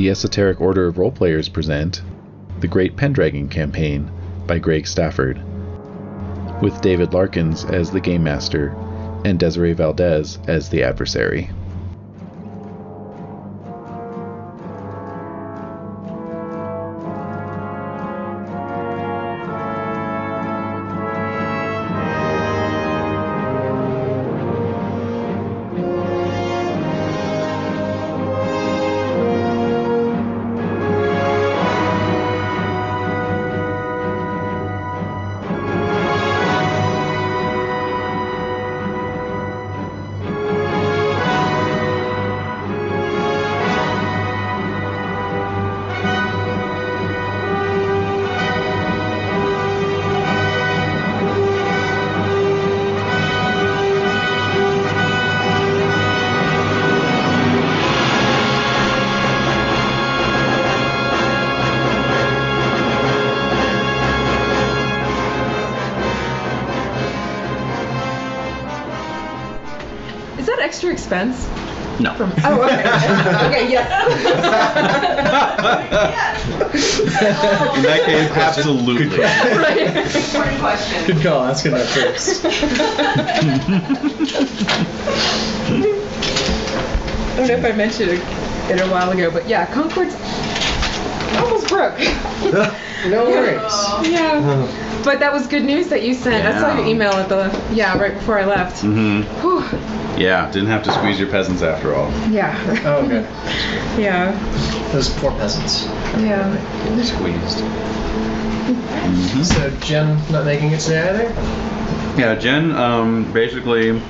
The Esoteric Order of Roleplayers present The Great Pendragon Campaign by Greg Stafford, with David Larkins as the Game Master and Desiree Valdez as the adversary. Extra expense? No. Okay. Okay, yes. In that case, absolutely. Right. Important question. Good call, asking that first. I don't know if I mentioned it a while ago, but yeah, Concord's almost broke. No worries. Yeah. But that was good news that you sent. I saw your email at right before I left. Mm-hmm. Yeah, didn't have to squeeze your peasants after all. Yeah. Oh, good. Yeah. Those poor peasants. Yeah. They're squeezed. Mm-hmm. So Jen not making it today either? Yeah, Jen basically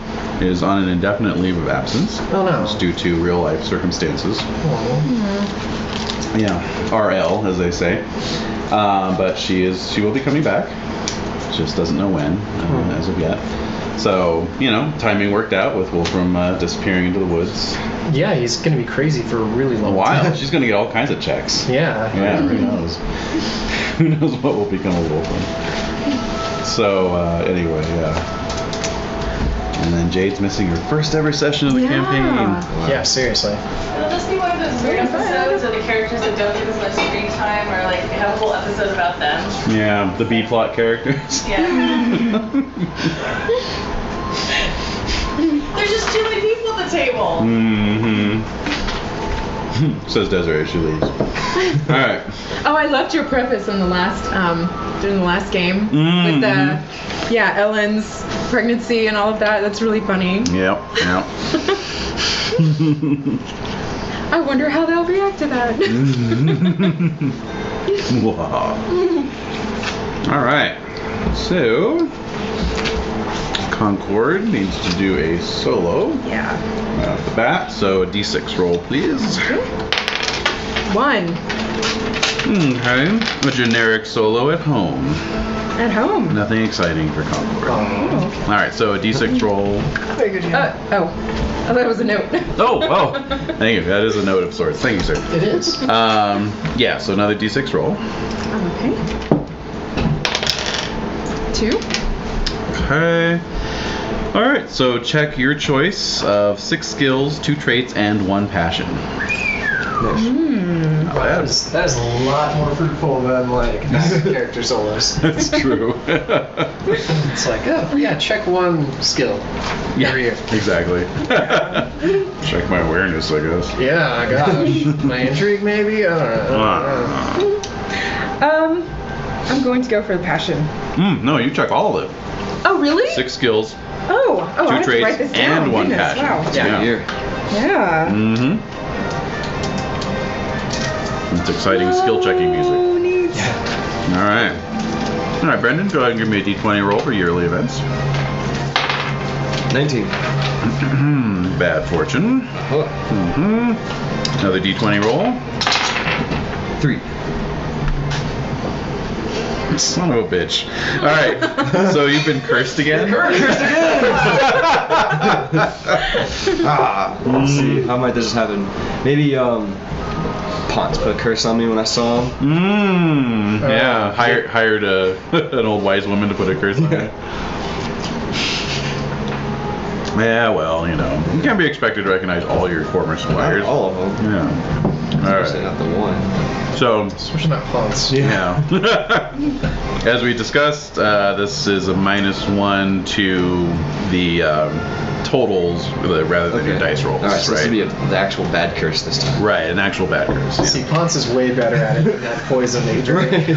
is on an indefinite leave of absence. Oh no. It's due to real life circumstances. Oh. Yeah, RL as they say. But she will be coming back. Just doesn't know when as of yet. So, timing worked out with Wolfram disappearing into the woods. Yeah, he's going to be crazy for a really long while. time. She's going to get all kinds of checks. Yeah. Who knows? Who knows what will become of Wolfram. So, anyway, yeah. And then Jade's missing her first ever session of the campaign. Wow. Yeah, seriously. It'll just be one of those weird episodes of the characters that don't get as much screen time, or like have a whole episode about them. Yeah, the B-plot characters. Yeah. There's just too many people at the table. Mm-hmm. Says Desiree, she leaves. All right. Oh, I loved your preface in the last during the last game with the Ellen's pregnancy and all of that. That's really funny. Yep. I wonder how they'll react to that. Wow. All right. So Concord needs to do a solo. Yeah. Right off the bat. So a D6 roll, please. 1. Okay. A generic solo at home. At home. Nothing exciting for Concord. Oh. All right. So a D6 roll. Very good job. I thought it was a note. Oh. Thank you. That is a note of sorts. Thank you, sir. It is. Yeah. So another D6 roll. Okay. 2. Okay. All right. So check your choice of 6 skills, 2 traits, and 1 passion. That is a lot more fruitful than like character solos. That's true. It's like, check 1 skill every year. Exactly. Check my awareness, I guess. Yeah, gosh. My intrigue, maybe? I don't know. I'm going to go for the passion. No, you check all of it. Oh, really? 6 skills, 2 traits, write this down. and 1 Goodness, passion. Wow. Yeah. Yeah. It's exciting skill checking music. Oh, neat. All right. All right, Brendan, go ahead and give me a D20 roll for yearly events. 19. Bad fortune. Another D20 roll. 3. Son of a bitch. All right. So you've been cursed again? Let's see. How might this happen? Maybe Ponce put a curse on me when I saw him. Yeah. Hired an old wise woman to put a curse on me. Yeah, well, you know, you can't be expected to recognize all your former suppliers. Not all of them. Yeah. Especially not the one. So, Especially not haunts. yeah. As we discussed, this is a -1 to the totals rather than your dice rolls. Alright, so this right? would be the actual bad curse this time. Right, an actual bad curse. Yeah. See, Ponce is way better at it than that poison that you drink. Alright,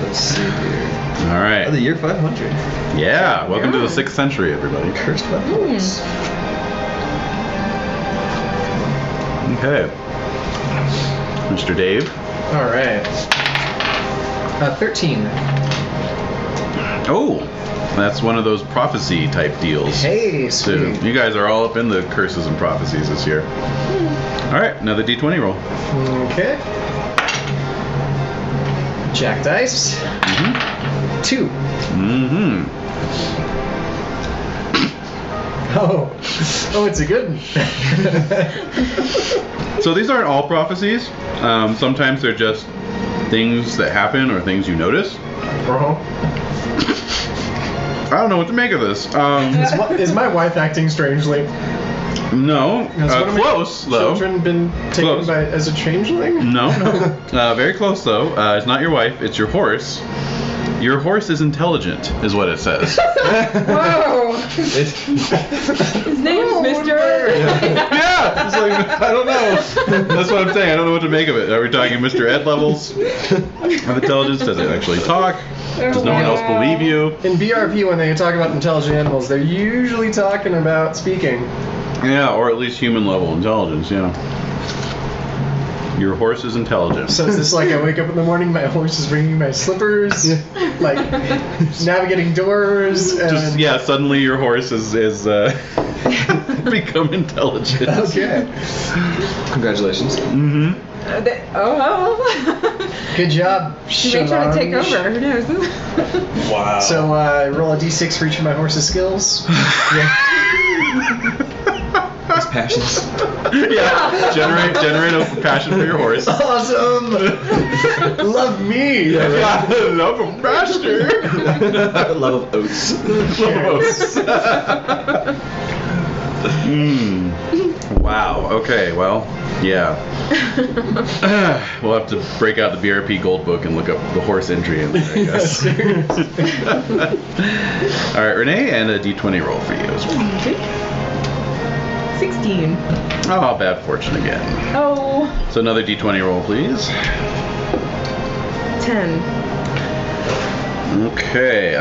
let's see here. All right. Oh, the year 500. Yeah, welcome to the 6th century, everybody. Cursed by haunts. Okay. Mr. Dave. All right. 13. Oh, that's one of those prophecy type deals. Hey, So sweet. you guys are all up in the curses and prophecies this year. All right, another D20 roll. Okay. Jack dice. 2. Mm-hmm. Oh, it's a good one. So these aren't all prophecies. Sometimes they're just things that happen or things you notice. I don't know what to make of this. Is my wife acting strangely? No, Has one of my close though. Children been taken Close. as a changeling? No, very close though. It's not your wife, it's your horse. Your horse is intelligent, is what it says. Whoa! His name's Mr. Yeah, it's like, I don't know. That's what I'm saying. I don't know what to make of it. Are we talking Mr. Ed levels of intelligence? Does it actually talk? Does no one else believe you? In BRP, when they talk about intelligent animals, they're usually talking about speaking. Yeah, or at least human level intelligence, yeah. Your horse is intelligent. So is this like I wake up in the morning, my horse is bringing my slippers, like navigating doors, and... Just, yeah, suddenly your horse is become intelligent. Okay. Congratulations. Mm-hmm. Good job. She may try to take Solange. over. Who knows? Wow. So roll a d6 for each of my horse's skills. His passions. Yeah, generate a passion for your horse. Awesome. Love me. Yeah, love of master. Love of oats. Wow. Okay. Well, yeah. We'll have to break out the BRP Gold Book and look up the horse entry in there, I guess. All right, Renae, and a D20 roll for you as well. 16. Oh, bad fortune again. Oh. So another D20 roll, please. 10. Okay.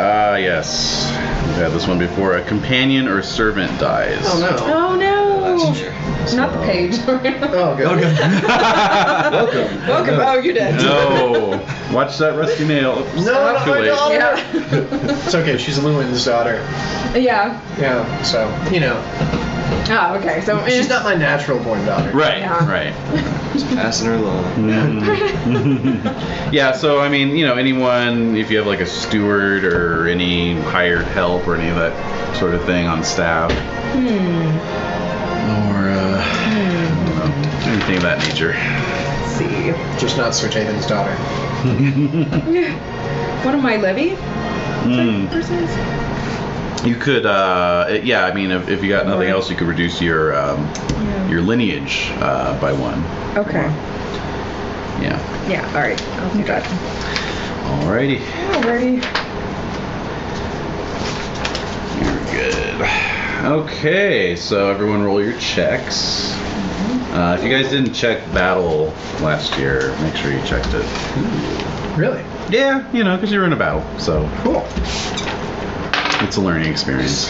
Yes. We've had this one before. A companion or servant dies. Oh no. Oh no. That's true. Not the page. Oh good. Welcome. Oh, you're dead. No. Watch that rusty nail. No, not Too my late. daughter. Yeah. It's okay. She's Lewin's daughter. Yeah. Yeah. So you know, Oh, okay. So she's not my natural born daughter. Right. Yeah. Right. Just passing her along. Yeah, so I mean, anyone, if you have like a steward or any hired help or any of that sort of thing on staff, or I don't know, anything of that nature. Let's see. Just not Sir Taven's daughter. One of my levy persons? You could, yeah, I mean, if you got nothing else, you could reduce your lineage by 1. Okay. Yeah. Yeah, alright. I'll do that. Alrighty. Alrighty. You're good. Okay, so everyone roll your checks. If you guys didn't check battle last year, make sure you checked it. Really? Yeah, because you were in a battle, so Cool. it's a learning experience.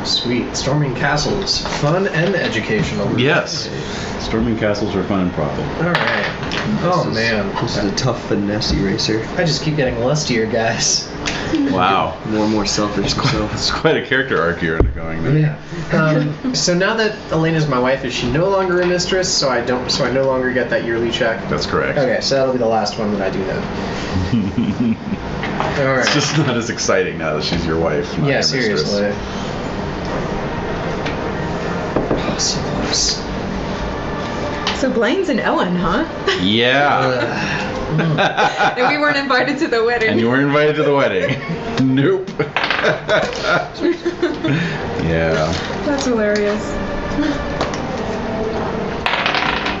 Sweet. Storming castles, fun and educational. Yes. Storming castles are fun and profit. All right. Oh man, This is a tough finesse eraser. I just keep getting lustier, guys. Wow. More and more selfish himself. It's quite a character arc you're undergoing there. Yeah. So now that Elena's my wife, is she no longer a mistress? So I no longer get that yearly check. That's correct. Okay, so that'll be the last one that I do then. All right. It's just not as exciting now that she's your wife. Not Yeah, your mistress. seriously. Oh, so close. So Blaine's and Ellen, huh? Yeah. And we weren't invited to the wedding. And you weren't invited to the wedding. Nope. Yeah. That's hilarious.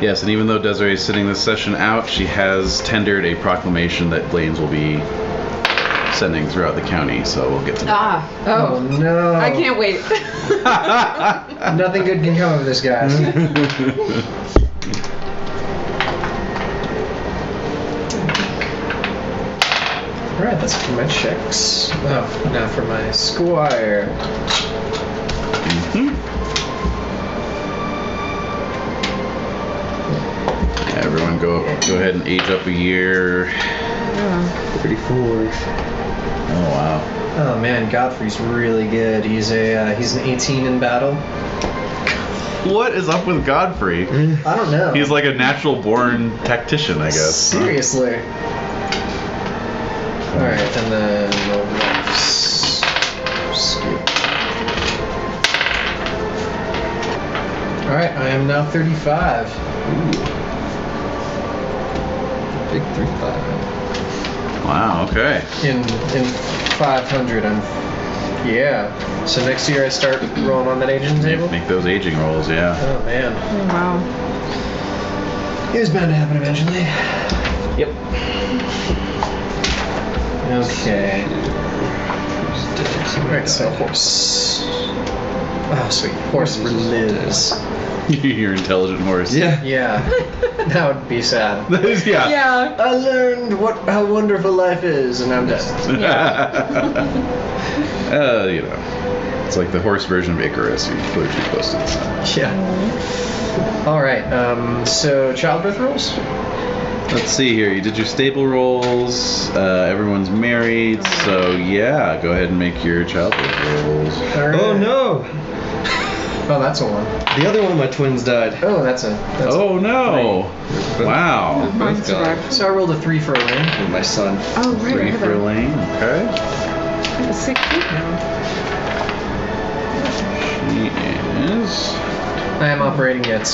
Yes, and even though Desiree is sitting this session out, she has tendered a proclamation that Blaine's will be sending throughout the county, so we'll get to that. Oh no. I can't wait. Nothing good can come of this, guys. Alright, that's for my checks. Oh, now for my squire. Yeah, everyone go ahead and age up a year. 34. Oh wow. Oh man, Godfrey's really good. He's an 18 in battle. What is up with Godfrey? I don't know. He's like a natural born tactician, I guess. Seriously. Alright, and then the lefts. Skip. Alright, I am now 35. Big 35. Wow, okay. In 500, yeah. So next year I start rolling on that aging table? Make those aging rolls, yeah. Oh man. Oh, wow. It was bound to happen eventually. Yep. Okay. Alright, so horse. Oh, sweet. Horse for Liz. Your intelligent horse. Yeah. Yeah. That would be sad. Yeah. Yeah. I learned how wonderful life is, and I'm dead. You know, it's like the horse version of Icarus. You flew too close to the sun. Yeah. Alright, so childbirth rules? Let's see here. You did your stable rolls. Everyone's married, so yeah, go ahead and make your childbirth rolls. Alright. Oh no! Oh, that's a one. The other one of my twins died. Oh, that's a Oh no! Wow. Mine's Both gone. survived. So I rolled a 3 for Elaine. And my son. Oh, right. I 3 have for a Elaine. Okay. sick kid now. She is. I am operating at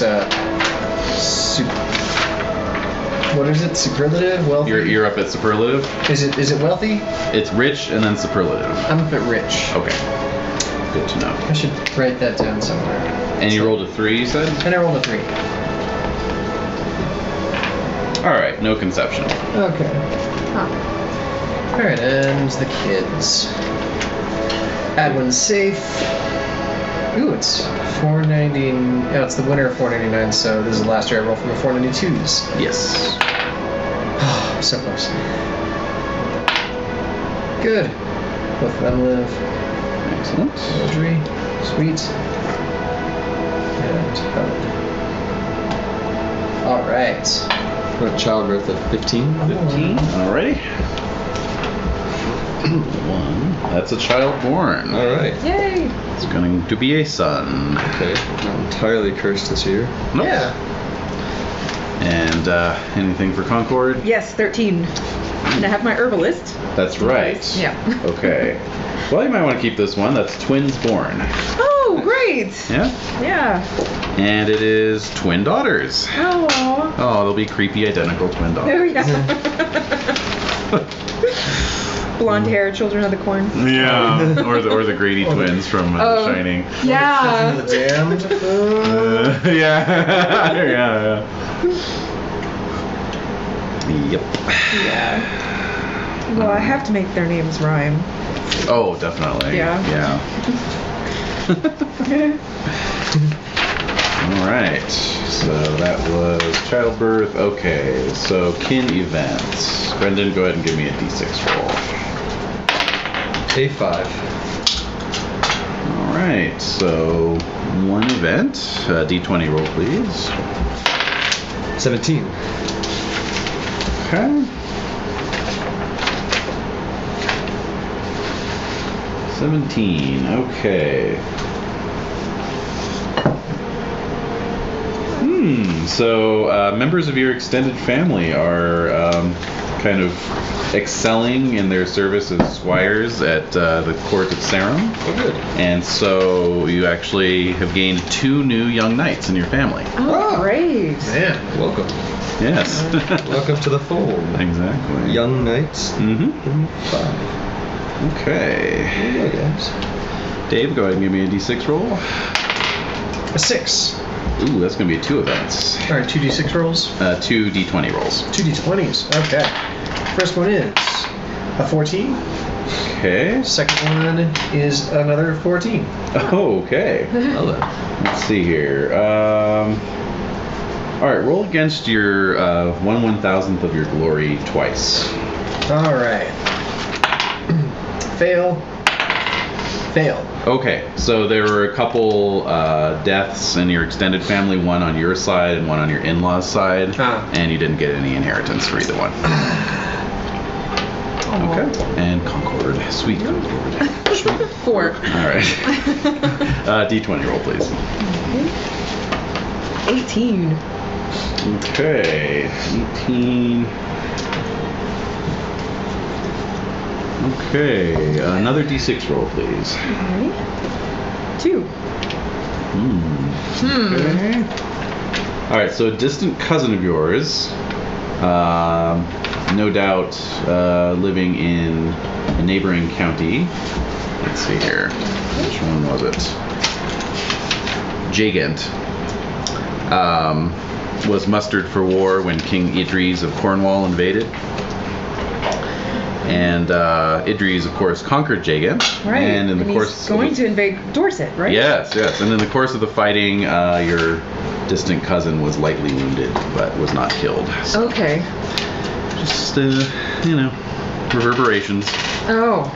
what is it? Superlative? Wealthy? You're up at superlative. Is it wealthy? It's rich and then superlative. I'm up at rich. Okay. Good to know. I should write that down somewhere. And you rolled a 3, you said? And I rolled a 3. All right. No conception. Okay. Alright, and the kids. Add one safe. Ooh, it's 490. Oh, it's the winner of 499, so this is the last year I roll from the 492s. Yes. So close. Good. Both of them live. Excellent. Audrey. Sweet. And Helen. Alright. What childbirth at 15? 15. Alrighty. 1. That's a child born. Alright. Yay. It's going to be a son. Okay. Not entirely cursed this year. Nope. Yeah. And anything for Concord? Yes, 13. And I have my herbalist. That's right. Yeah. Okay. Well, you might want to keep this one. That's twins born. Oh, great. Yeah. Yeah. And it is twin daughters. Oh. Oh, they'll be creepy identical twin Oh, daughters. yeah. Blonde hair, children of the corn. Yeah. or the Grady twins from The Shining. Yeah. The damned. Yeah. Yeah. Yep. Yeah. Well, I have to make their names rhyme. Oh, definitely. Yeah. Yeah. All right. So that was childbirth. Okay. So kin events. Brendan, go ahead and give me a d6 roll. A5. All right. So one event. D20 roll, please. 17. Okay. 17. Okay. So members of your extended family are kind of excelling in their service as squires at the court of Sarum. Oh, good. And so you actually have gained 2 new young knights in your family. Oh, great. Man. Welcome. Yes. Welcome to the fold. Exactly. Young knights. Mm-hmm. 5. Okay. There you go, guys. Dave, go ahead and give me a d6 roll. A 6. Ooh, that's going to be 2 events. All right, 2d6 rolls. 2 d20 rolls. 2 d20s. Okay. First one is a 14. Okay. Second one is another 14. Oh, okay. Let's see here. All right, roll against your 1/1000th of your glory twice. All right. Fail. Fail. Okay, so there were a couple deaths in your extended family, one on your side and one on your in-laws' side, and you didn't get any inheritance for either one. Okay, and Concord, sweet Concord. 4. All right. D20 roll, please. 18. Okay, 18. Okay, another D6 roll, please. Alright. 2. Okay. All right, so a distant cousin of yours, no doubt living in a neighboring county. Let's see here. Which one was it? Jagant. Was mustered for war when King Idris of Cornwall invaded. And Idris, of course, conquered Jagant. Right. And in the course he's going to invade Dorset, right? Yes. And in the course of the fighting, your distant cousin was lightly wounded, but was not killed. So Okay. just, reverberations. Oh,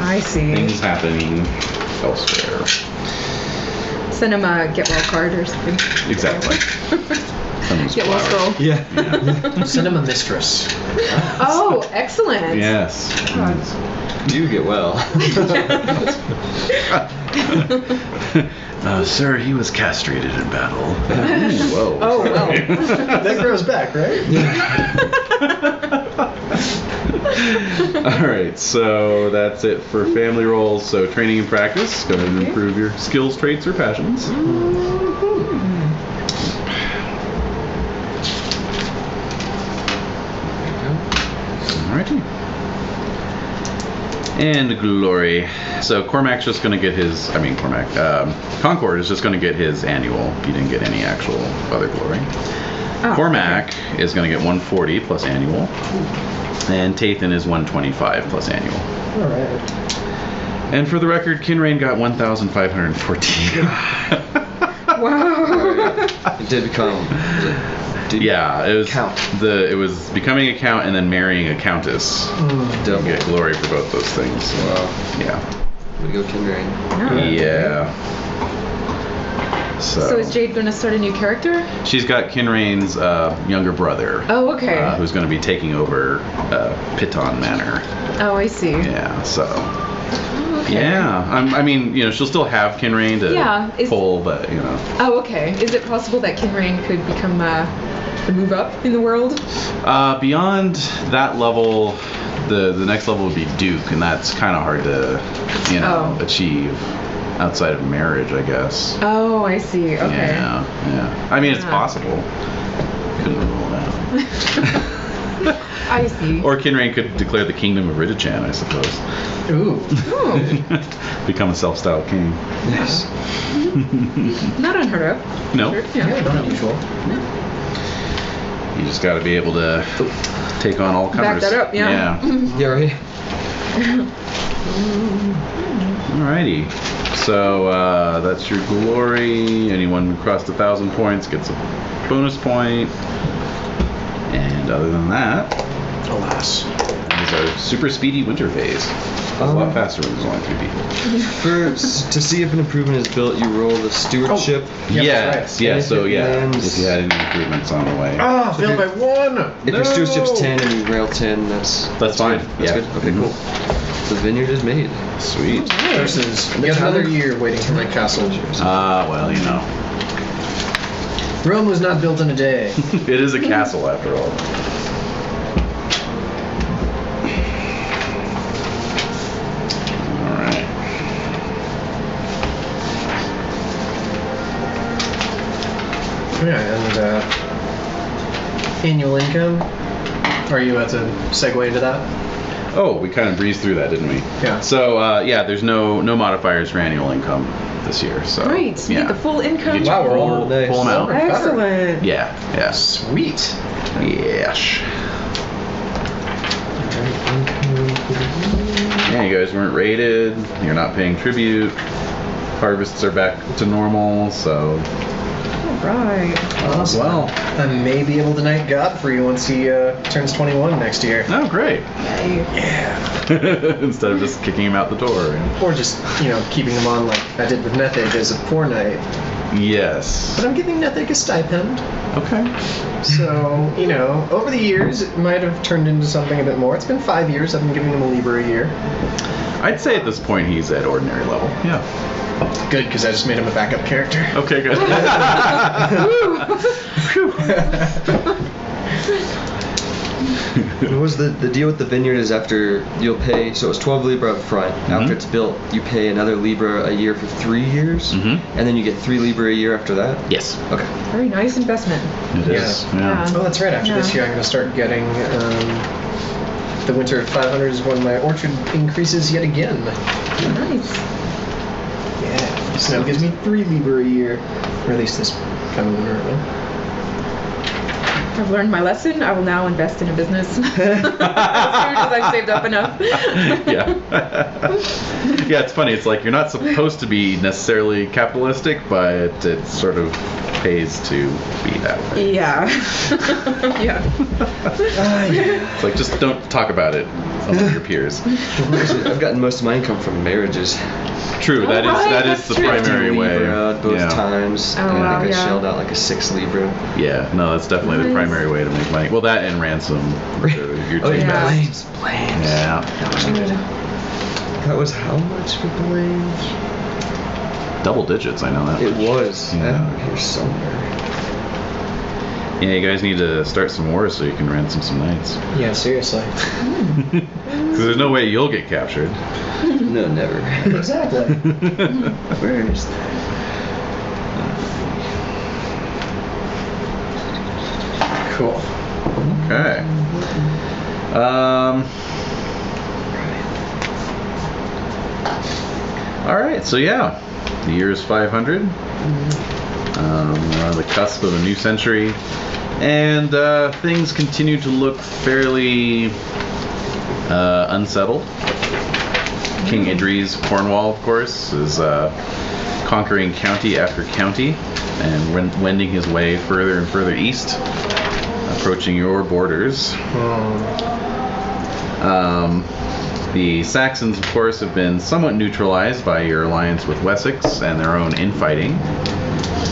I see. Things happening elsewhere. Send him a get well card or something. Exactly. Someone's Get well flower. scroll. Yeah. Send him a mistress. Oh, excellent. Yes. You get well. Sir, he was castrated in battle. Whoa. Oh, well. That grows back, right? All right, so that's it for family roles. So training and practice. Go ahead and improve your skills, traits, or passions. Alrighty. And glory. So Cormac's just going to get his, Concord is just going to get his annual. He didn't get any actual other glory. Oh, Cormac is going to get 140 plus annual. And Tathan is 125 plus annual. All right. And for the record, Cynrain got 1,514. Wow. It did become. Yeah, it was Count. It was becoming a count and then marrying a countess. Double. You get glory for both those things. Wow. Yeah. We go Cynrain. Yeah. So is Jade going to start a new character? She's got Cynrain's younger brother. Oh, okay. Who's going to be taking over Piton Manor. Oh, I see. Yeah. So. Okay. Yeah. She'll still have Cynrain to pull, but Oh, okay. Is it possible that Cynrain could become the move up in the world? Beyond that level, the next level would be Duke, and that's kind of hard to achieve outside of marriage, I guess. Oh, I see. Okay. Yeah. I mean, it's possible. Couldn't rule it out. I see. Or Cynrain could declare the kingdom of Ridichan, I suppose. Ooh. Become a self-styled king. Nice. Not unheard of. No. Sure. Yeah, not unusual. You just got to be able to take on all comers. Back that up, yeah. Yeah, right. Alrighty. So that's your glory. Anyone who crossed 1,000 points gets a bonus point. And other than that, Alas. that is our super speedy winter phase. It's a lot faster when there's only 3 people. First, to see if an improvement is built, you roll the stewardship. Yes. So If it lands- if you had any improvements on the way. Ah, failed by 1. If your stewardship's 10 and you rail 10, that's fine. Good. That's Yeah. good. Okay, cool. The vineyard is made. Sweet. Versus yet another year waiting for my castle. Well, Rome was not built in a day. it is a castle after all. Alright. Yeah, and annual income. Are you about to segue into that? Oh, we kind of breezed through that, didn't we? Yeah. So, there's no modifiers for annual income. this year. So Right. You yeah. get the full income. You get your Wow, we're all full, nice. full amount. Excellent. Yeah. Yeah. Sweet. Yes. Yeah, you guys weren't raided. You're not paying tribute. Harvests are back to normal, so Right. Awesome. well. I may be able to knight Godfrey once he turns 21 next year. Oh, great. Yeah. Instead of just kicking him out the door. Or just, keeping him on like I did with Nethig as a poor knight. Yes. But I'm giving Nethig a stipend. Okay. So, over the years, it might have turned into something a bit more. It's been 5 years. I've been giving him a Libra a year. I'd say at this point he's at ordinary level. Yeah. Good, because I just made him a backup character. Okay, good. What was the deal with the vineyard is after you'll pay, so it's 12 Libra up front. After it's built, you pay another Libra a year for 3 years, and then you get 3 Libra a year after that? Yes. Okay. Very nice investment. It is. Yeah. Oh, that's right. After this year, I'm going to start getting the winter 500 is when my orchard increases yet again. Nice. Yeah. So now it gives me 3 Libra a year, or at least this coming winter. I've learned my lesson. I will now invest in a business as soon as I've saved up enough. Yeah. Yeah, it's funny. It's like you're not supposed to be necessarily capitalistic, but it sort of pays to be that way. Yeah. Yeah. It's like just don't talk about it among your peers. I've gotten most of my income from marriages. True, that is right, that is that's the true. primary 15 way. Libra both Yeah. times. Oh, and wow, I think I yeah. shelled out like a 6 Libra. Yeah, no, that's definitely the Nice. primary way to make money. Well, that and ransom. Your Oh, two yeah. best. Blames. Yeah. That was how much for Blames? Double digits, I know that. It was. Yeah. I have it here somewhere. Yeah, you guys need to start some wars so you can ransom some knights. Yeah, seriously. Because there's no way you'll get captured. No, never. Exactly. Where is that? Cool. Okay. All right. So yeah, the year is 500. We're on the cusp of a new century, and things continue to look fairly unsettled. King Idris of Cornwall, of course, is conquering county after county and wending his way further and further east, approaching your borders. The Saxons, of course, have been somewhat neutralized by your alliance with Wessex and their own infighting,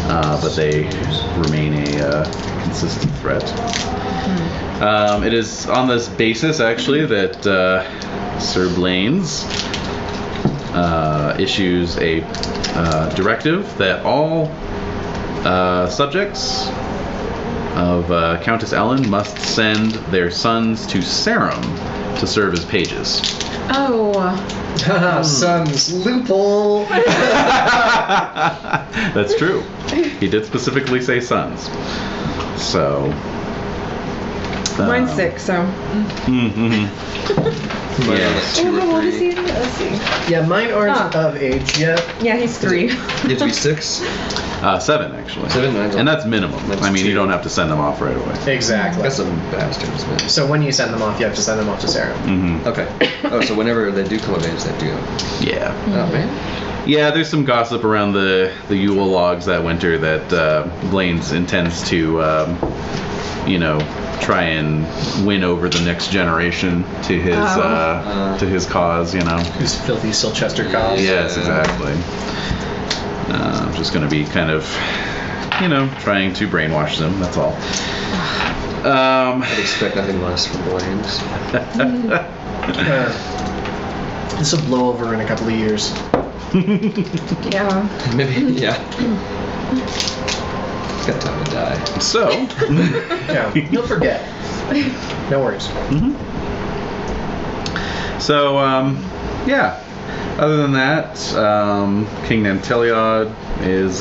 but they remain a consistent threat. It is on this basis, actually, that Sir Blaine's issues a directive that all subjects of Countess Ellen must send their sons to Sarum to serve as pages. Oh. Haha, sons, loophole. That's true. He did specifically say sons. So. Mine's 6, so. Mm-hmm. Mine are Yes. like 2 How or old is 3. he? Let's see. Yeah, mine aren't Ah. of age yet. Yeah, he's 3. You have to be 6? 7, actually. 7, mine's And that's minimum. That's I mean, you 2. don't have to send them off right away. Exactly. That's some bastards, man. So when you send them off, you have to send them off to Sarah. Mm-hmm. Okay. Oh, so whenever they do come of age, they do. Yeah. Oh, man. Yeah, there's some gossip around the Yule logs that winter that Blaine's intends to, try and win over the next generation to his cause, Who's filthy Silchester cause. Yes, exactly. Just going to be kind of, trying to brainwash them. That's all. I'd expect nothing less from Blaine's. This will blow over in a couple of years. Yeah. Maybe, yeah. Got time to die. So, Yeah, you'll forget. No worries. So, yeah. Other than that, King Nanteliod is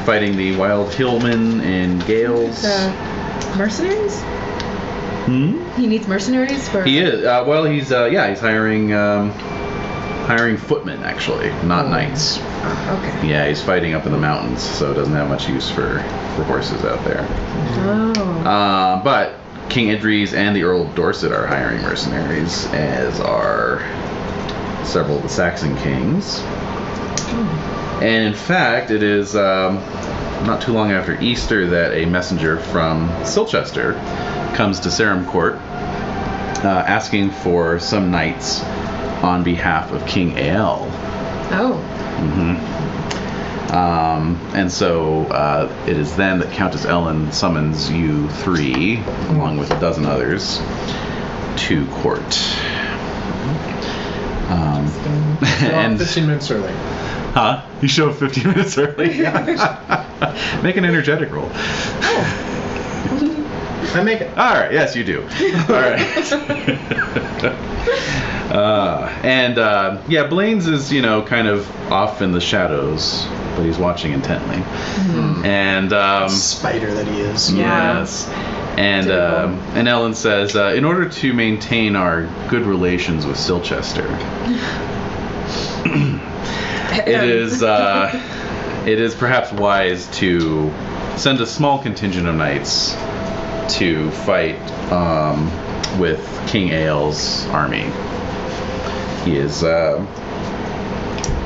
fighting the Wild Hillmen in Gales. Mercenaries? Hmm? He needs mercenaries for. He is. He's hiring hiring footmen, actually, not knights. Okay. Yeah, he's fighting up in the mountains, so doesn't have much use for horses out there. Oh. But King Idris and the Earl of Dorset are hiring mercenaries, as are several of the Saxon kings. And in fact, it is not too long after Easter that a messenger from Silchester comes to Sarum Court asking for some knights on behalf of King Ael. Oh. And so it is then that Countess Ellen summons you three, along with a dozen others, to court. And 15 minutes early. Huh? You show up 15 minutes early? Make an energetic roll. I make it. All right. Yes, you do. All right. Yeah, Blaine's is, kind of off in the shadows, but he's watching intently. And Spider that he is. Yeah. yes. And Ellen says, in order to maintain our good relations with Silchester, it is perhaps wise to send a small contingent of knights to fight with King Ael's army. He is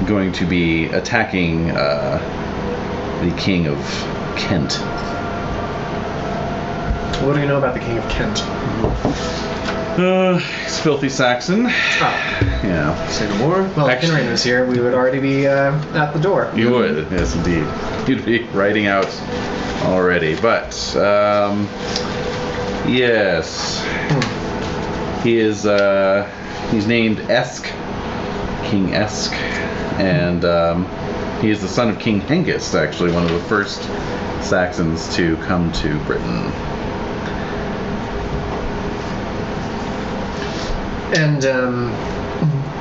going to be attacking the King of Kent. What do you know about the King of Kent? He's filthy Saxon. Yeah. Say no more. Well, if Cynrain was here, we would already be at the door. You would, yes, indeed. You'd be riding out already. But, yes. He is, he's named Esk, King Esk, and he is the son of King Hengist, actually, one of the first Saxons to come to Britain. And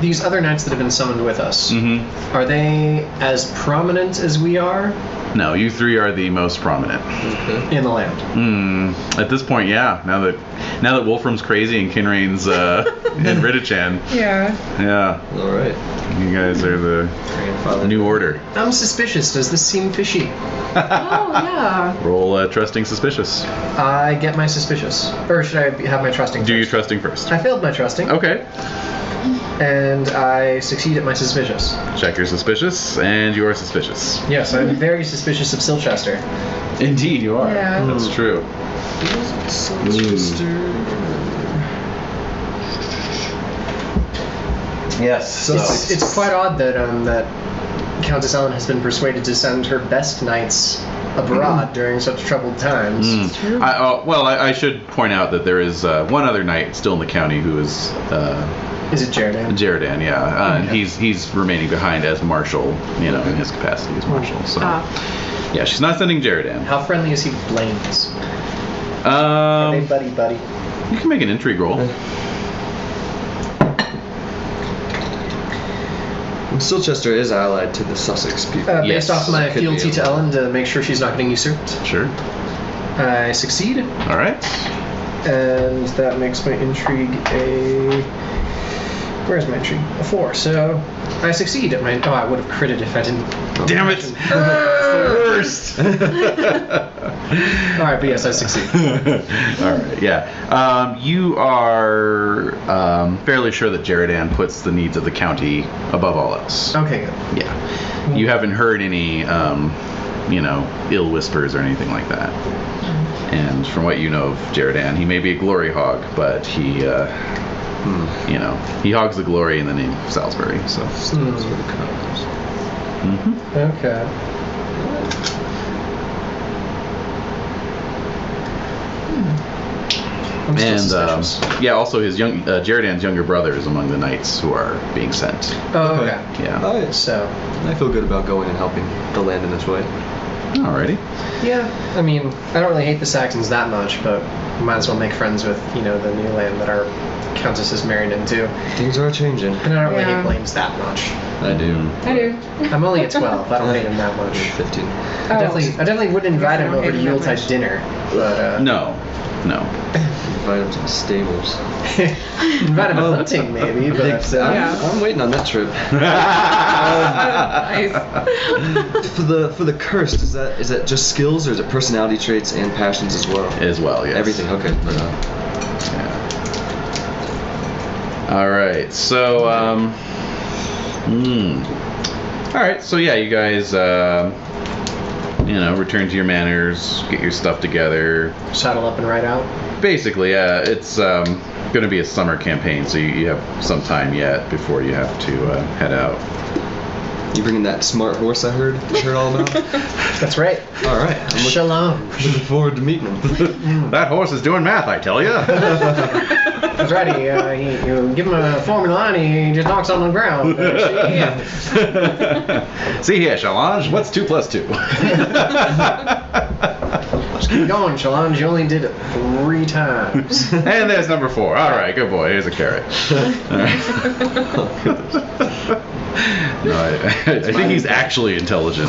these other knights that have been summoned with us, are they as prominent as we are? No, you three are the most prominent in the land. At this point, yeah. Now that Wolfram's crazy and Cynrain's in Ridichan. Yeah. Yeah. All right. You guys are the new order. I'm suspicious. Does this seem fishy? Oh, yeah. Roll trusting suspicious. I get my suspicious. Or should I have my trusting Do first? your trusting first. I failed my trusting. Okay. And I succeed at my suspicious. Check your suspicious, and you are suspicious. Yes, I'm very suspicious of Silchester. Indeed, you are. Yeah. That's true. Yes. So It's quite odd that that Countess Ellen has been persuaded to send her best knights abroad during such troubled times. I should point out that there is one other knight still in the county who is Is it Jeridan? Jeridan, yeah. And he's remaining behind as marshal, in his capacity as marshal. So, yeah, she's not sending Jeridan. How friendly is he with Blaine's? Are they buddy? You can make an intrigue roll. Silchester is allied to the Sussex people. Based off my Could be fealty to Ellen to make sure she's not getting usurped. Sure. I succeed, All right. and that makes my intrigue a... Where's my intrigue? A 4. So I succeed at my... Oh, I would have critted if I didn't... Damn it! It's the worst. Alright, but yes, I succeed. All right. Yeah. You are fairly sure that Jeridan puts the needs of the county above all else. Okay, good. Yeah. You haven't heard any, ill whispers or anything like that. And from what you know of Jeridan, he may be a glory hog, but he, he hogs the glory in the name of Salisbury. So. Okay. I'm still suspicious. Also his Jeridan's younger brother is among the knights who are being sent. Oh, okay. Yeah. Alright, So, I feel good about going and helping the land in this way. Alrighty. yeah, I mean, I don't really hate the Saxons that much, but might as well make friends with, the new land that our Countess is married into. Things are changing. And I don't really Yeah. hate Blaine's that much. I do. I do. I'm only at 12. I don't hate him that much. 15. I definitely wouldn't invite him over to Yuletide dinner, but No. invite him to the stables. Invite him hunting, maybe, but I'm waiting on that trip. Nice. For the cursed, is that just skills, or is it personality traits and passions as well? As well, yes. Everything. Okay. Right on. Yeah. All right. So, all right. So yeah, you guys, return to your manors, get your stuff together. Saddle up and ride out. Basically, yeah. It's going to be a summer campaign, so you have some time yet before you have to head out. You bringing that smart horse I heard all about? That's right. All right. Shalom. Looking forward to meeting him. That horse is doing math, I tell you. That's right. You give him a formula and he just knocks on the ground. See here, Challenge. What's 2 + 2? Just keep going, Challenge. You only did it 3 times. And there's number 4. All right, good boy. Here's a carrot. All right. No, I think he's actually intelligent.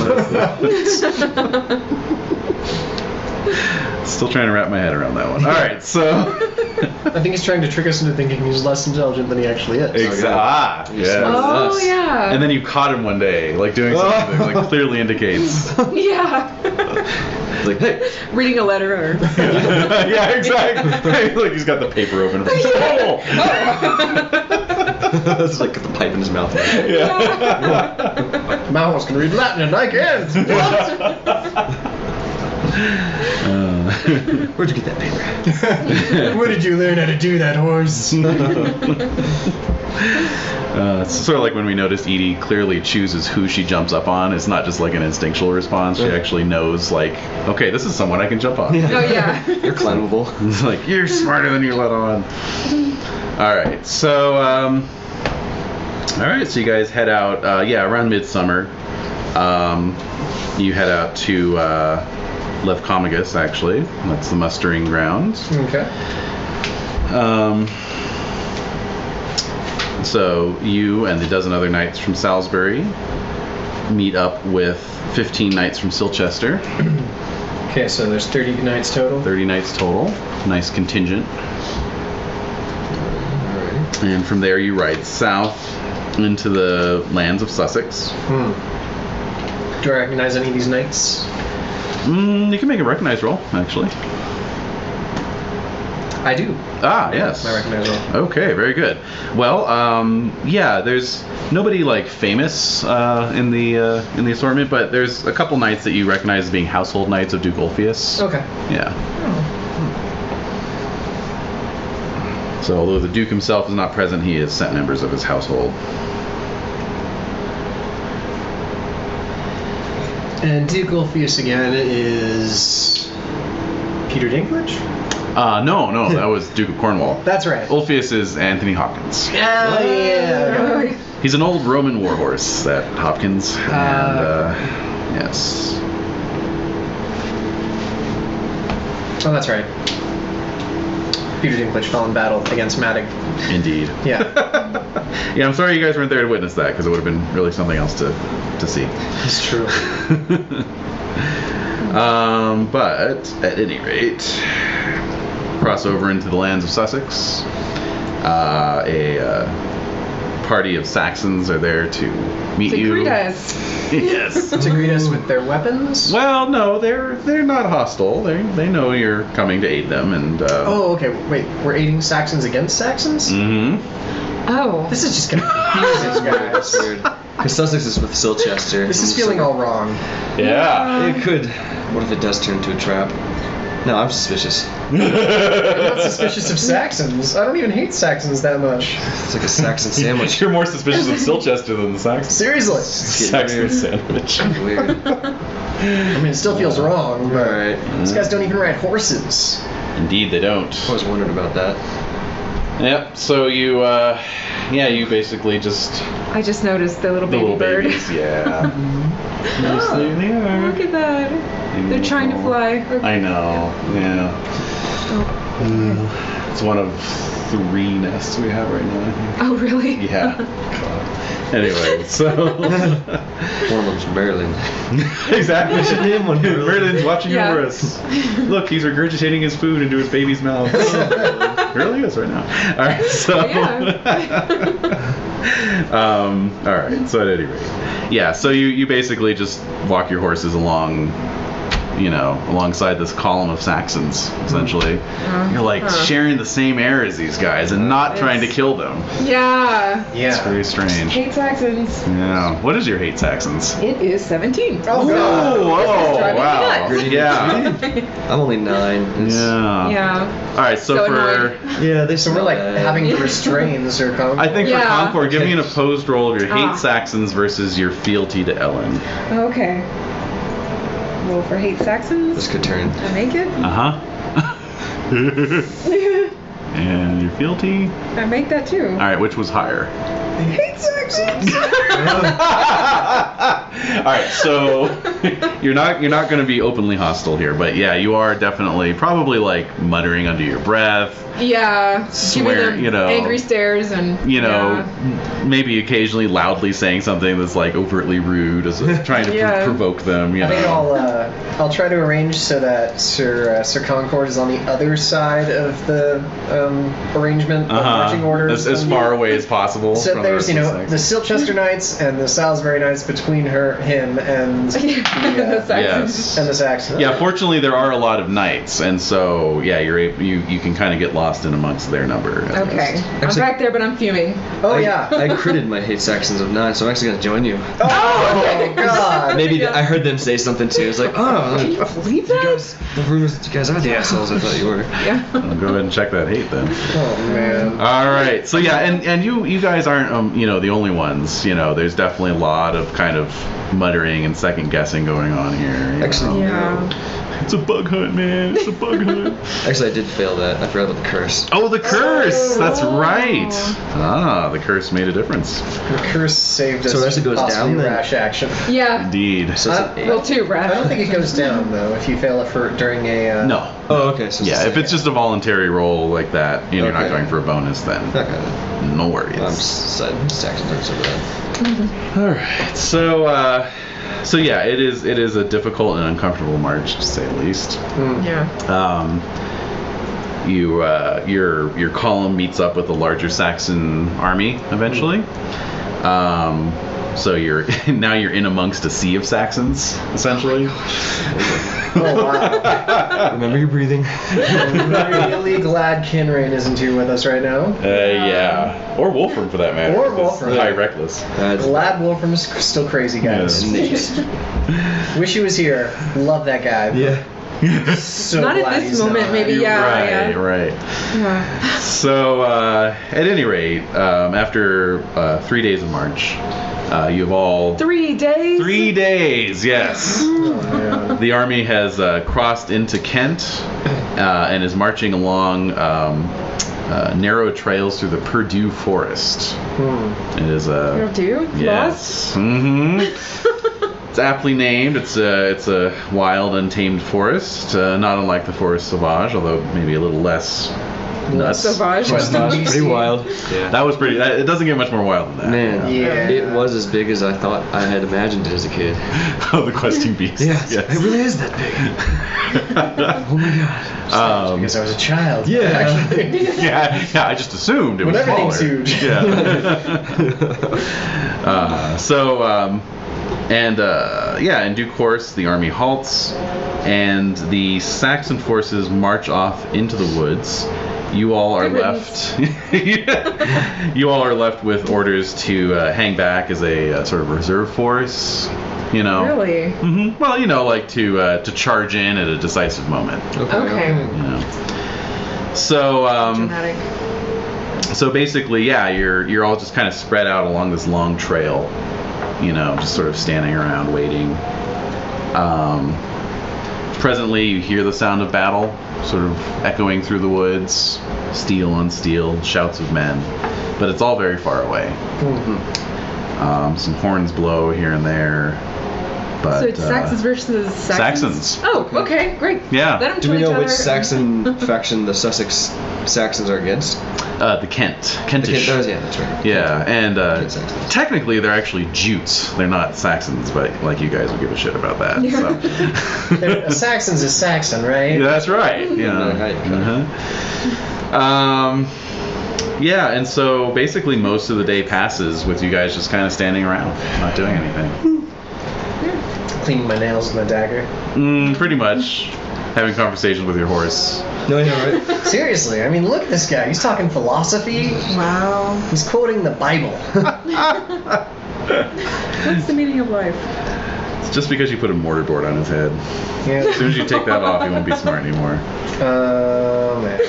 Still trying to wrap my head around that one. All right, so I think he's trying to trick us into thinking he's less intelligent than he actually is. exactly. Yeah. Oh, yeah. And then you caught him one day, like doing something that like clearly indicates. Yeah. It's like, hey. Reading a letter or... Yeah, exactly. Like he's got the paper open. It's like got the pipe in his mouth. Yeah. My horse can read Latin and I can't. Where'd you get that paper? Where did you learn how to do that, horse? It's sort of like when we noticed Edie clearly chooses who she jumps up on. It's not just like an instinctual response. She actually knows, like, okay, this is someone I can jump on. Oh, yeah. You're climbable. It's like, you're smarter than you let on. All right, so you guys head out, around midsummer. You head out to Levcomagus, actually. That's the mustering grounds. Okay. So you and the dozen other knights from Salisbury meet up with 15 knights from Silchester. Okay, so there's 30 knights total. 30 knights total. Nice contingent. And from there you ride south into the lands of Sussex. Do I recognize any of these knights? You can make a recognize roll, actually. I do. Ah, yes. I recognize roll. Okay, very good. Well, there's nobody like famous in the assortment, but there's a couple knights that you recognize as being household knights of Duke Ulfius. Okay. Yeah. So although the Duke himself is not present, he has sent members of his household. And Duke Ulfius again is Peter Dinklage? No, that was Duke of Cornwall. That's right. Ulfius is Anthony Hopkins. Yeah. He's an old Roman warhorse, that Hopkins. And, yes. Oh, that's right. Peter Dinklage fell in battle against Madig. Indeed. Yeah. Yeah, I'm sorry you guys weren't there to witness that, because it would have been really something else to see. It's true. But at any rate, cross over into the lands of Sussex. A party of Saxons are there to meet To you. greet us. Yes. To greet us with their weapons? Well, no, they're not hostile. They know you're coming to aid them, and. Oh, okay. Wait, we're aiding Saxons against Saxons? Mm-hmm. Oh. This is just confusing, guys. Weird. Because Sussex is with Silchester. This is feeling all wrong. Yeah. It could. What if it does turn into a trap? No, I'm suspicious. I'm not suspicious of Saxons. I don't even hate Saxons that much. It's like a Saxon sandwich. You're more suspicious of Silchester than the Saxons. Seriously. Saxon weird. sandwich. Weird. I mean, it still feels wrong, but Alright. these guys don't even ride horses. Indeed, they don't. I was wondering about that. Yep. So you basically just I just noticed the little the baby little bird. babies. Yeah. Yes, there they are. Look at that. They're trying to fly. I know. Yeah. It's one of 3 nests we have right now, I think. Oh, really? Yeah. Anyway, so One of them's Merlin. exactly. We should name one Merlin. Merlin's watching Yeah. over us. Look, he's regurgitating his food into his baby's mouth. Really is right now. All right, so. All right, so at any rate, yeah. So you basically just walk your horses along, alongside this column of Saxons, essentially. You're like sharing the same air as these guys and not trying to kill them. Yeah. It's very strange. Hate Saxons. Yeah. What is your hate Saxons? It is 17. Oh, God. Oh, driving me wow. nuts. Yeah. I'm only 9. It's- Yeah. Yeah. All right, so So for annoying. Yeah, they So we're smell like bad. having to restrain Sir Concord. I think for Yeah. Concord, give me an opposed roll of your hate Ah. Saxons versus your fealty to Ellen. Okay. Roll for hate Saxons. This could turn. I make it. Uh-huh. And your fealty? I make that too. All right, which was higher? Hate Saxons. All right, so you're not going to be openly hostile here, but yeah, you are definitely probably like muttering under your breath. Yeah. Swear, Giving them angry stares and. Maybe occasionally loudly saying something that's like overtly rude, as trying to Yeah. provoke them. I think I'll try to arrange so that Sir Concord is on the other side of the arrangement of marching orders. as far away as possible. So from there's, the rest of the Silchester Knights and the Salisbury Knights between him and The Saxons. Yes. and the Saxons. Yeah, fortunately there are a lot of knights, and so yeah, you can kind of get lost in amongst their number. at Okay. least. I'm Actually- back there, but I'm fuming. Oh I yeah. critted my hate Saxons of 9, so I'm actually gonna join you. Oh God. Maybe Yeah. I heard them say something too. It's like, oh, Can you believe that? the rumors that you guys are the assholes I thought you were. Yeah. I'll go ahead and check that hate then. Oh man. All right, so yeah, and you guys aren't the only ones. There's definitely a lot of kind of muttering and second guessing going on here. Actually, Yeah. It's a bug hunt, man. It's a bug hunt. Actually, I did fail that. I forgot about the curse. Oh, the curse! That's Oh. right. Ah, the curse made a difference. The curse saved us. So it actually goes possibly down then? rash action. Yeah. Indeed. So it's an 8. Well, too, I Brad. don't think it goes down though if you fail it during a. No. Oh, okay. So Yeah, if it's just a voluntary roll like that, and you're not Okay. going for a bonus, then Okay. no worries. I'm Saxon turns over that. All right. So yeah, it is a difficult and uncomfortable march, to say the least. Yeah. Your column meets up with the larger Saxon army eventually. So you're in amongst a sea of Saxons, essentially. Oh wow. Remember your breathing. I'm really glad Cynrain isn't here with us right now. Yeah, or Wolfram for that matter. Or It's Wolfram. High reckless. Glad Wolfram's still crazy, guys. Wish he was here. Love that guy. Yeah. So Not at glad this he's moment, not. maybe. Yeah. Right. Yeah. So, at any rate, after 3 days of march, you've all 3 days. 3 days. Yes, Oh, man. the army has crossed into Kent and is marching along narrow trails through the Purdue Forest. It is a You'll do. yes. Mm-hmm. It's aptly named. It's a wild, untamed forest, not unlike the Forest Sauvage, although maybe a little less nuts. Sauvage. Pretty wild. Yeah. That was pretty. It doesn't get much more wild than that. Man, Yeah. it was as big as I thought I had imagined it as a kid. Oh, the questing beast. It Yes. really is that big. Oh my god. Because I was a child. Yeah. yeah. I just assumed it When was everything's smaller. huge. Yeah. In due course, the army halts, and the Saxon forces march off into the woods. You all are Good left. You all are left with orders to hang back as a sort of reserve force. Really? Hmm. Well, like to charge in at a decisive moment. Okay. So. Dramatic. So basically, yeah, you're all just kind of spread out along this long trail, just sort of standing around waiting. Presently, you hear the sound of battle, sort of echoing through the woods, steel on steel, shouts of men, but it's all very far away. Some horns blow here and there, but So it's Saxons versus Saxons? Saxons. Oh, okay, great. Yeah. Let them Do kill we each know other. which Saxon faction the Sussex Saxons are against? The Kentish. Yeah, that's right. Yeah, and Saxons. technically they're actually Jutes. They're not Saxons, but like you guys would give a shit about that. So. Saxons is Saxon, right? Yeah, that's right. Yeah. Yeah, and so basically most of the day passes with you guys just kind of standing around, not doing anything. Cleaning my nails with my dagger. Pretty much. Having conversations with your horse. No, I know, right? Seriously, I mean, look at this guy. He's talking philosophy. Wow. He's quoting the Bible. What's the meaning of life? It's just because you put a mortarboard on his head. Yeah. As soon as you take that off, he won't be smart anymore. Oh, man.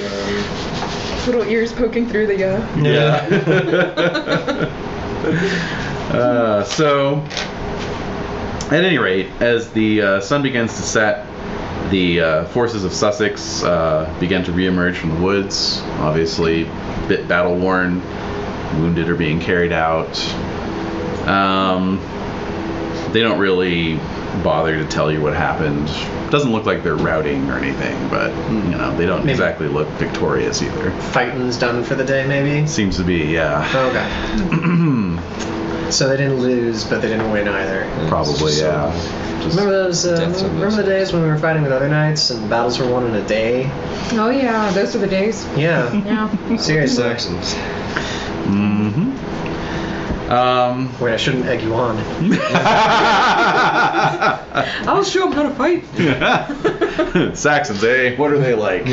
Little ears poking through the Yeah. So, at any rate, as the sun begins to set, the forces of Sussex begin to reemerge from the woods. Obviously, a bit battle worn, wounded are being carried out. They don't really bother to tell you what happened. Doesn't look like they're routing or anything, but you know, they don't exactly look victorious either. Fighting's done for the day, maybe? Seems to be, yeah. Okay. So they didn't lose, but they didn't win either. Probably, yeah. Just Remember those? Remember the days when we were fighting with other knights and battles were won in a day? Oh yeah, those were the days. Yeah. Yeah. Seriously. Saxons. Wait, I shouldn't egg you on. I'll show them how to fight. Saxons, eh? What are they like?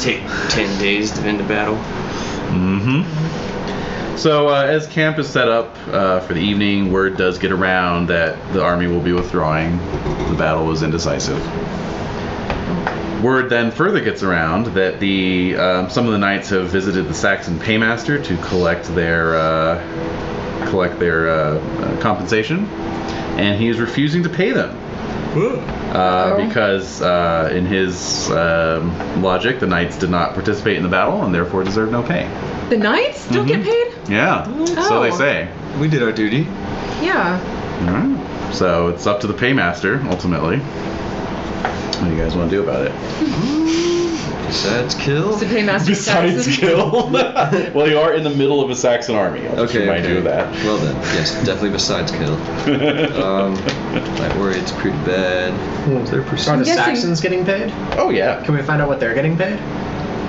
Take 10 days to win the battle. So as camp is set up for the evening, word does get around that the army will be withdrawing. The battle was indecisive. Word then further gets around that the some of the knights have visited the Saxon paymaster to collect their compensation, and he is refusing to pay them. Because in his logic, the knights did not participate in the battle and therefore deserve no pay. The knights don't get paid? Yeah, so they say. We did our duty. Yeah. All right. So it's up to the paymaster ultimately. What do you guys want to do about it? Besides kill? The paymaster Besides Saxon. kill? Well, you are in the middle of a Saxon army. I'll just remind you of that. Well then, yes, definitely besides kill. I worry it's pretty bad. Is there Are the guessing- Saxons getting paid? Oh yeah. Can we find out what they're getting paid?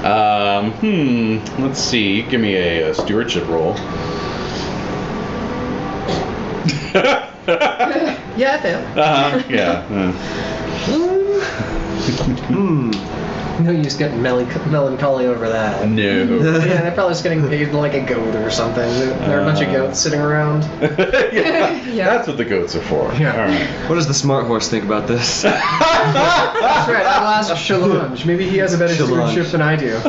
Let's see. Give me a stewardship roll. Yeah, I failed. Yeah. No use getting melancholy over that. No. Yeah, they're probably just getting paid like a goat or something. There are a bunch of goats sitting around. Yeah. That's what the goats are for. Yeah. All right. What does the smart horse think about this? That's right, I'll ask Shalonge. Maybe he has a better stewardship than I do.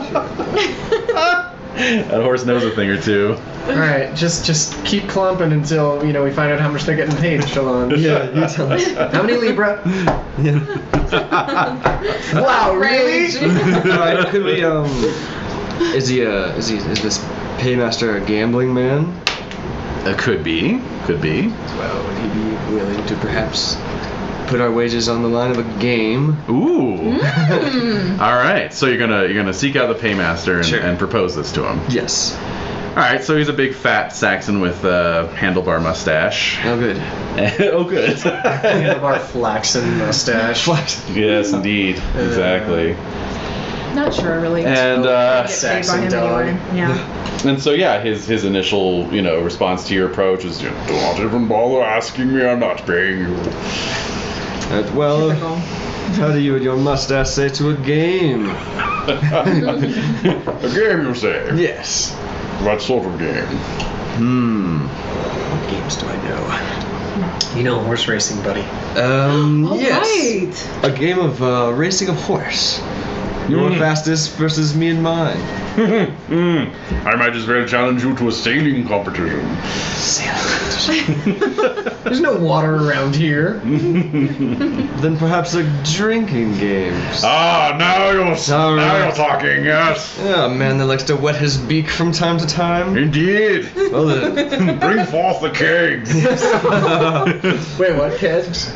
That horse knows a thing or two. Alright, just keep clumping until, we find out how much they're getting paid, Shalonge. Yeah, you tell us. How many Libra? Yeah. Wow, really? Alright, could we, is this paymaster a gambling man? Could be. Well, would he be willing to perhaps put our wages on the line of a game? Ooh. All right. So you're gonna seek out the paymaster and propose this to him. Yes. All right. So he's a big fat Saxon with a handlebar mustache. Oh, good. Oh, good. Handlebar flaxen mustache. Yes, indeed. Exactly. Not sure, really. And Get paid by Saxon him dog. anyway. Yeah. and so yeah, his initial response to your approach is, "Don't even bother asking me. I'm not paying you." Well, Typical. how do you and your mustache say to a game? A game, you say? Yes. What sort of game? What games do I know? You know horse racing, buddy. Yes. Right. A game of racing a horse. Your fastest versus me and mine. I might as well challenge you to a sailing competition. Sailing competition. There's no water around here. Then perhaps a drinking game. Now you're talking, yes. Yeah, a man that likes to wet his beak from time to time. Indeed. Well then. Bring forth the kegs. Wait, what? Kegs?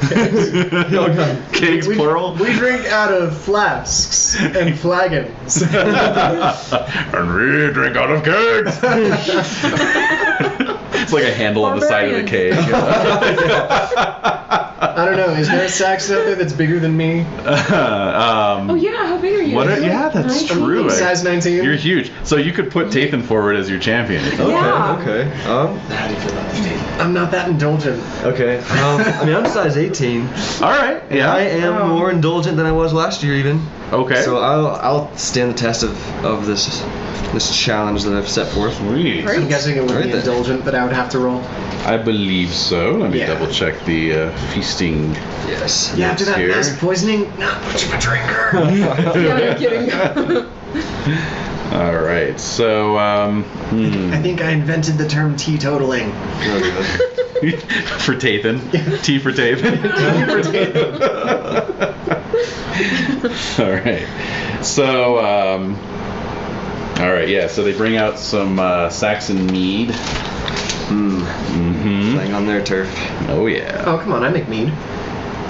Kegs, plural? We drink out of flasks and flagons. And we drink out of kegs. It's like a handle on the side of the keg. I don't know. Is there a Saxon out there that's bigger than me? Oh yeah, how big are you? Yeah, that's true. Size 19. You're huge. So you could put Tathan forward as your champion. Okay. How do you feel about this? I'm not that indulgent. Okay. I mean, I'm size 18. All right. Yeah. I am more indulgent than I was last year, even. Okay. So I'll stand the test of this challenge that I've set forth. Sweet. I'm guessing it would Right be then. indulgent that I would have to roll. I believe so. Let me Yeah. double check the feasting. Yes. Yeah, after that here. mass poisoning, not much of a drinker. Yeah, you're kidding. All right. So, I think I invented the term teetotaling. for Tathan. T for Tathan. All right. So, all right. Yeah. So they bring out some Saxon mead. Playing on their turf. Oh yeah. Oh, come on, I make mead.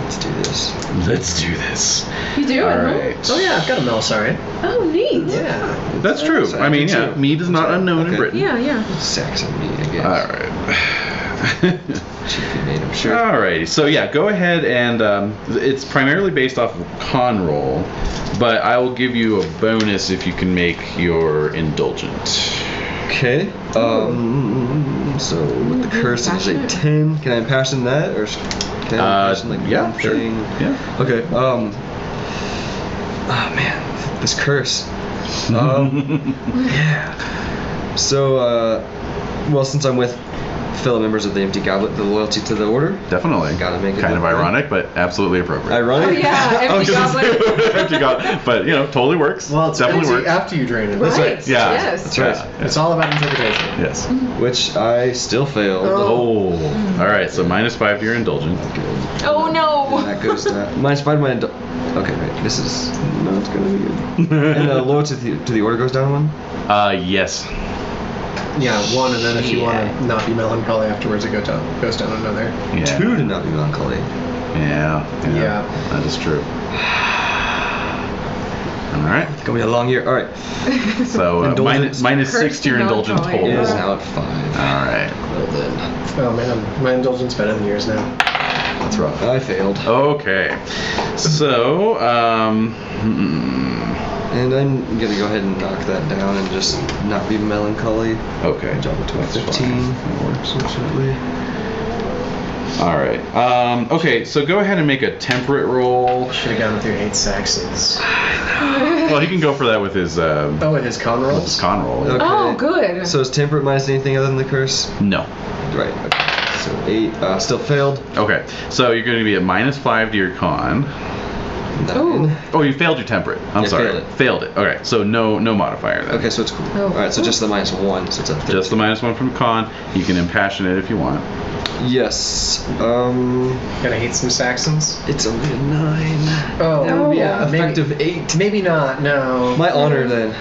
Let's do this. Let's do this. You do? All at home? right. Oh yeah, I've got a Melsorry. Oh, neat. Yeah. That's true. I mean, yeah, mead is not unknown in Okay. Britain. Yeah, yeah. Saxon mead, I guess. All right. Chiefly made, I'm sure. Alrighty, so yeah, go ahead and it's primarily based off of con roll, but I will give you a bonus if you can make your indulgent. Okay. So with the curse, it is a 10. Can I impassion that, or can I impassion like yeah, one sure. thing? Yeah. Okay. Oh man, this curse. Yeah. So, well, since I'm with fellow members of the Empty Goblet, the loyalty to the order. Definitely. Gotta make it kind of look good. ironic, but absolutely appropriate. Ironic. Oh yeah, empty goblet. Empty goblet, but totally works. Well, it's definitely empty works. after you drain it. Right. Yeah. Yes. That's right. Yeah. It's all about interpretation. Yes. Which I still failed. Oh. All right. So -5 to your indulgent. Oh no. And that goes down. -5 to my Okay, wait. This is not gonna be good. And loyalty to the order goes down one. Yes. Yeah, one, and then if you want to not be melancholy afterwards, it goes down another. Yeah. 2 to not be melancholy. Yeah. Yeah. That is true. All right. It's gonna be a long year. All right. So Indulgence. -6 to your indulgent Cursed total. It is Yeah. now at 5. All right. Well then, Oh man, my indulgence better than yours now. that's rough. I failed. Okay. So, And I'm gonna go ahead and knock that down and just not be melancholy. okay. Jump it to a That's 15. fine. That works. Unfortunately. All right. Okay, so go ahead and make a temperate roll. Should have gone with your 8 Saxons. Well, he can go for that with his Oh, with his con with his rolls? con roll. Okay. Oh, good. So is temperate minus anything other than the curse? No. Right. Okay. So 8. Still failed. Okay. So you're going to be at -5 to your con. 9. Ooh. Oh, you failed your temperate. I'm Yeah, sorry. failed it. Okay. So no modifier then. Okay, so it's cool. Oh. All right, so just the -1, so it's at 13. Just the -1 from con. You can impassion it if you want. Yes. Gonna hate some Saxons? It's only a 9. Oh, No. yeah. Effective 8. Maybe not, no. My honor then.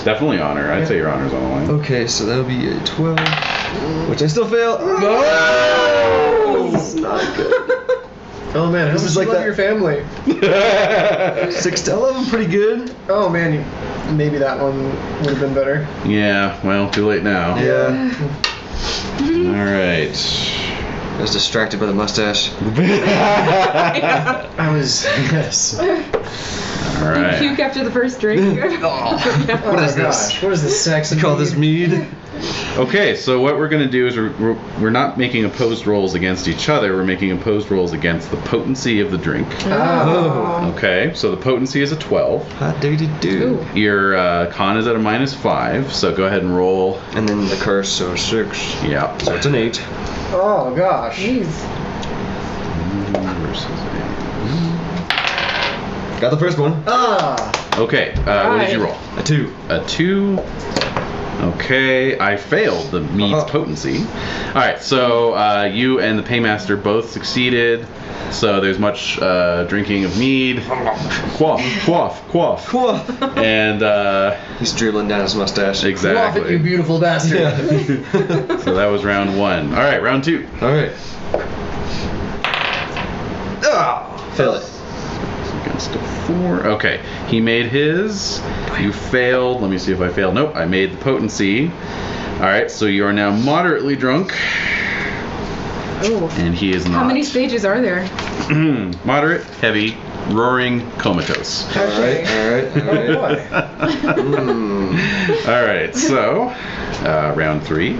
Definitely honor. I'd say your honor's on the line. Okay, so that'll be a 12, which I still fail. No! This is not good. Oh man, how This much is you like love that- your family? 6 to 11, pretty good. Oh man, maybe that one would have been better. Yeah. Well, too late now. Yeah. All right. I was distracted by the mustache. I was, yes. All right. Puke after the first drink. What is Oh this? gosh, what is this Saxon? You call this mead? Okay, so what we're going to do is we're not making opposed rolls against each other. We're making opposed rolls against the potency of the drink. Oh. Okay, so the potency is a 12. Hot diggity do. Ooh. Your con is at a -5, so go ahead and roll. And then the curse, so 6. Yeah. So it's an 8. Oh gosh. Jeez. Got the first one. Ah. Okay, what did you roll? A 2. A 2. Okay, I failed the mead's potency. All right, so you and the paymaster both succeeded. So there's much drinking of mead. Quaff, quaff, quaff. Quaff. And he's dribbling down his mustache. exactly. Quaff it, you beautiful bastard. So that was round 1. All right, round 2. All right. Ah, fail it. Against a 4. Okay, he made his. You failed. Let me see if I failed. Nope, I made the potency. All right, so you are now moderately drunk, Oh. and he is not. How many stages are there? Moderate, heavy, roaring, comatose. All right. All right, so round 3.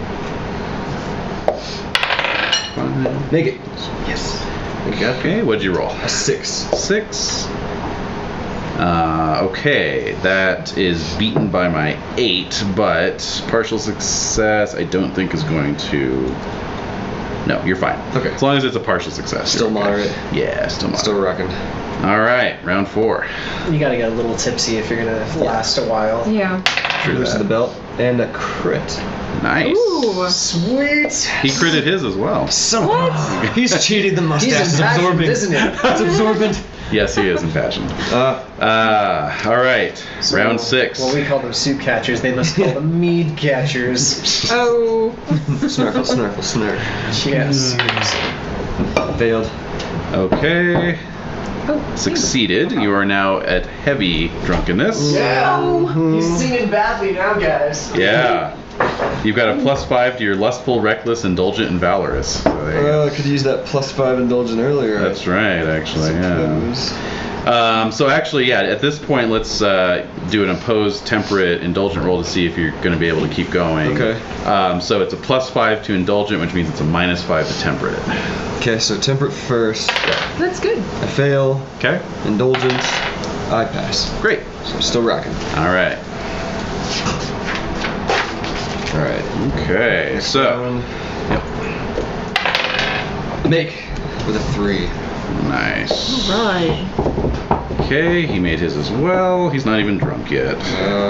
Make it. Yes. Okay, what'd you roll? A 6. 6. Okay, that is beaten by my 8, but partial success I don't think is going to. No, you're fine. Okay. As long as it's a partial success. Still you're okay. moderate. Yeah, still moderate. Still rocking. All right, round 4. You gotta get a little tipsy if you're gonna last a while. Yeah. True Lose that. the belt and a crit. Nice. Ooh. Sweet. He critted his as well. He's cheating the mustache. He's It's impassioned, absorbing. isn't it? It's absorbent. Yes, he is impassioned. All right, So, round 6. Well, we call them soup catchers. They must call them mead catchers. Oh. Snarkle, snarkle, snark. Yes. Failed. Okay. Oh. Succeeded. You are now at heavy drunkenness. Yeah. He's singing badly now, guys. Yeah. You've got a +5 to your lustful, reckless, indulgent, and valorous. So there you go. I could use that +5 indulgent earlier. That's right, actually, yeah. So actually, yeah, at this point, let's do an opposed temperate indulgent roll to see if you're going to be able to keep going. Okay. So it's a +5 to indulgent, which means it's a -5 to temperate. Okay, so temperate first. That's good. I fail. Okay? Indulgence. I pass. Great. So I'm still rocking. All right. All right. Okay, so. Yep. Make with a 3. Nice. Right. Okay, he made his as well. He's not even drunk yet.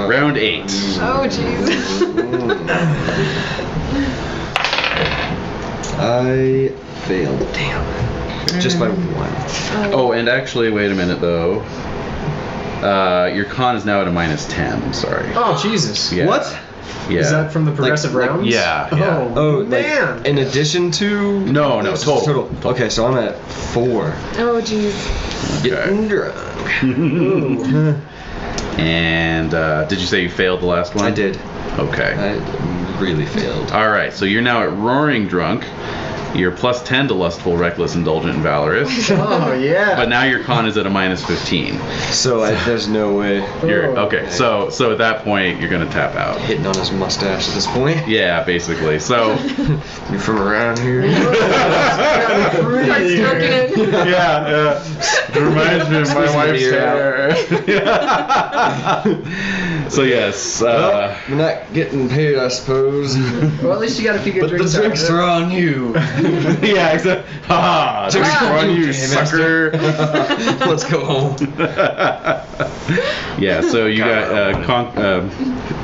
Round 8. Oh, jeez. I failed. Damn. Just by 1. Oh, and actually, wait a minute though. Your con is now at a -10. I'm sorry. Oh, Jesus. Yeah. What? Yeah. Is that from the progressive like- rounds? yeah. Oh, man. like in addition to? No, total. Okay, so I'm at 4. Oh, jeez. Getting drunk. And did you say you failed the last one? I did. Okay. I really failed. All right. So you're now at roaring drunk. You're +10 to lustful, reckless, indulgent, and valorous. Oh, yeah. But now your con is at a -15. So there's no way. You're Oh, okay. So at that point you're gonna tap out. Hitting on his mustache at this point. Yeah, basically. So. You from around here? Start stroking it. Yeah. It reminds me of my Squeezing wife's the ear hair. So yes. Well, we're not getting paid, I suppose. Well, at least you got a few good But the drinks out of drinks it. are on you. Yeah, exactly. Ha! Drinks are on you, sucker. Let's go home. Yeah. So you got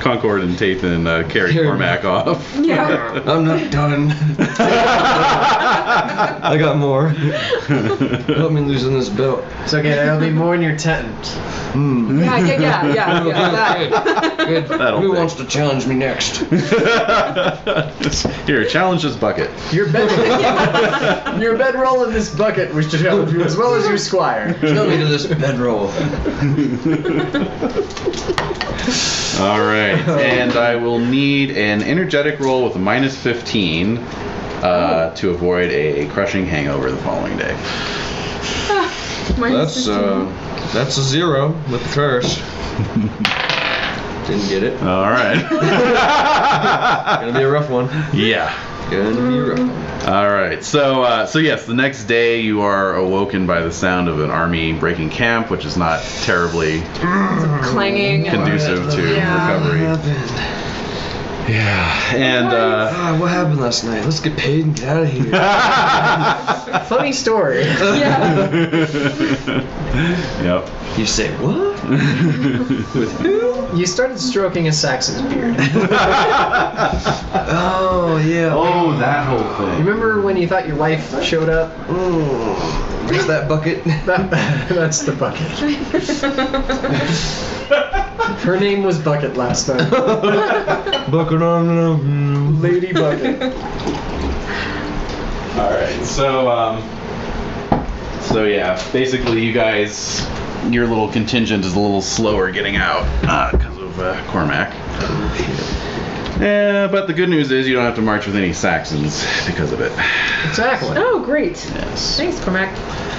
Concord and Tathan carry Cormac off. Yeah. I'm not done. I got more. Help me losing this belt. It's okay, that'll be more in your tent. Yeah. That. Good. That'll Who do. wants to challenge me next? Here, challenge this bucket. Your bedroll in this bucket was to challenge you as well as your squire. Tell me to this bedroll. All right, and I will need an energetic roll with a -15 to avoid a crushing hangover the following day. That's a 0 with the curse. Didn't get it. All right. Gonna be a rough one. Yeah. Gonna be a rough one. All right. So yes, the next day you are awoken by the sound of an army breaking camp, which is not terribly Clanging. conducive to recovery. Yeah. And What happened last night? Let's get paid and get out of here. Funny story. Yeah. yep. You say what? With who? You started stroking a Saxon's beard. Oh, yeah. Oh, that whole thing. Remember when you thought your wife showed up? Where's that bucket? That's the bucket. Her name was Bucket last time. Bucket on. Lady Bucket. All right, so yeah, basically you guys, your little contingent is a little slower getting out because of Cormac. Yeah, but the good news is you don't have to march with any Saxons because of it. Exactly. Oh, great. Yes. Thanks, Cormac.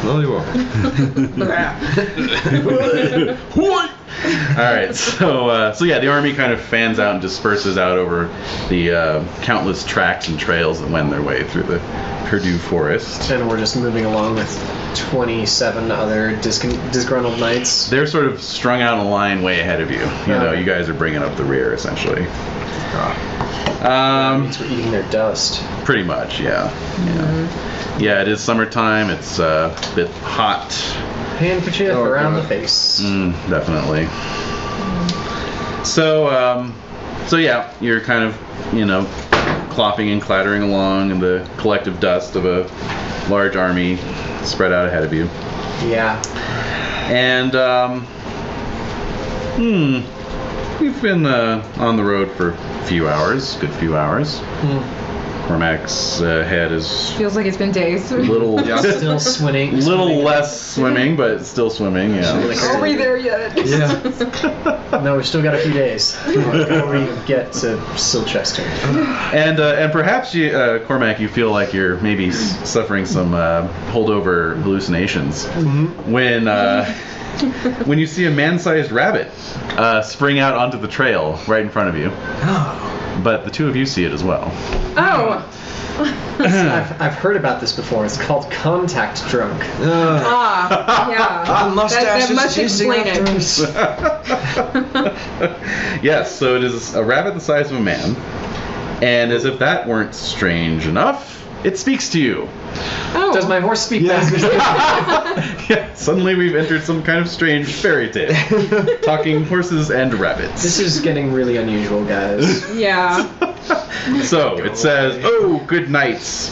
Well, you're welcome. All right, so yeah, the army kind of fans out and disperses out over the countless tracks and trails that wend their way through the Purdue forest. And we're just moving along with 27 other disgruntled knights. They're sort of strung out in a line way ahead of you. You know, you guys are bringing up the rear essentially. That means we're eating their dust. Pretty much, yeah. Yeah, it is summertime. It's a bit hot. Handkerchief around the face. Definitely. So yeah, you're kind of, clopping and clattering along in the collective dust of a large army spread out ahead of you. Yeah. And, we've been on the road for a few hours, good few hours. Cormac's head is Feels like it's been days. little, Still swimming. little less swimming, but still swimming. Yeah. Are we there yet? Yeah. No, we've still got a few days before we get to Silchester. And perhaps you, Cormac, you feel like you're maybe suffering some holdover hallucinations when you see a man-sized rabbit spring out onto the trail right in front of you. But the two of you see it as well. Oh. I've heard about this before. It's called contact drunk. Yeah. The mustache that must is chasing explain after it. us. Yes, so it is a rabbit the size of a man. And as if that weren't strange enough, it speaks to you. Oh. Does my horse speak back? Yeah, suddenly we've entered some kind of strange fairy tale. Talking horses and rabbits. This is getting really unusual, guys. Yeah. So it says, "Oh, good knights,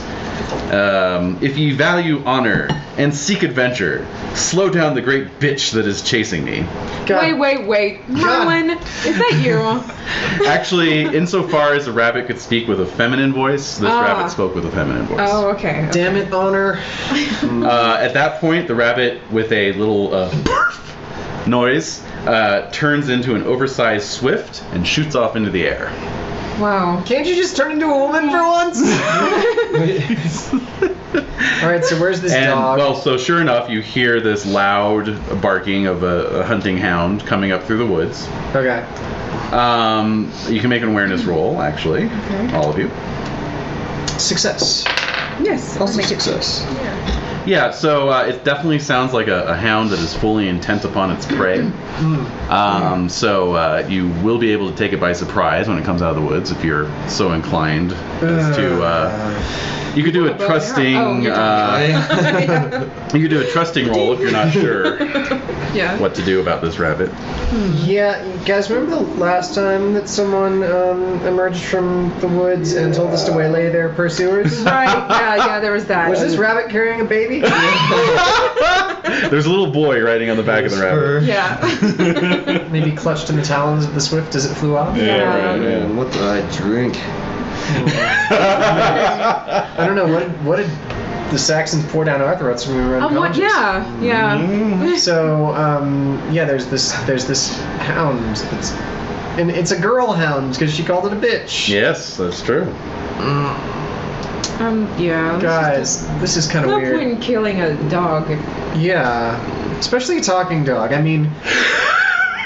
if ye value honor and seek adventure, slow down the great bitch that is chasing me." God. Wait. Merlin, is that you? Actually, insofar as a rabbit could speak with a feminine voice, this rabbit spoke with a feminine voice. Oh, okay. Damn it, honor. At that point, the rabbit, with a little noise, turns into an oversized swift and shoots off into the air. Wow. Can't you just turn into a woman for once? Alright, so where's this dog? Well, so sure enough, you hear this loud barking of a hunting hound coming up through the woods. Okay. You can make an awareness roll, actually. Okay. All of you. Success. Yes. I'll Also make it. success. Yeah, so it definitely sounds like a hound that is fully intent upon its prey. So you will be able to take it by surprise when it comes out of the woods if you're so inclined as to. You could do a trusting. You could do a trusting roll if you're not sure Yeah. what to do about this rabbit. Yeah, guys, remember the last time that someone emerged from the woods and told us to waylay their pursuers? Right. Yeah. There was that. Was this rabbit carrying a baby? There's a little boy riding on the back of the rabbit. Yeah. Maybe clutched in the talons of the swift as it flew off? Yeah. Right, yeah. What did I drink? I don't know, what did the Saxons pour down our throats when we were unconscious? Yeah. So, there's this hound that's, and it's a girl hound because she called it a bitch. Yes, that's true. Yeah. Guys, this is kind of No weird. point in killing a dog. Yeah, especially a talking dog. I mean,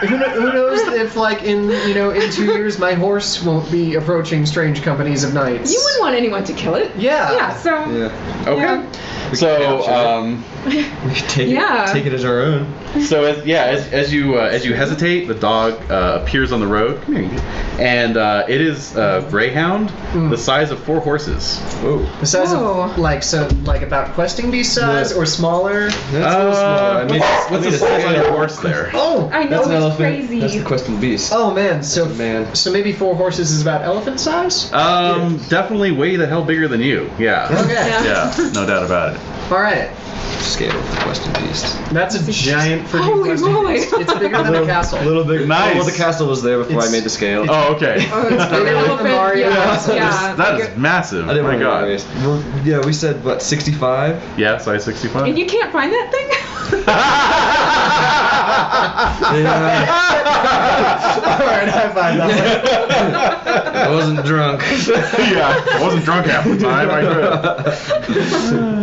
who knows if, like, in 2 years, my horse won't be approaching strange companies of knights. You wouldn't want anyone to kill it. Yeah. Yeah. So. Yeah. Okay. Yeah. So, We can take Yeah. it as our own. So as you hesitate, the dog appears on the road. Come here, and it is a greyhound the size of 4 horses. Whoa. The size Whoa. of like about questing beast size or smaller? That's a little smaller. I made, What's the size on your horse there? Oh, I know, That's an it's elephant. crazy. That's the questing beast. oh man. So Man. so maybe 4 horses is about elephant size. Definitely way the hell bigger than you. Yeah. Okay. Yeah, no doubt about it. All right. Scale for questing beast. That's a giant freaking Holy questing moly. beast. It's bigger than a castle. A little big. Nice. Oh, well, the castle was there before It's- I made the scale. Oh, okay. Oh, it's bigger than the elephant, Mario yeah, castle. yeah. That is massive. I didn't Oh my want to god. raise. Well, yeah, we said what 65. Yeah, size 65. And you can't find that thing? Yeah. All right, high five that one. I wasn't drunk. Yeah, I wasn't drunk half the time. I could.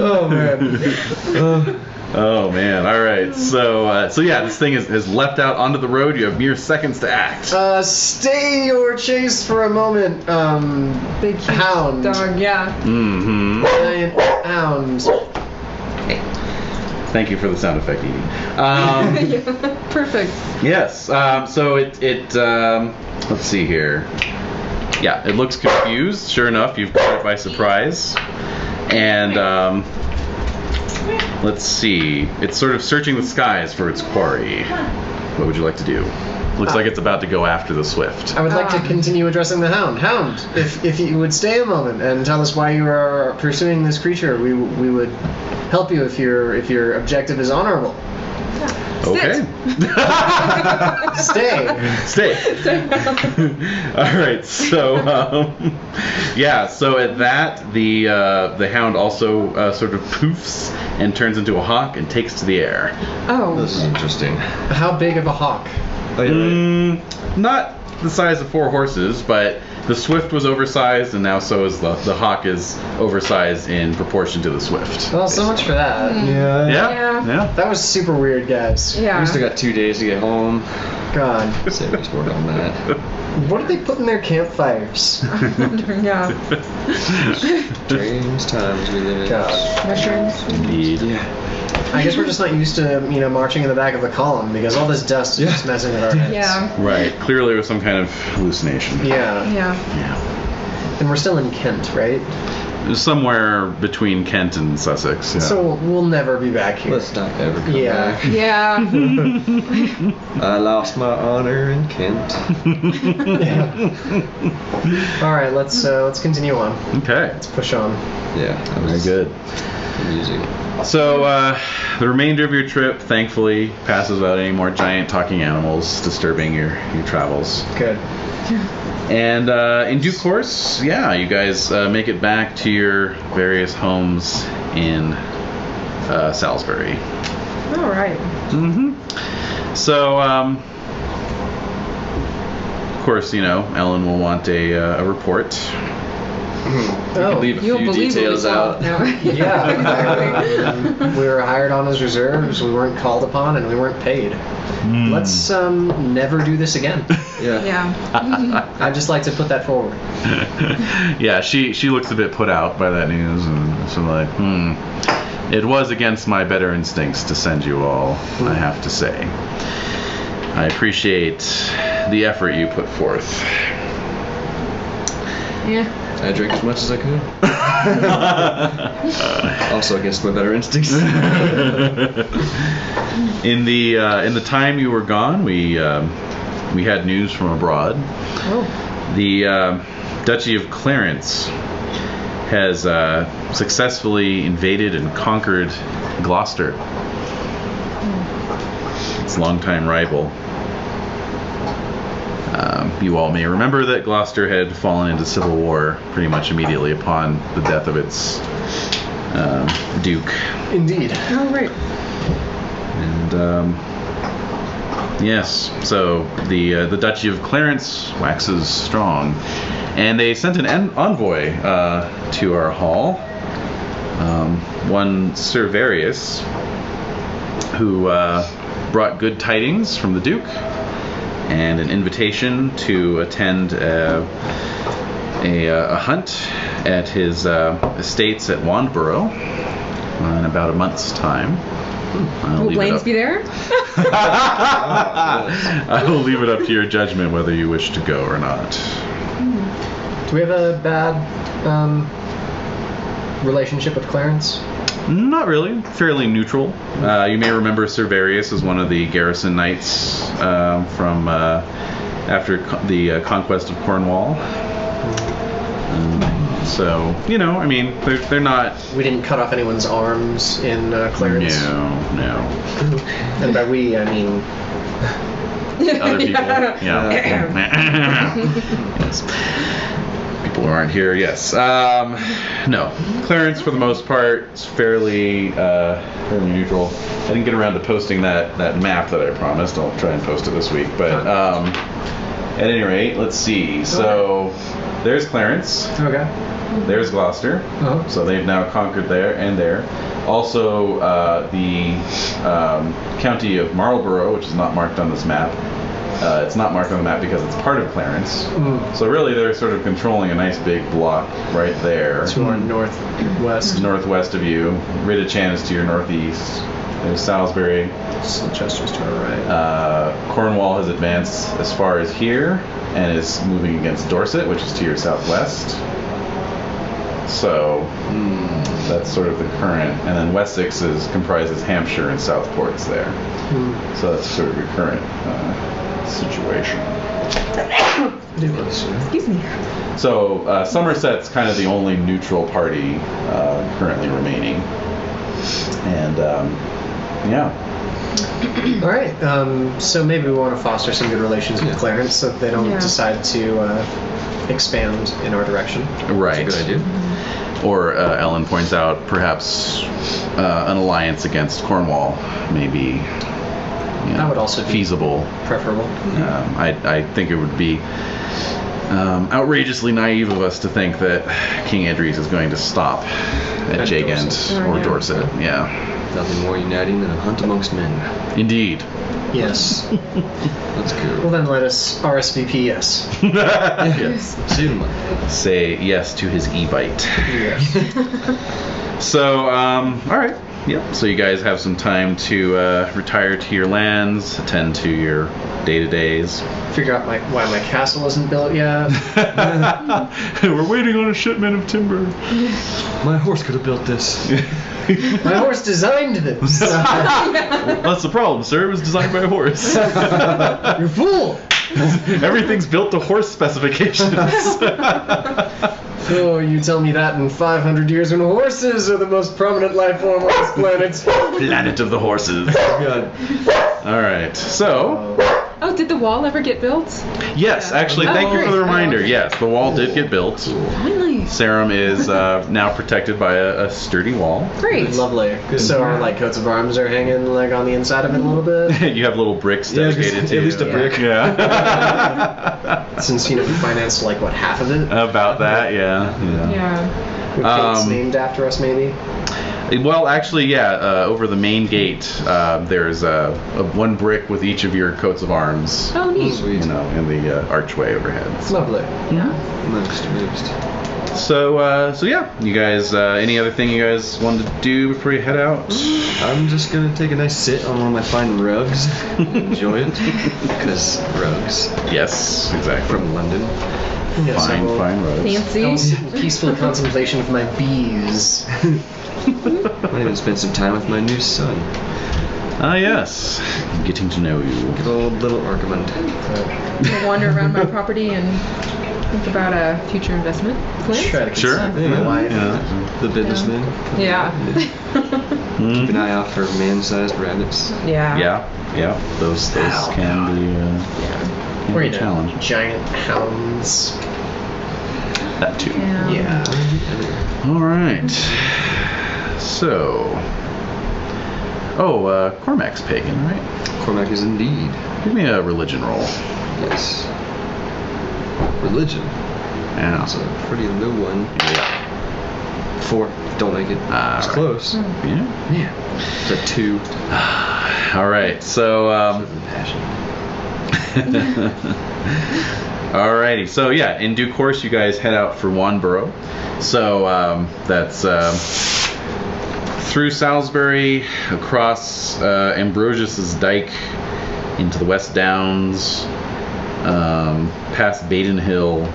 Oh man. Oh man! All right. So yeah, this thing has leapt out onto the road. You have mere seconds to act. Stay your chase for a moment. Big huge Hound. dog, yeah. Mm-hmm. Giant hound. Thank you for the sound effect, Edie. Yeah, perfect. Yes. So it let's see here. Yeah, it looks confused. Sure enough, you've caught it by surprise. And let's see. It's sort of searching the skies for its quarry. What would you like to do? Looks like it's about to go after the swift. I would like to continue addressing the hound. Hound, if you would stay a moment and tell us why you are pursuing this creature, we would help you if your objective is honorable. Okay. Stay. Stay. All right. So yeah. So at that, the hound also sort of poofs and turns into a hawk and takes to the air. Oh. This is interesting. How big of a hawk? Oh, yeah, right. Not the size of 4 horses, but the swift was oversized, and now so is the hawk is oversized in proportion to the swift. Well, so much for that. Yeah. Yeah. That was super weird, guys. Yeah. We still got 2 days to get home. God. So we just work on that. What did they put in their campfires? Yeah. Strange times we live in. God. Mushrooms. Indeed. Yeah. I guess we're just not used to, marching in the back of the column because all this dust is just messing with our heads. Yeah. Right. Clearly, it was some kind of hallucination. Yeah. Yeah. Yeah. And we're still in Kent, right? It was somewhere between Kent and Sussex. Yeah. So we'll never be back here. Let's not ever come Yeah. back. Yeah. I lost my honor in Kent. All right, let's continue on. Okay. Let's push on. Yeah. That Very was good. amusing. So the remainder of your trip, thankfully, passes without any more giant talking animals disturbing your travels. Good. And in due course, yeah, you guys make it back to your various homes in Salisbury. All right. Mm-hmm. So, of course, Ellen will want a report. Oh, Leave a You'll few believe details what we out. saw. No. Yeah. We were hired on as reserves. We weren't called upon, and we weren't paid. Let's never do this again. Yeah. Yeah. I'd just like to put that forward. Yeah, she looks a bit put out by that news, and so like, it was against my better instincts to send you all, I have to say. I appreciate the effort you put forth. Yeah. I drank as much as I could. Also against my better instincts. In the time you were gone, we had news from abroad. Oh. The Duchy of Clarence has successfully invaded and conquered Gloucester, its longtime rival. You all may remember that Gloucester had fallen into civil war pretty much immediately upon the death of its duke. Indeed. All right. And yes, so the Duchy of Clarence waxes strong, and they sent an envoy to our hall, one Sir Varius, who brought good tidings from the Duke and an invitation to attend a hunt at his estates at Wandborough in about a month's time. I'll Will leave Blaine's it be there? I will leave it up to your judgment whether you wish to go or not. Do we have a bad relationship with Clarence? Not really. Fairly neutral. You may remember Servarius as one of the garrison knights from after the conquest of Cornwall. So, I mean, they're not... We didn't cut off anyone's arms in Clarence? No. And by we, I mean... Other people. Yeah. Yes. People who aren't here, yes. No. Clarence, for the most part, is fairly neutral. I didn't get around to posting that map that I promised. I'll try and post it this week. But at any rate, let's see. So there's Clarence. Okay. There's Gloucester. Oh. So they've now conquered there and there. Also, the county of Marlborough, which is not marked on this map. It's not marked on the map because it's part of Clarence. So really they're sort of controlling a nice big block right there. To our northwest. Northwest of you. Ridichan is to your northeast. There's Salisbury. Chester's to our right. Cornwall has advanced as far as here and is moving against Dorset, which is to your southwest. So that's sort of the current. And then Wessex comprises Hampshire and Southport's there. So that's sort of your current situation. Excuse me. So Somerset's kind of the only neutral party currently remaining. And yeah. All right. So maybe we want to foster some good relations with Clarence so that they don't decide to expand in our direction. Right. That's a good idea. Or Ellen points out perhaps an alliance against Cornwall may be that would also be feasible. Preferable. I think it would be outrageously naive of us to think that King Idris is going to stop at Jagent or Dorset. Yeah. Nothing more uniting than a hunt amongst men. Indeed. Yes. That's good. Well, then let us RSVP yes. Yes. Soon. Say yes to his e-bite. Yes. So, all right. Yep. So you guys have some time to retire to your lands, attend to your day-to-days. Figure out why my castle isn't built yet. We're waiting on a shipment of timber. My horse could have built this. My horse designed this. That's the problem, sir. It was designed by a horse. You fool! Everything's built to horse specifications. Oh, you tell me that in 500 years when horses are the most prominent life form on this planet. Planet of the horses. God. All right. So, Oh, did the wall ever get built? yes, actually, thank you for the reminder. Yes, the wall did get built. Finally. Sarum is now protected by a sturdy wall. Great. Lovely. So our coats of arms are hanging on the inside of it a little bit. You have little bricks dedicated to at least a brick. Yeah. Since we financed half of it. About that, yeah. Yeah. With gates named after us, maybe. Well, actually, yeah. Over the main gate, there's one brick with each of your coats of arms. Oh, neat. Sweet. In the archway overhead. Lovely. Yeah. Most. So yeah. You guys, any other thing you guys wanted to do before you head out? I'm just gonna take a nice sit on one of my fine rugs. Enjoy it. Because rugs. Yes, exactly. From London. Yes, I will Fine roads. Fancy. peaceful contemplation of my bees. Might even spend some time with my new son. Ah, yes. Getting to know you. Good old little Archimond. I'll wander around my property and think about a future investment. Try to Sure. consult with my wife. Yeah. The businessman. Yeah. Keep an eye out for man-sized rabbits. Yeah. Yeah. Those can be Or, a challenge. giant hounds. That too. Yeah. All right. So. Oh, Cormac's pagan, right? Cormac is indeed. Give me a religion roll. Yes. Religion. Yeah. That's a pretty low one. Yeah. 4. Don't make it. It's right. close. Yeah. Yeah. It's a 2. All right. So. Passion. Alrighty, so yeah, in due course, you guys head out for Wanborough. So that's through Salisbury, across Ambrosius's Dyke, into the West Downs, past Baden Hill,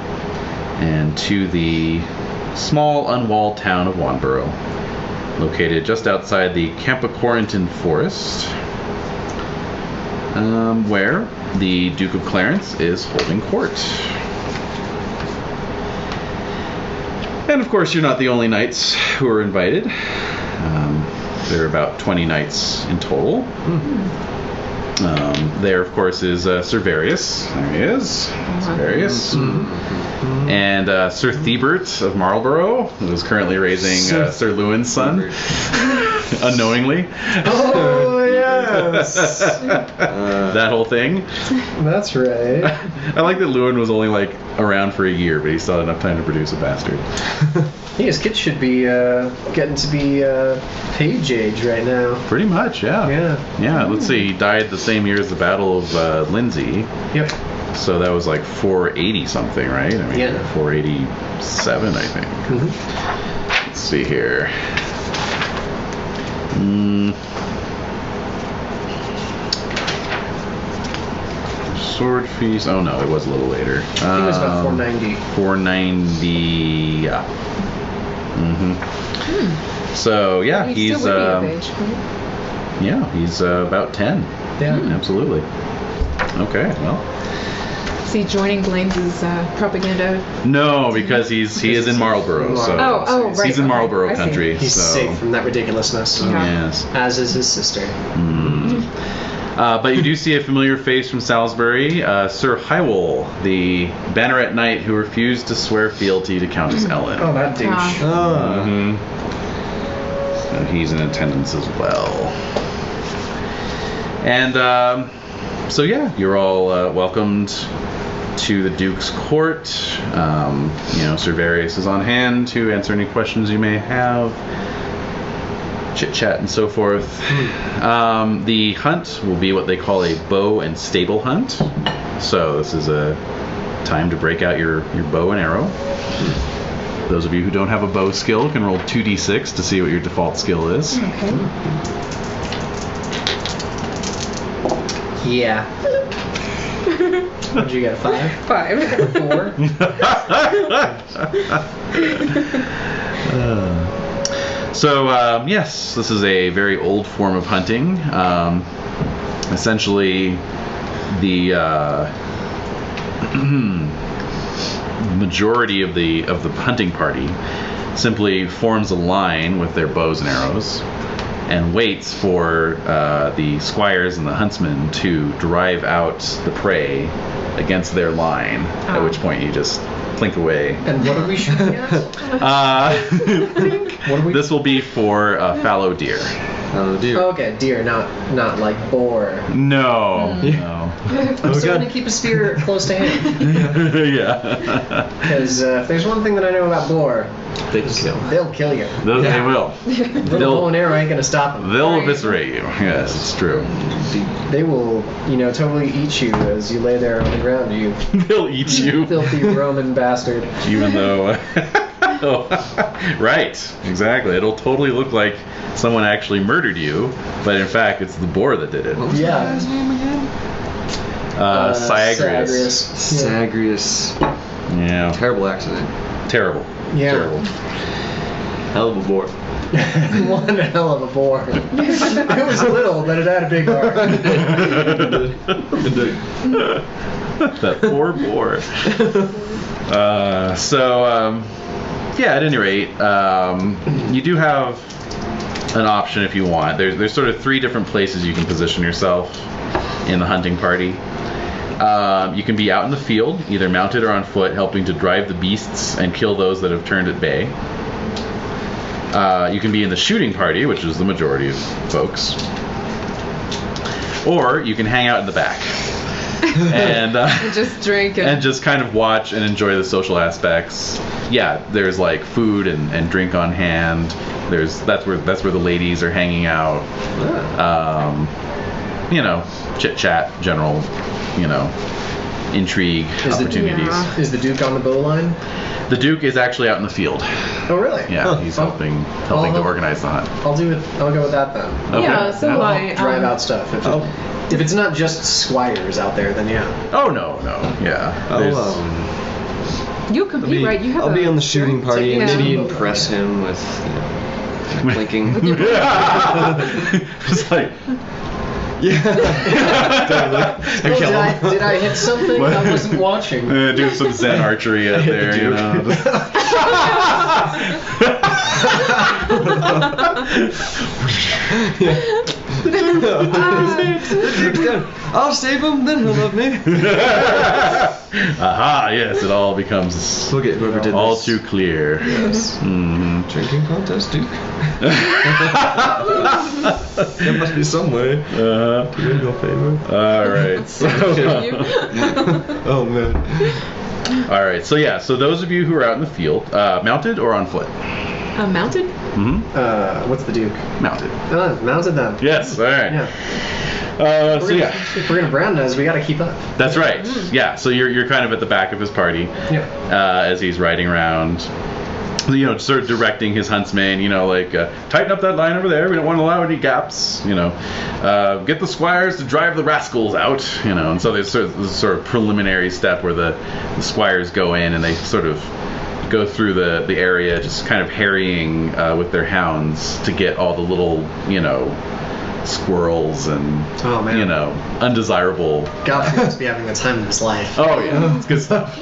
and to the small unwalled town of Wanborough, located just outside the Campacoritan Forest, where the Duke of Clarence is holding court. And of course, you're not the only knights who are invited. There are about 20 knights in total. There, of course, is Sir Varius. There he is. Sir Varius. And Sir Thebert of Marlborough, who is currently raising Sir Lewin's son. Unknowingly. Oh, yes! That whole thing. That's right. I like that Lewin was only like around for a year, but he still had enough time to produce a bastard. Yeah, his kid should be getting to be page age right now. Pretty much, yeah. Yeah. Let's see, he died the same year as the Battle of Lindsay. Yep. So that was like 480 something, right? I mean, Yeah. 487, I think. Let's see here. Sword feast. Oh no, it was a little later. I think it was about 490. 490. Yeah. So yeah, he's still would be of age, right? yeah, he's about 10. Yeah. Absolutely. Okay, well. Is he joining Blaine's propaganda? No, because he is in Marlborough. So right. he's in Marlborough I see. country. He's so. safe from that ridiculousness. Yes. As is his sister. But you do see a familiar face from Salisbury, Sir Hywel, the banneret knight who refused to swear fealty to Countess Ellen. Oh, that douche. So he's in attendance as well. And so yeah, you're all welcomed to the Duke's court. Sir Varius is on hand to answer any questions you may have. Chit chat and so forth. The hunt will be what they call a bow and stable hunt. So this is a time to break out your bow and arrow. Those of you who don't have a bow skill can roll 2d6 to see what your default skill is. Okay. Yeah. What'd you get, a 5? 5. 4? So, yes, this is a very old form of hunting. Essentially, the majority of the hunting party simply forms a line with their bows and arrows and waits for the squires and the huntsmen to drive out the prey against their line, at which point you just clink away. And what are we shooting at? What are we? This will be for fallow deer. Oh dear. Okay, deer, not like boar. No. I'm still going to keep a spear close to hand. Yeah. Because if there's one thing that I know about boar, they'll kill you. They will. Little bow and arrow ain't going to stop them. They'll eviscerate you. Yes, it's true. They will, totally eat you as you lay there on the ground. You They'll eat you. filthy Roman bastard. Even though... Right, exactly. It'll totally look like someone actually murdered you, but in fact it's the boar that did it. Yeah. Sagrius. Sagrius. Yeah. Terrible accident. Terrible. Yeah. Terrible. Hell of a boar. One hell of a boar. It was little, but it had a big heart. That poor boar. At any rate, you do have an option if you want. There's sort of 3 different places you can position yourself in the hunting party. You can be out in the field, either mounted or on foot, helping to drive the beasts and kill those that have turned at bay. You can be in the shooting party, which is the majority of folks. Or you can hang out in the back. And just drink and just kind of watch and enjoy the social aspects. Yeah, there's like food and drink on hand. That's where the ladies are hanging out. Chit chat, general, intrigue opportunities. Is the Duke on the bow line? The Duke is actually out in the field. Oh, really? Yeah, Huh. he's Oh. helping Well, to organize the hunt. I'll go with that then. Okay. Yeah, so Yeah. will I'll I. drive out stuff. If it's not just squires out there, then yeah. Oh no, yeah. There's- You'll compete, right? You have I'll be on the shooting party and Yeah. maybe impress him with clinking. It's like Yeah. Totally. Oh, did I hit something? I wasn't watching. do some Zen archery out there, you know. I'll save him, then he'll love me. Aha! Yes, it all becomes We'll get whoever did all this. too clear. Yes. hmm Drinking contest, Duke. There must be some way to win your favor. All right. So, Oh man. all right. So yeah. So those of you who are out in the field, mounted or on foot? Mounted? Mm-hmm. What's the Duke? Mounted. Mounted then. Yes. All right. Yeah. So yeah. If we're gonna brandize, we gotta keep up. That's right. Yeah. So you're kind of at the back of his party. Yeah. As he's riding around, you know, sort of directing his huntsmen, you know, like tighten up that line over there. We don't want to allow any gaps. You know, get the squires to drive the rascals out. You know, and so there's this sort of preliminary step where the squires go in and they sort of go through the area, just kind of harrying with their hounds to get all the little, you know, squirrels and Oh, man. you know, undesirable. Godfrey must be having the time of his life. Oh yeah, it's good stuff.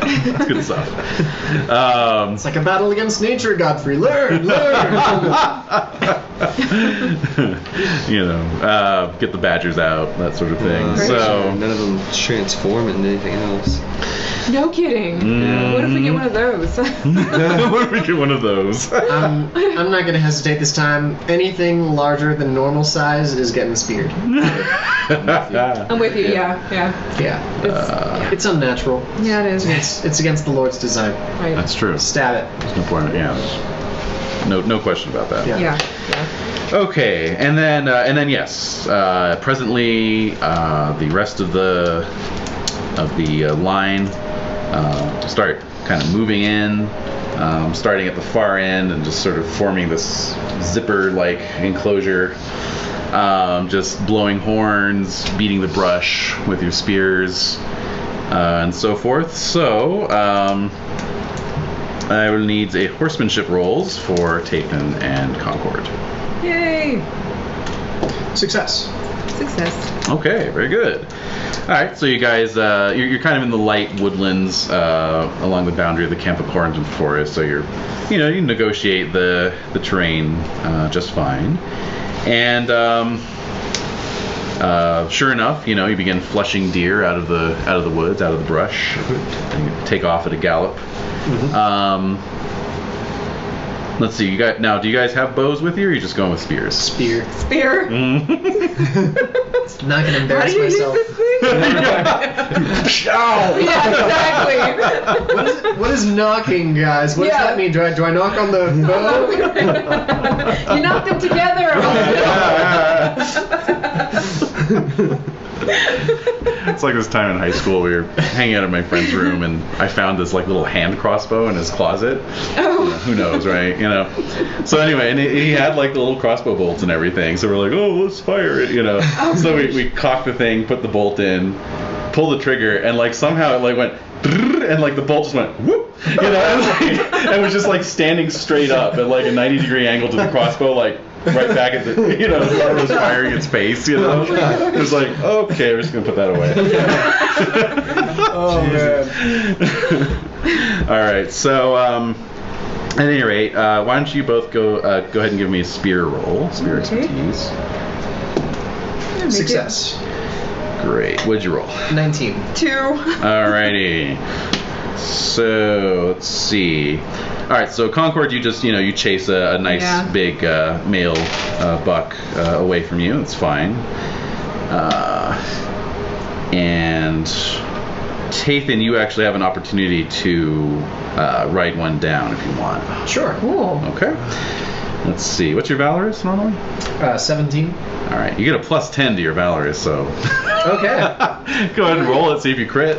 It's good stuff. It's like a battle against nature, Godfrey. Learn. You know, get the badgers out, that sort of thing. So none of them transform into anything else. No kidding. What if we get one of those? what if we get one of those? I'm not gonna hesitate this time. Anything larger than normal size is getting speared. I'm with you. Yeah. Yeah. It's unnatural. Yeah, it is. It's against the Lord's design. Right. That's true. Stab it. There's no point. Yeah. No question about that. Yeah. Yeah. Okay, and then yes, presently the rest of the line start kind of moving in, starting at the far end and just sort of forming this zipper-like enclosure. Just blowing horns, beating the brush with your spears, and so forth. So I will need a horsemanship rolls for Tathan and Concord. Yay! Success. Success. Okay, very good. All right, so you guys, you're kind of in the light woodlands along the boundary of the Camp of Quarantine Forest. So you negotiate the terrain just fine, and sure enough, you begin flushing deer out of the woods, out of the brush, and you take off at a gallop. Mm-hmm. Let's see. Do you guys have bows with you, or are you just going with spears? Spear. Not gonna embarrass How do you myself. use this thing? Yeah, exactly. What is knocking, guys? What does Yeah. that mean? Do I knock on the bow? You knock them together. It's like this time in high school we were hanging out in my friend's room and I found this like little hand crossbow in his closet. Oh. Who knows, right? So anyway, and he had like the little crossbow bolts and everything. So we're like, oh, let's fire it, So we cocked the thing, put the bolt in, pulled the trigger, and like somehow it like went and like the bolt just went whoop, and was just like standing straight up at like a 90-degree angle to the crossbow, like right back at the, it was firing its face, It was like, okay, we're just gonna put that away. Oh man. All right, so at any rate, why don't you both go ahead and give me a spear roll, spear expertise. Success. Great. What'd you roll? 19. 2. Alrighty. So let's see. All right. So Concord, you just you chase a nice big male buck away from you. It's fine. And Tathan, you actually have an opportunity to write one down if you want. Sure. Cool. Okay. Let's see. What's your Valorous normally? 17. All right. You get a +10 to your Valorous, so. Okay. Go ahead and roll it. See if you crit.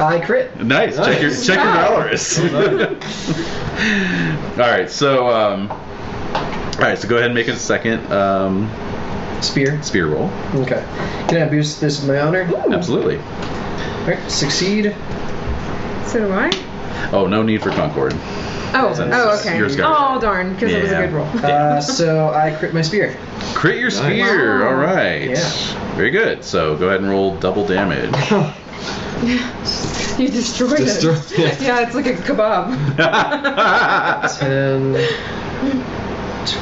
I crit. Nice. Check your valorous. All right. So go ahead and make a second Spear roll. Okay. Can I boost this with my honor? Absolutely. Alright, succeed. So do I? Oh, no need for Concord. Oh, Since okay. yours got Oh, darn, because it was a good roll. So I crit my spear. Crit your spear. Wow. All right. Yeah. Very good. So go ahead and roll double damage. You destroyed it. Yeah, it's like a kebab. 10,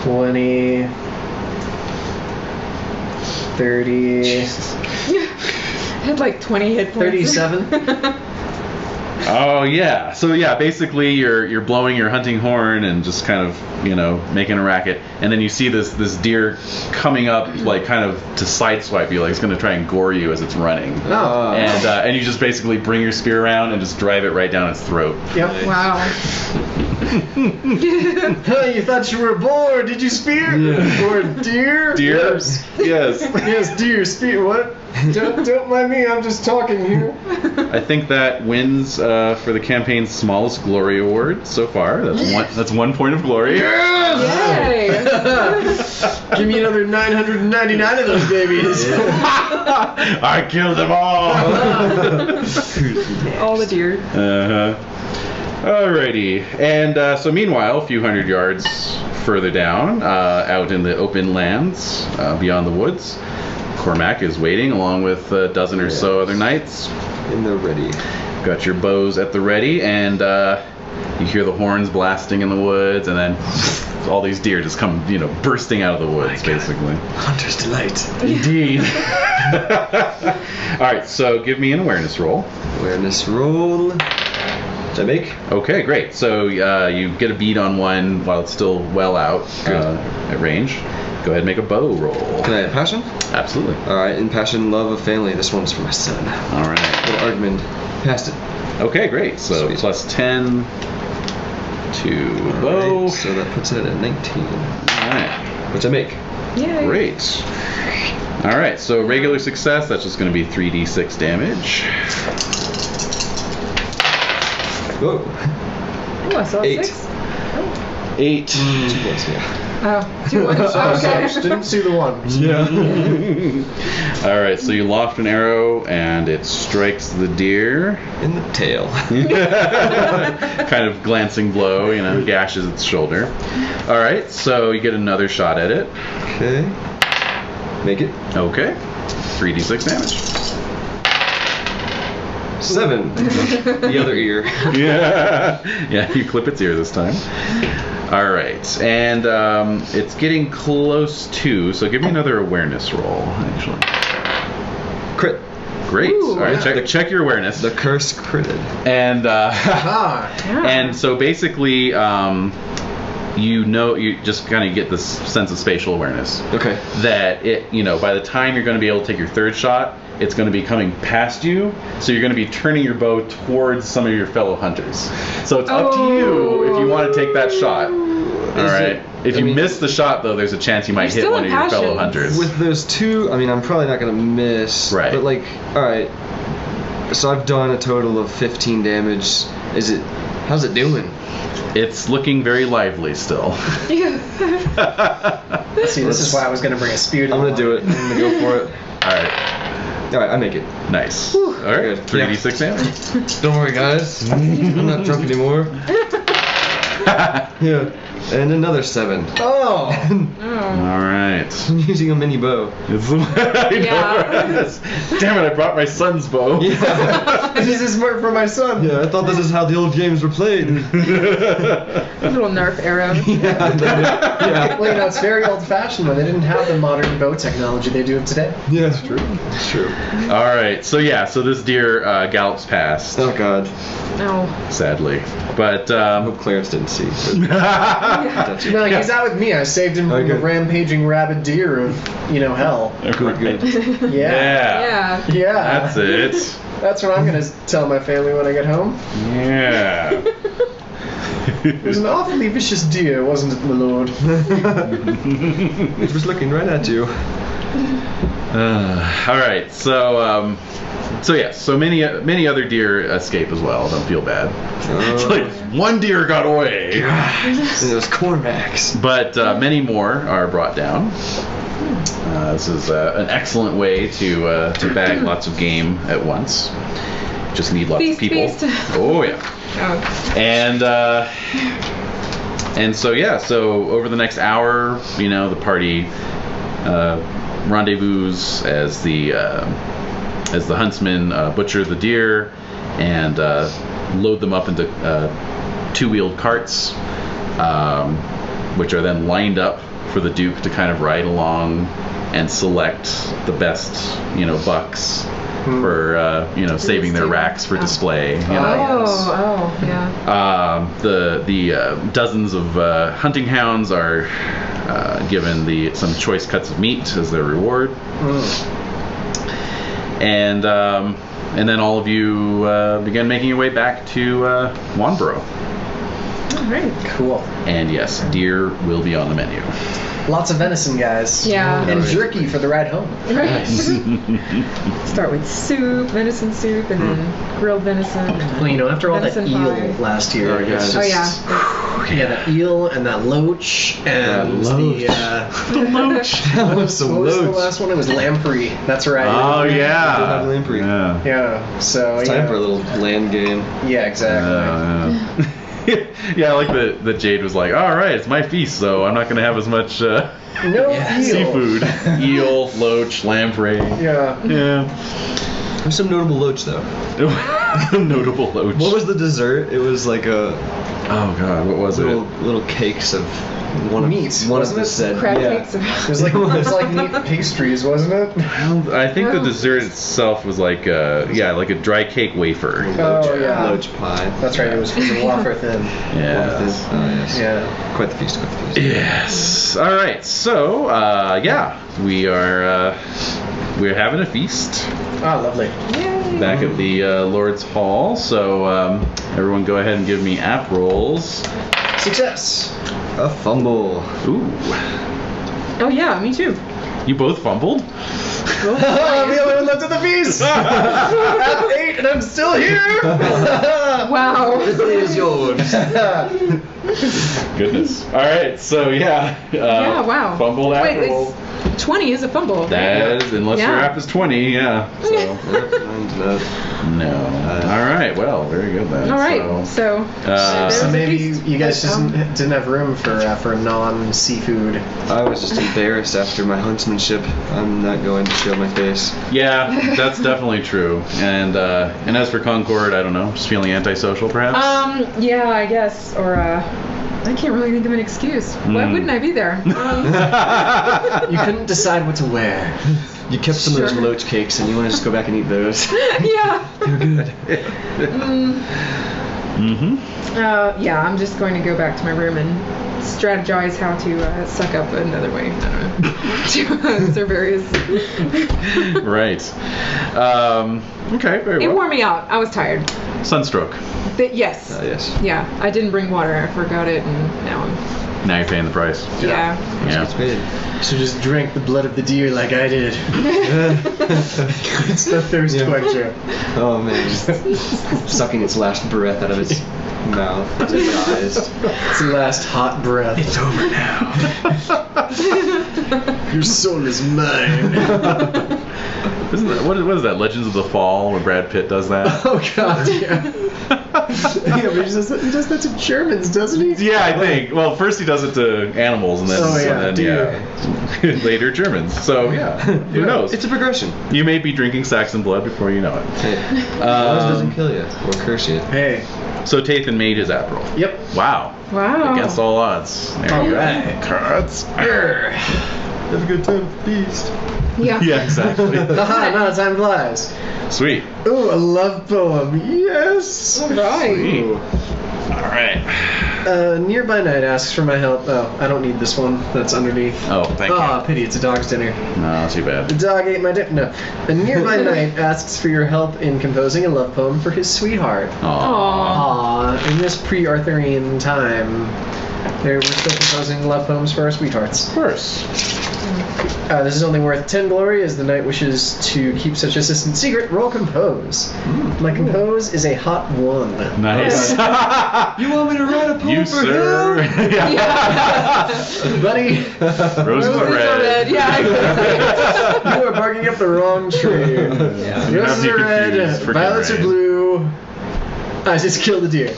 20, 30, Had like 20 hit points. 37. Oh yeah. So yeah, basically you're blowing your hunting horn and just kind of, making a racket, and then you see this deer coming up, like kind of to sideswipe you, like it's going to try and gore you as it's running. Oh. And you just basically bring your spear around and just drive it right down its throat. Yep. Wow. You thought you were a bull, or did you spear? Yeah. Or a deer? Deer? Yes. Yes, deer. Spear. What? Don't mind me. I'm just talking here. I think that wins for the campaign's smallest glory award so far. That's 1 point of glory. Yay! Give me another 999 of those babies. I killed them all. All the deer. Alrighty, and so meanwhile, a few hundred yards further down, out in the open lands beyond the woods, Cormac is waiting along with a dozen or so other knights. In the ready. Got your bows at the ready, and you hear the horns blasting in the woods, and then all these deer just come, bursting out of the woods, basically. Hunter's delight. Indeed. Alright, so give me an awareness roll. Awareness roll. Did I make? Okay, great. So you get a bead on one while it's still well out at range. Go ahead and make a bow roll. Can I have passion? Absolutely. Alright, in passion, love of family. This one's for my son. Alright. Little Argument. Passed it. Okay, great. So Sweet. plus 10 to bow. Alright, so that puts it at 19. Alright. Which I make. Yay. Great. Alright, so regular success, that's just going to be 3d6 damage. Whoa. Oh, I saw 8. 6. 8. 2 points, yeah. Oh, 2 1. Okay. Didn't see the one. Yeah. Alright, so you loft an arrow and it strikes the deer. In the tail. Kind of glancing blow, gashes its shoulder. Alright, so you get another shot at it. Okay. Make it. Okay. 3d6 damage. 7. The other ear. Yeah, you clip its ear this time. Alright, and it's getting close to, so give me another awareness roll, actually. Crit. Great. Ooh, Alright, check your awareness. The curse critted. And Yeah. and so basically you just kind of get this sense of spatial awareness. Okay. That it, by the time you're going to be able to take your third shot, it's going to be coming past you, so you're going to be turning your bow towards some of your fellow hunters. So it's up to you if you want to take that shot. Alright. If you miss the shot, though, there's a chance you might hit one of your fellow hunters. With those two, I'm probably not going to miss. Right. But, alright. So I've done a total of 15 damage. How's it doing? It's looking very lively still. Yeah. See, this is why I was going to bring a spear. I'm going to do it. I'm going to go for it. Alright, I make it. Nice. Alright, 3d6 damage. Don't worry, guys. I'm not drunk anymore. Yeah. And another 7. Oh! Alright. I'm using a mini bow. Damn it, I brought my son's bow. Yeah. This is more for my son. Yeah, I thought this is how the old games were played. Little Nerf arrow. Yeah. Well, it's very old-fashioned when they didn't have the modern bow technology they do today. Yeah, it's true. It's true. Alright, so this deer gallops past. Oh, God. No. Sadly. But, I hope Clarence didn't see. No, he's out with me. I saved him from the rampaging rabid deer of, hell. Good. Yeah. Yeah. That's it. That's what I'm going to tell my family when I get home. Yeah. It was an awfully vicious deer, wasn't it, my lord? It was looking right at you. All right, so many other deer escape as well. Don't feel bad. It's like one deer got away, And it was Cormax. but many more are brought down. This is an excellent way to bag lots of game at once. Just need lots of Feast, people. feast. Oh yeah. Oh. And so over the next hour, the party rendezvous as the huntsmen butcher the deer and load them up into two-wheeled carts, which are then lined up for the Duke to kind of ride along and select the best bucks for saving their racks for display. The dozens of hunting hounds are given some choice cuts of meat as their reward. And then all of you begin making your way back to Wanborough. All right. Cool. And yes, deer will be on the menu. Lots of venison, guys. Yeah. And jerky for the ride home. Right. Start with soup, venison soup, and then grilled venison. Well, after all that venison eel pie. last year, it's Oh just, yeah, that eel and that loach and The loach. what was the last one? It was lamprey. That's right. Oh Do yeah. have lamprey. Yeah. Yeah. So It's time for a little land game. Yeah, exactly. Yeah, like the Jade was like, all right, it's my feast, so I'm not going to have as much No eel. seafood. Eel, loach, lamprey. Yeah. Yeah. There's some notable loach though. Notable loach. What was the dessert? It was like a Oh god, what was little cakes of Meat, one of wasn't the it? said. Crab Yeah. cakes. It was like meat pastries, wasn't it? I think the dessert itself was like a dry cake wafer. Oh yeah. Loach pie. That's right. It was wafer thin. Yeah. Oh yes. Yeah. Quite the feast. Yes. All right. So we're having a feast Ah, lovely. Yay. back at the Lord's Hall. So everyone, go ahead and give me app rolls. Success. A fumble. Ooh. Oh yeah, me too. You both fumbled? I'm the only one left at the feast. At 8, and I'm still here. Wow. This is yours. Goodness. All right. So Yeah, wow. Fumbled app Wait, roll. 20 is a fumble. That is, unless your Yeah. app is 20, yeah. So Mine's not. no. All right. Well, very good then. All right. So So a maybe feast. you guys just didn't have room for non-seafood. I was just embarrassed after my huntsmanship. I'm not going to show my face. Yeah, that's definitely true. And as for Concord, I don't know, just feeling antisocial, perhaps. Yeah, I guess, or I can't really think of an excuse. Why wouldn't I be there? You couldn't decide what to wear. You kept some of those Sure. loach cakes, and you want to just go back and eat those. Yeah. They're good. Yeah, I'm just going to go back to my room and strategize how to suck up another way. I don't know. To Cerberus. Right. Okay, very It well. wore me out. I was tired. Sunstroke. Yes. Yes. Yeah, I didn't bring water. I forgot it, and now I'm. Now you're paying the price. Yeah. Yeah. It's good. So just drink the blood of the deer like I did. It's the thirst quencher. Oh man. Sucking its last breath out of its mouth. Its eyes. It's the last hot breath. It's over now. Your soul is mine. What is that? Legends of the Fall, where Brad Pitt does that? Oh god, yeah. Yeah, but he does that to Germans, doesn't he? Yeah, I think. Well, first he does it to animals, and then, Oh, yeah, and then later Germans. So yeah, who knows? It's a progression. You may be drinking Saxon blood before you know it. Hey, as long as it doesn't kill you or curse you. Hey. So Tathan made his app roll. Yep. Wow. Wow. Against all odds. There you go. Alright. Cards. Have a good time at the feast. Yeah. Yeah, exactly. Haha, now time flies. Sweet. Ooh, a love poem. Yes. All right. Sweet. All right. Nearby Night asks for my help. Oh, I don't need this one. That's underneath. Oh, thank Ah, pity. It's a dog's dinner. you. No, too bad. The dog ate my dinner. No. A Nearby Night asks for your help in composing a love poem for his sweetheart. Aww. Aww. In this pre-Arthurian time, we're still composing love poems for our sweethearts. Of course. This is only worth 10 glory as the knight wishes to keep such assistance secret. Roll compose. My compose is a hot 1. Nice. You want me to write a poem You, for sir. him? Buddy, Roses are red. Yeah. you are barking up the wrong tree. Yeah. You have Roses me are red, confused for violets are Cynrain. blue. I just killed a deer.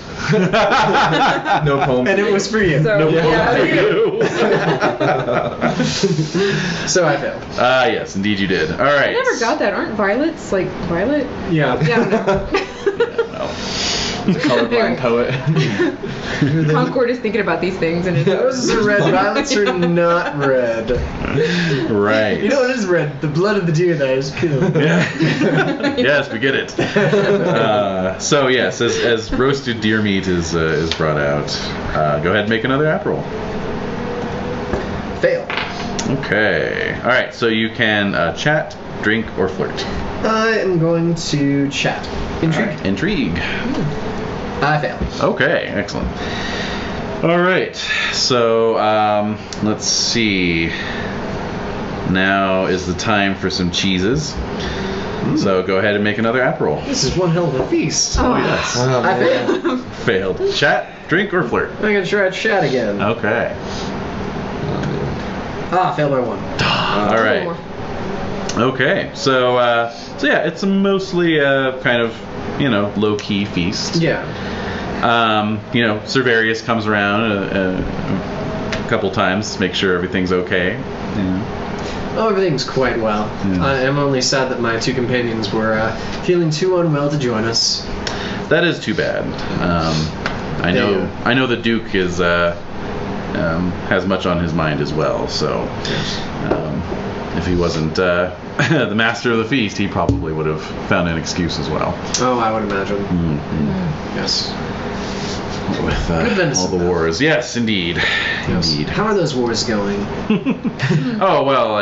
No poem. And it was for you. So, No yeah. more for you. So I failed. Yes, indeed you did. All right. I never got that. Aren't violets like violet? Yeah. Yeah, no. Colorblind poet. Concord is thinking about these things and it's Roses are red, violets are not red. Right. You know what is red? The blood of the deer that is killed. Yeah. Yes, we get it. So yes, as roasted deer meat is brought out, go ahead and make another app roll. Fail. Okay. All right. So you can chat, drink, or flirt. I am going to chat. Intrigue. Intrigue. I fail. Okay. Excellent. All right. So let's see. Now is the time for some cheeses. So go ahead and make another app roll. This is one hell of a feast. Oh, Yes. Oh, I man. failed. Failed. Chat, drink, or flirt. I'm gonna try chat again. Okay. Failed by 1. All right. Okay. So yeah, it's a mostly kind of low key feast. Yeah. Servarius comes around a couple times to make sure everything's okay. Oh, everything's quite well. Yeah. I am only sad that my 2 companions were feeling too unwell to join us. That is too bad. I know the Duke is has much on his mind as well. So if he wasn't the master of the feast, he probably would have found an excuse as well. Oh, I would imagine. Mm-hmm. Yes. With Good venison, all the though. wars. Yes, indeed. Yes. Indeed. How are those wars going? Oh, well,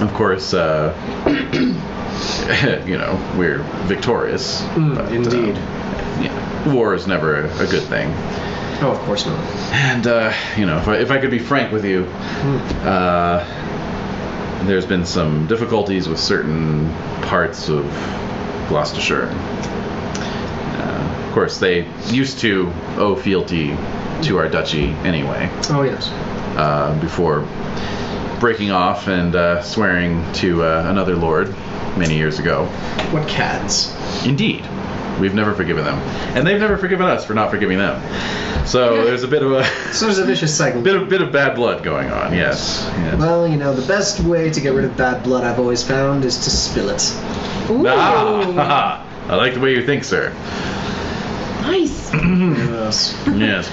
of course, we're victorious. But, Indeed. war is never a good thing. Oh, of course not. And, if I could be frank with you, there's been some difficulties with certain parts of Gloucestershire. Of course, they used to owe fealty to our duchy anyway. Oh, yes. Before breaking off and swearing to another lord many years ago. What cads? Indeed. We've never forgiven them. And they've never forgiven us for not forgiving them. So there's a bit of a So there's a vicious cycle. bit of bad blood going on, yes. Well, the best way to get rid of bad blood I've always found is to spill it. Ooh. I like the way you think, sir. Nice. Yes. Yes.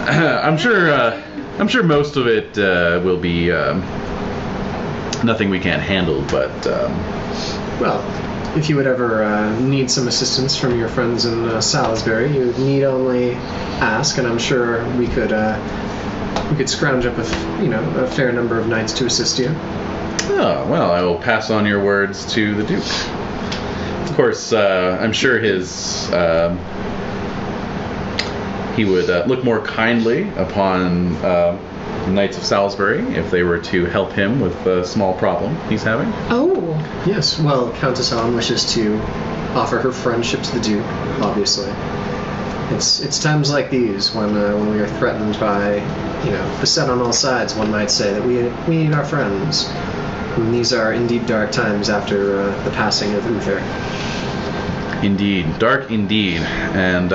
I'm sure most of it will be nothing we can't handle, but Well, if you would ever need some assistance from your friends in Salisbury, you need only ask, and I'm sure we could scrounge up a fair number of knights to assist you. oh, well, I will pass on your words to the Duke. Of course, I'm sure he would look more kindly upon the Knights of Salisbury if they were to help him with a small problem he's having. Oh. Yes, well, Countess Anne wishes to offer her friendship to the Duke, obviously. It's times like these when we are threatened by, beset on all sides, one might say, that we need our friends. And these are indeed dark times after the passing of Uther. Indeed, dark indeed. And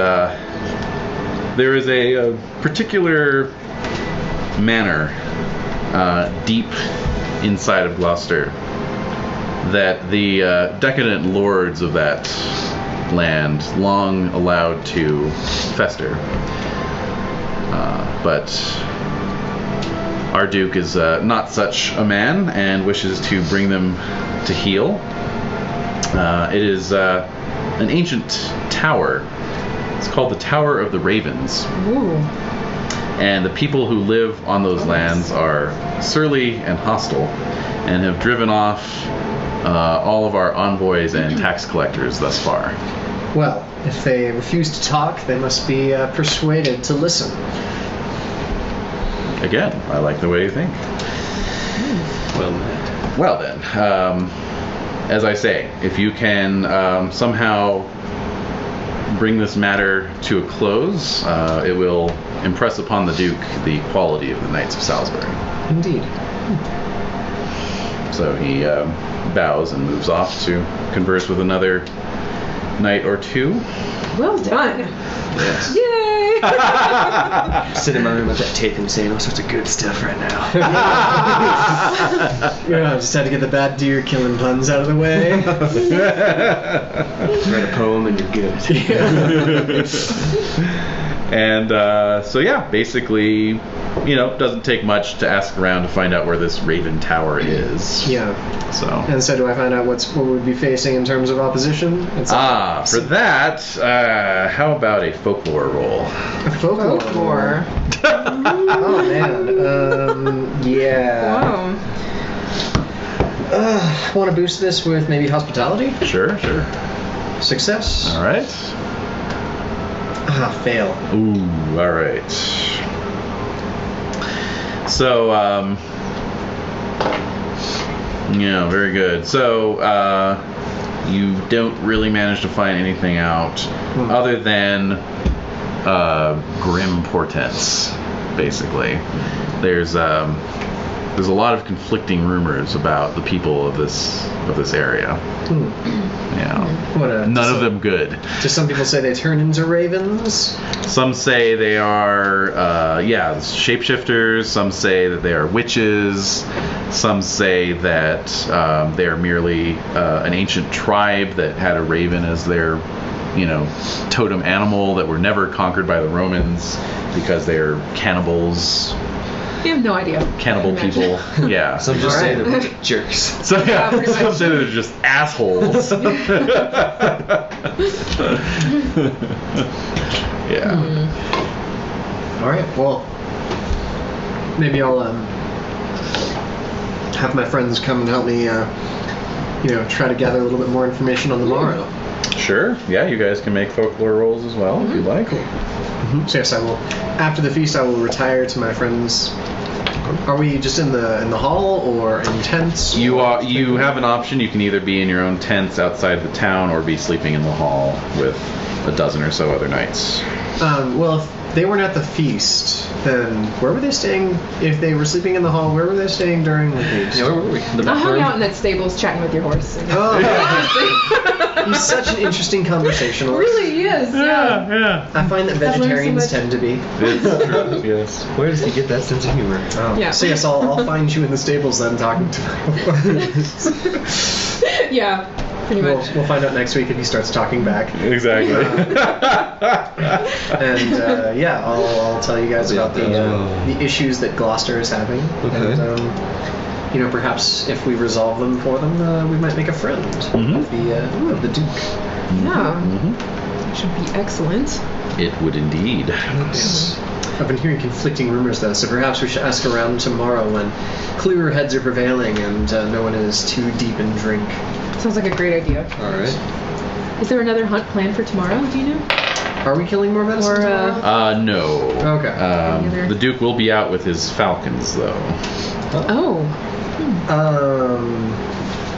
there is a particular manor deep inside of Gloucester that the decadent lords of that land long allowed to fester. But our Duke is not such a man and wishes to bring them to heel. It is an ancient tower. It's called the Tower of the Ravens. Ooh. And the people who live on those lands are surly and hostile and have driven off all of our envoys and tax collectors thus far. Well, if they refuse to talk, they must be persuaded to listen. again, I like the way you think. Well then, as I say, if you can somehow bring this matter to a close, it will impress upon the Duke the quality of the Knights of Salisbury. Indeed. So he bows and moves off to converse with another knight or two. Well done. Yes. Yay! Sit in my room with that tape and saying all sorts of good stuff right now. Yeah, just had to get the bad deer killing puns out of the way. Write a poem and you're good. And so yeah, basically, doesn't take much to ask around to find out where this Raven Tower is. Yeah. So. And so do I find out what we'd be facing in terms of opposition? For that, how about a folklore roll? A folklore. Oh man. Yeah. Wow. Want to boost this with maybe hospitality? Sure. Success. All right. Fail. Ooh, all right. So, yeah, very good. So, you don't really manage to find anything out other than grim portents, basically. There's a lot of conflicting rumors about the people of this area. Yeah. None of them good. Do some people say they turn into ravens? Some say they are, shapeshifters. Some say that they are witches. Some say that they are merely an ancient tribe that had a raven as their, totem animal that were never conquered by the Romans because they're cannibals. You have no idea. Cannibal people. Yeah. Some just say they're a bunch of jerks. So yeah, some say they're just assholes. Yeah. All right. Well, maybe I'll have my friends come and help me, try to gather a little bit more information on the morrow. Sure. Yeah, you guys can make folklore rolls as well if you'd like. So yes, I will. After the feast, I will retire to my friends. Are we just in the hall or in tents? You have an option. You can either be in your own tents outside the town or be sleeping in the hall with a dozen or so other knights. Well, if they weren't at the feast, then where were they staying? If they were sleeping in the hall, where were they staying during the feast? Yeah, where were we? I hung out in that stables chatting with your horse. Oh, he's such an interesting conversationalist. Really, he is. Yeah. I find that vegetarians tend to be. It's true. Yes. Where does he get that sense of humor? Oh. Yeah. So yes, I'll find you in the stables then, talking to my horse. Yeah. Pretty much. We'll find out next week if he starts talking back. Exactly. And I'll tell you guys about the issues that Gloucester is having. Okay. And perhaps if we resolve them for them, we might make a friend of the Duke. Yeah. Should be excellent. It would indeed. Yes. I've been hearing conflicting rumors though, so perhaps we should ask around tomorrow when clearer heads are prevailing and no one is too deep in drink. Sounds like a great idea. All right. Is there another hunt planned for tomorrow? Do you know? Are we killing more venison tomorrow? No. Okay. The Duke will be out with his falcons, though. Oh.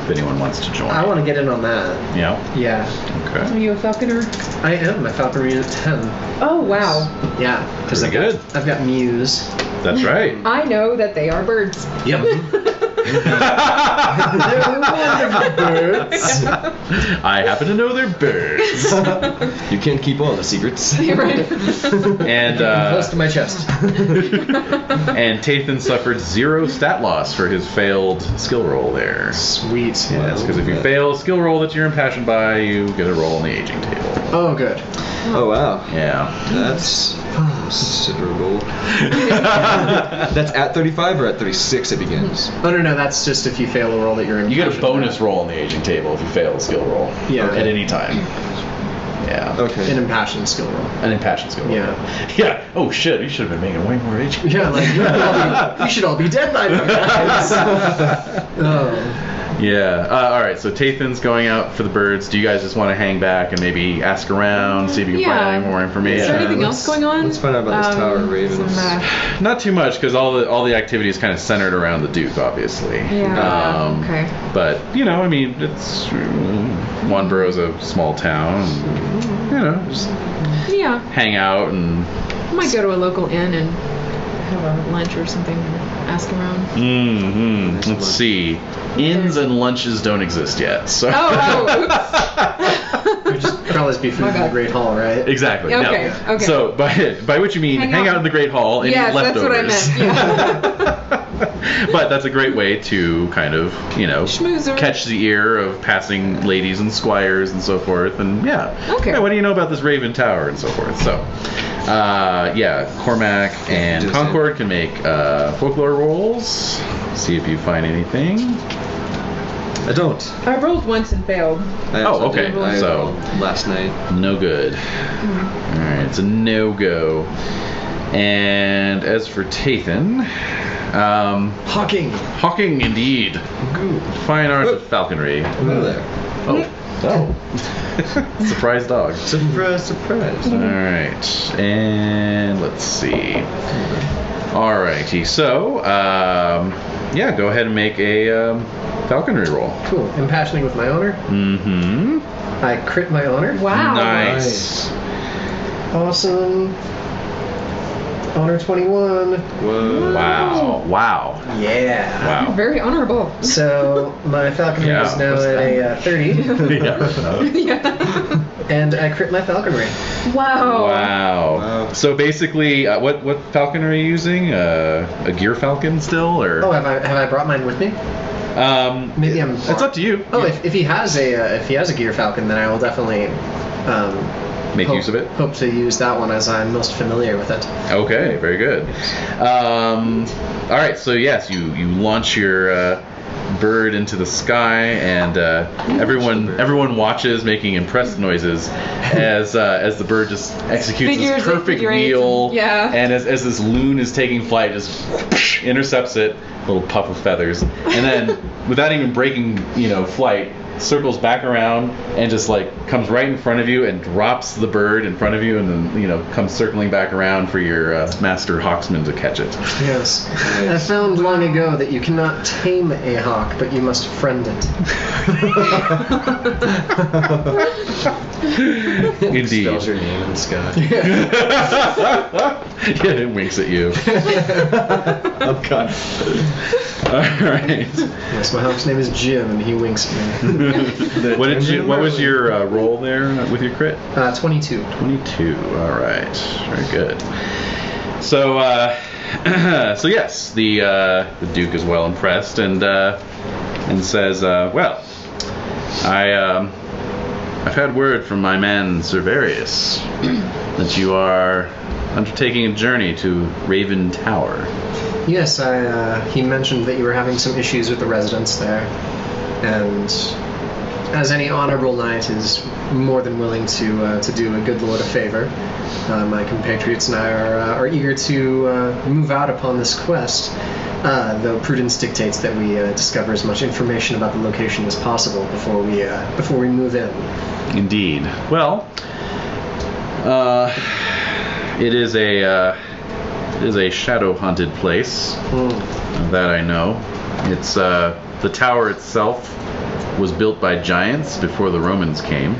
If anyone wants to join. I want to get in on that. Yeah. Yeah. Are Okay. you a falconer? I am. I falconry at 10. Oh, wow. Yeah. Because Very good. I've got Muse. That's right. I know that they are birds. Yep. Birds. I happen to know they're birds. You can't keep all the secrets. Right. And Close to my chest. and Tathan suffered 0 stat loss for his failed skill roll there. Sweet. Yes, because if you fail a skill roll that you're impassioned by, you get a roll on the aging table. Oh, good. Oh wow. Yeah. That's considerable. That's at 35 or at 36 it begins? Oh, no, that's just if you fail a roll that you're in. You get a bonus roll on the aging table if you fail a skill roll. Yeah. At any time. Yeah. Okay. An impassioned skill roll. An impassioned skill roll. Yeah. Yeah. Oh shit, you should have been making way more aging. Yeah, like, you should all be dead by now, guys. Oh. Yeah. All right. So Tathan's going out for the birds. Do you guys just want to hang back and maybe ask around, see if you can find any more information? Is there anything else going on? Let's find out about this Tower of Ravens. Not too much, because all the activity is kind of centered around the Duke, obviously. Yeah. Okay. But I mean, it's Wanborough's a small town. And, just hang out and. I might go to a local inn and have a lunch or something. Ask around. Mm-hmm. Let's see. Inns and lunches don't exist yet. So. Oops. We'd just probably be food in the Great Hall, right? Exactly. Okay. No. Okay. So by which you mean hang out in the Great Hall and eat leftovers. That's what I meant. Yeah. But that's a great way to kind of, Schmoozer. catch the ear of passing ladies and squires and so forth. And Okay. What do you know about this Raven Tower and so forth? So, Cormac and Concord can make folklore rolls. See if you find anything. I don't. I rolled once and failed. Okay. So last night. No good. All right, it's a no-go. And as for Tathan, Hawking indeed. Ooh. Fine arts of falconry. Hello there. Oh. Surprise dog. Surprise. All right, and let's see. Alrighty, so go ahead and make a falconry roll. Cool. Impassioning with my honor. Mm-hmm. I crit my honor. Wow. Nice. Awesome. Honor 21. Whoa. Wow. Yeah. Wow. Very honorable. So my falconry is now at a 30. Yeah. And I crit my falconry. Wow. So basically, what falcon are you using? A gear falcon still, or? Oh, have I brought mine with me? Maybe I'm. It's up to you. Oh, if he has a gear falcon, then I will definitely make use of it. Hope to use that one as I'm most familiar with it. Okay, very good. All right, so yes, you launch your bird into the sky, and everyone watches, making impressed noises as the bird just executes this perfect wheel. And as this loon is taking flight, just intercepts it, a little puff of feathers, and then without even breaking flight, circles back around and just comes right in front of you and drops the bird in front of you, and then comes circling back around for your master hawksman to catch it. Yes. I found long ago that you cannot tame a hawk, but you must friend it. Indeed. Spells your name in the sky. Yeah, it winks at you. Oh God. All right. Yes, my hawk's name is Jim, and he winks at me. What was your roll there with your crit? 22. 22. All right. Very good. So yes, the Duke is well impressed and says, well, I've had word from my man Servarius that you are undertaking a journey to Raven Tower. Yes, he mentioned that you were having some issues with the residents there, and as any honorable knight is more than willing to do a good lord a favor, my compatriots and I are eager to move out upon this quest, though prudence dictates that we discover as much information about the location as possible before we move in. Indeed. Well, it is a shadow-haunted place. That I know. It's the tower itself was built by giants before the Romans came.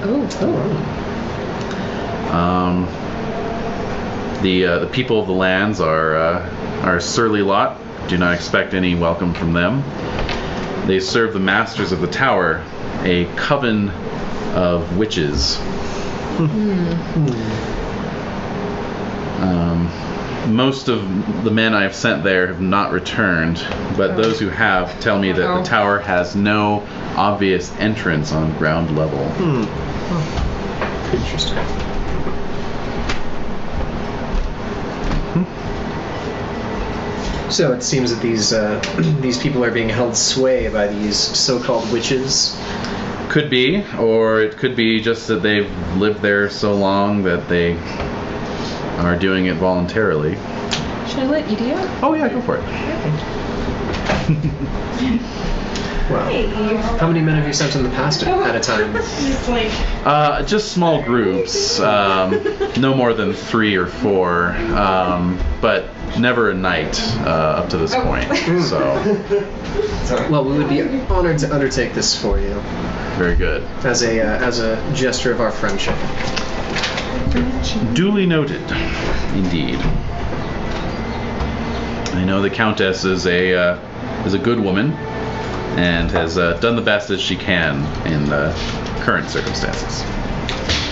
The people of the lands are a surly lot. Do not expect any welcome from them. They serve the masters of the tower, a coven of witches. Most of the men I've sent there have not returned, but those who have tell me that the tower has no obvious entrance on ground level. Interesting. So it seems that these people are being held sway by these so-called witches. Could be, or it could be just that they've lived there so long that they are doing it voluntarily. Should I let Edie out? Oh yeah, go for it. Wow. How many men have you sent in the past at a time? It's like, Just small groups, no more than 3 or 4, but never a night up to this point. So, Well, we would be honored to undertake this for you very good. as a gesture of our friendship. Duly noted, indeed. I know the Countess is a good woman and has done the best as she can in the current circumstances.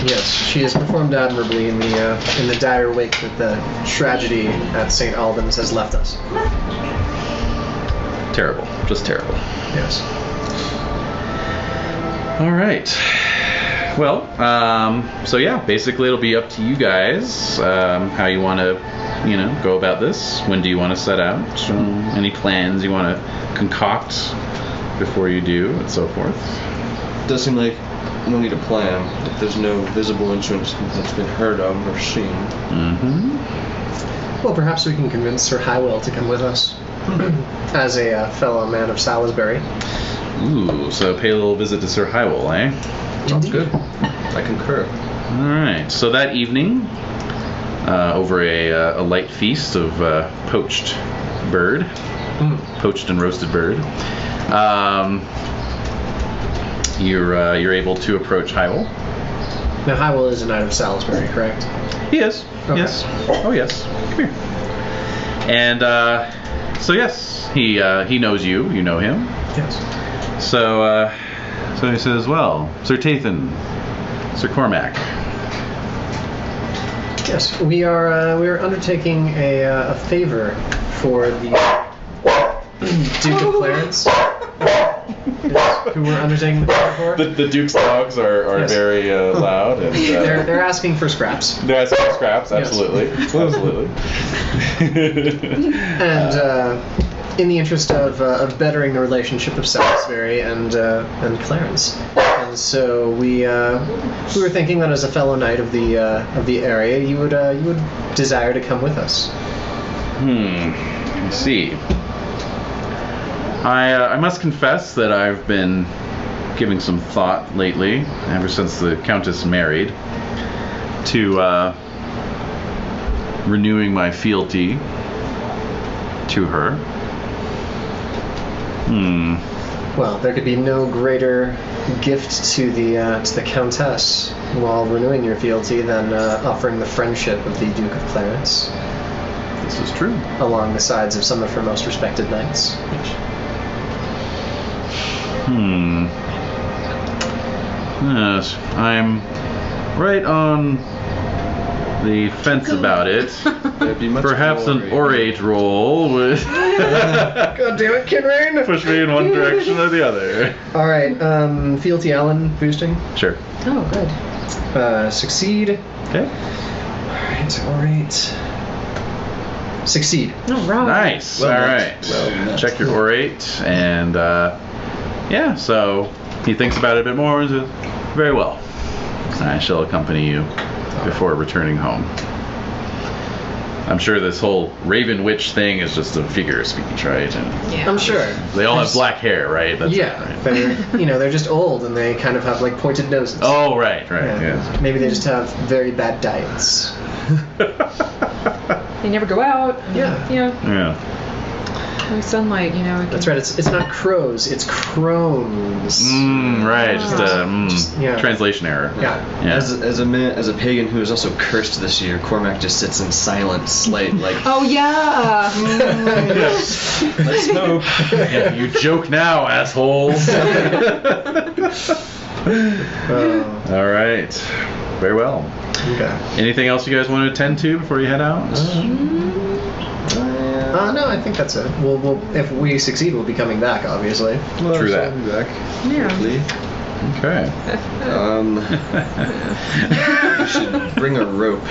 Yes, she has performed admirably in the dire wake that the tragedy at St. Albans has left us. Terrible, just terrible. Yes. All right. Well, so yeah, basically it'll be up to you guys how you want to, go about this. When do you want to set out? Any plans you want to concoct before you do, and so forth. Does seem like no need a plan if there's no visible entrance that's been heard of or seen. Mm-hmm. Well, perhaps we can convince Sir Hywell to come with us as a fellow man of Salisbury. Ooh, so pay a little visit to Sir Hywell, eh? Sounds good. I concur. All right. So that evening, over a light feast of poached bird, poached and roasted bird, you're able to approach Hywell. Now, Hywell is a knight of Salisbury, correct? He is. Okay. Yes. Oh yes. Come here. And so yes, he knows you. You know him. Yes. So he says, well, Sir Tathan, Sir Cormac. Yes, we are undertaking a favor for the Duke of Clarence. Yes, who we're undertaking the favor for. The Duke's dogs are Yes. very loud. And, They're asking for scraps. they're asking for scraps, Yes. absolutely. Absolutely. And in the interest of bettering the relationship of Salisbury and Clarence, and so we were thinking that as a fellow knight of the area, you would desire to come with us. I see. I must confess that I've been giving some thought lately, ever since the Countess married, to renewing my fealty to her. Well, there could be no greater gift to the Countess while renewing your fealty than offering the friendship of the Duke of Clarence This is true. along the sides of some of her most respected knights. Yes, I'm right on the fence about it. There'd be much Perhaps an orate roll would God damn it, Cynrain! push me in one direction or the other. All right, fealty Allen boosting. Sure. Oh, good. Succeed. Okay. All right. Succeed. All right. Nice. Well All met. right. Well met. Check your orate, and yeah. So he thinks about it a bit more and says, "Very well. I shall accompany you before returning home." I'm sure this whole Raven Witch thing is just a figure of speech, right? And Yeah. I'm sure. they all have black hair, right? That's Yeah, right. they're just old and they kind of have like pointed noses. Oh, right. Yeah. Maybe they just have very bad diets. They never go out. Yeah. Yeah. No sunlight, That's right. It's not crows. It's crones. Right. Just yeah. translation error. Yeah. Yeah. As a pagan who is also cursed this year, Cormac just sits in silence, like Oh, yeah. let's hope. Yeah, you joke now, assholes. All right. Very well. Okay. Anything else you guys want to attend to before you head out? No, I think that's it. We'll if we succeed, we'll be coming back, obviously. Well, True so that. I'll be back. Yeah. Quickly. Okay. We should bring a rope.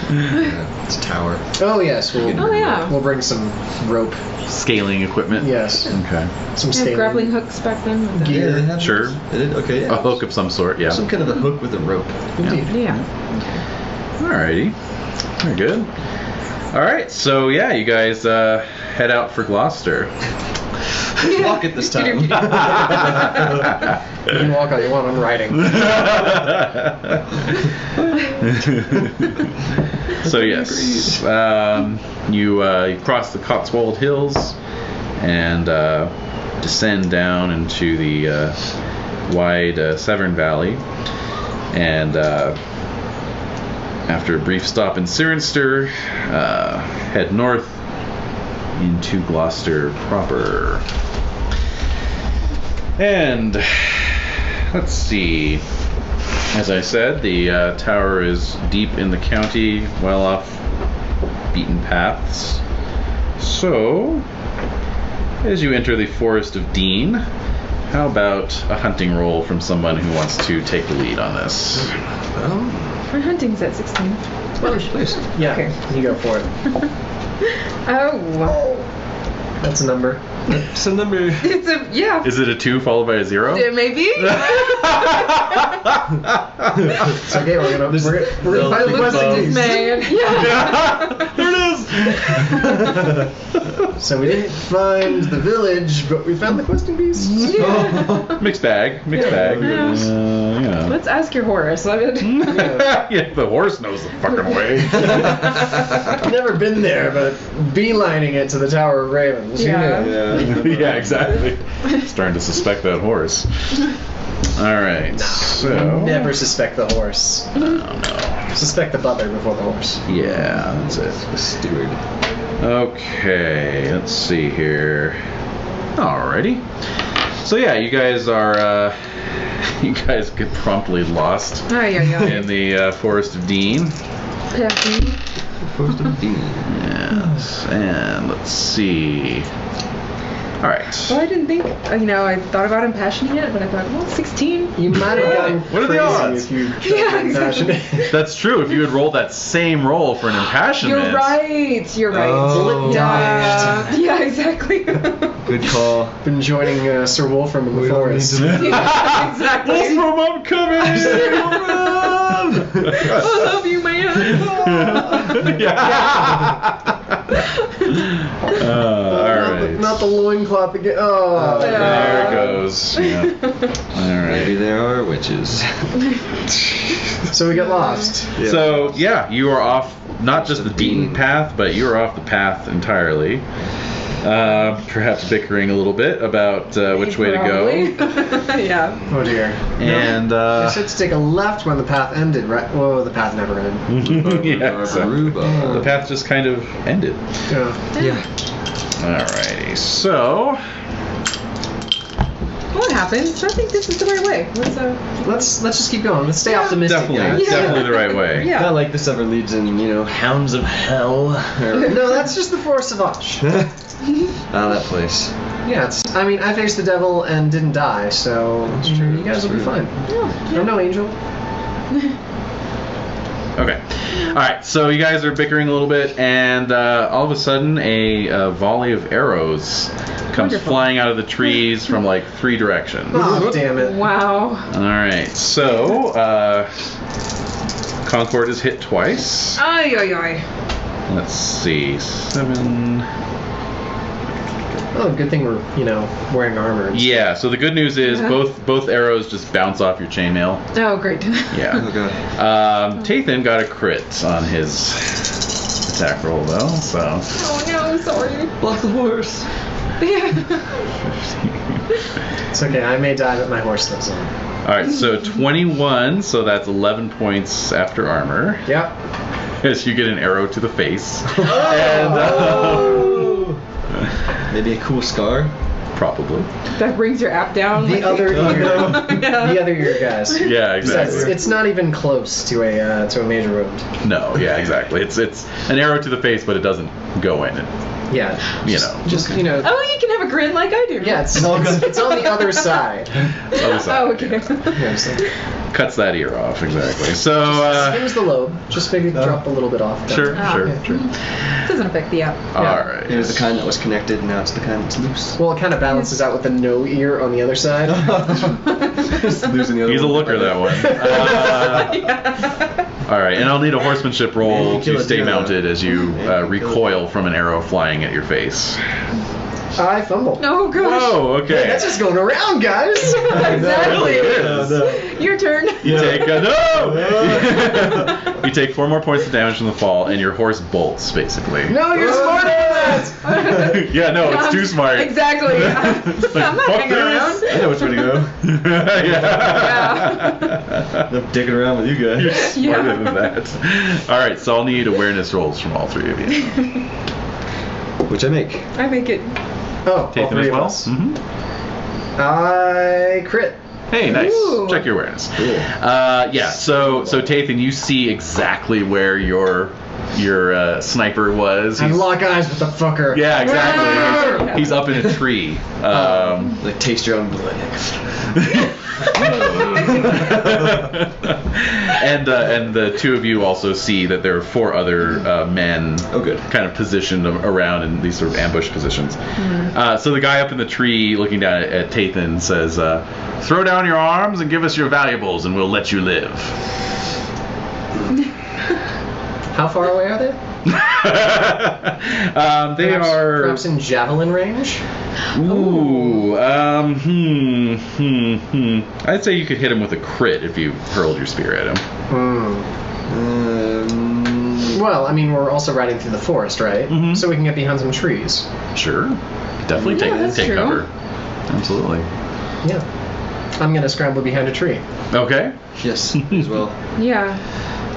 It's a tower. Oh yes, Oh, yeah. we'll bring some rope. Scaling equipment. Yes, Okay. some They have scaling grappling hooks back then. with the- Gear. Yeah, they have Sure. those. They did? Okay, yeah. A hook of some sort, yeah. Some kind of a hook with a rope. Indeed. Yeah. Alrighty. Very good. Alright, so yeah, you guys head out for Gloucester. Walk it this time. You can walk all you want. I'm riding. So yes, you cross the Cotswold Hills and descend down into the wide Severn Valley, and after a brief stop in Cirencester, head north into Gloucester proper. And let's see. As I said, the tower is deep in the county, well off beaten paths. So, as you enter the Forest of Dean, how about a hunting roll from someone who wants to take the lead on this? My hunting's at 16. Please. Yeah, Okay. you go for it. Oh. That's a number. It's a number. It's a, yeah. Is it a 2 followed by a 0? Yeah, maybe. It's okay, we're gonna find the questing beast. Man. Yeah. There it is! So we didn't find the village, but we found the questing beast. Yeah. Mixed bag. Yeah. Yeah. Let's ask your horse. I mean, Yeah, the horse knows the fucking way. I've never been there, but beelining it to the Tower of Ravens. Who Yeah. knew? Yeah, exactly. Starting to suspect that horse. Alright, so... Never suspect the horse. Oh, no. Suspect the butler before the horse. Yeah, that's it. The steward. Okay, let's see here. Alrighty. So yeah, you guys are... you guys get promptly lost oh, yeah. in the Forest of Dean. Passing. Forest of Dean. Yes, and let's see. Alright. Well, I didn't think, I thought about impassioning it, but I thought, well, 16. You might have gotten What are the crazy odds? if you Yeah, tried to exactly. impassion it. That's true. If you had rolled that same roll for an impassionment. You're right. Oh, yeah. Yeah, exactly. Good call. Been joining Sir Wolfram in the forest. Yeah, exactly. Wolfram, I'm coming! I love you, man. Alright. Not the loincloth again. Oh. There it goes. Yeah. Maybe Alright. there are witches. So we get lost. So, yeah, you are off not just the beaten path, but you are off the path entirely. Perhaps bickering a little bit about which way to go. Yeah. Oh dear. And, You said to take a left when the path ended, right? Whoa, the path never ended. yeah, so Aruba. the path just kind of ended. Yeah. Alrighty, so... What happens? I think this is the right way. Let's just keep going. Let's stay optimistic. Definitely, guys. definitely the right way. Yeah. Not like this ever leads in, Hounds of Hell. Or, No, that's just the Forest Sauvage. that place. Yeah, I mean, I faced the devil and didn't die, so you guys will be fine. I'm no angel. Okay. Alright, so you guys are bickering a little bit, and all of a sudden a volley of arrows comes Wonderful. flying out of the trees from like 3 directions. Oh, damn it. Wow. Alright, so Concord is hit twice. Ay, ay, ay. Let's see. 7. Oh, good thing we're, wearing armor. Yeah, so the good news is Yeah. both arrows just bounce off your chainmail. Oh, great. Yeah. Oh god. Tathan got a crit on his attack roll though, so. Oh, no, sorry. Block the horse. Yeah. It's okay, I may die, but my horse lives on. Alright, so 21, so that's 11 points after armor. Yep. As you get an arrow to the face. Maybe a cool scar. Probably. That brings your app down. The other ear. Yeah. The other ear, guys. Yeah, exactly. It's not even close to a major wound. No, yeah, exactly. It's an arrow to the face, but it doesn't go in it. Yeah. Just Oh, you can have a grin like I do. Yeah, it's on the other side. Other side. Oh, okay. Yeah, so Cuts that ear off, exactly. So, here's the lobe. Just maybe drop a little bit off. sure. Doesn't affect the app. Alright. It was the kind that was connected, and now it's the kind that's loose. Well, it kind of balances out with the no ear on the other side. Just losing the other He's a one. looker, that one. Alright, and I'll need a horsemanship roll Kill to a stay deer. mounted as you recoil from an arrow flying at your face. I fumble. Oh gosh. Whoa, okay. Hey, that's just going around, guys. Exactly. It is. Your turn. You take no. You take 4 more points of damage from the fall, and your horse bolts basically. No, you're smarter than that. Yeah, no, it's too smart. Exactly. It's like, I'm not fuck hanging around. this. I know which way to go. Yeah. I'm dicking around with you guys. You're smarter than that. All right, so I'll need awareness rolls from all 3 of you. Which I make. I make it. Oh, Take all them three as of well. us. Mm-hmm. I crit. Hey, nice. Ooh. Check your awareness. Cool. Yeah. So Tathan, you see exactly where your sniper was. I lock eyes with the fucker. Yeah, exactly. Wow. He's up in a tree. Like taste your own blood. And the 2 of you also see that there are 4 other men. Oh, good. Kind of positioned around in these sort of ambush positions. So the guy up in the tree, looking down at Tathan, says, "Throw down your arms and give us your valuables, and we'll let you live." How far away are they? They are. Perhaps in javelin range? Ooh. I'd say you could hit him with a crit if you hurled your spear at him. Well, I mean, we're also riding through the forest, right? Mhm. So we can get behind some trees. Sure. Definitely Yeah, that's take true. cover. Absolutely. Yeah. I'm gonna scramble behind a tree. Okay. Yes, as well. Yeah.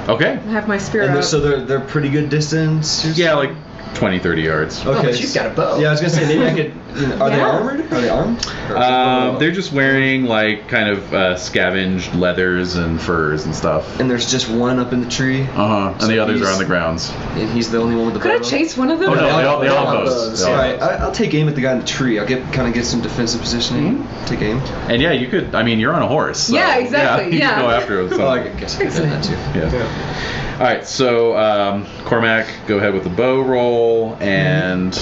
Okay. I have my spear And out. so they're pretty good distance? Yeah, like 20, 30 yards. Oh, but she's got a bow. Yeah, I was gonna say maybe I could. Are they Yeah. armored? Are they armed? Or- They're just wearing like kind of scavenged leathers and furs and stuff. And there's just one up in the tree, And So the others are he's- on the grounds. and he's the only one with the Could I bow. chase one of them? Oh no, they all have have bows. bows. They all All have right, I'll take aim at the guy in the tree. I'll kind of get some defensive positioning. Take aim. And yeah, you could. I mean, you're on a horse. So, Yeah, exactly, you yeah. can go after it. Oh, I guess I could do that too. Yeah. All right, so Cormac, go ahead with the bow roll, and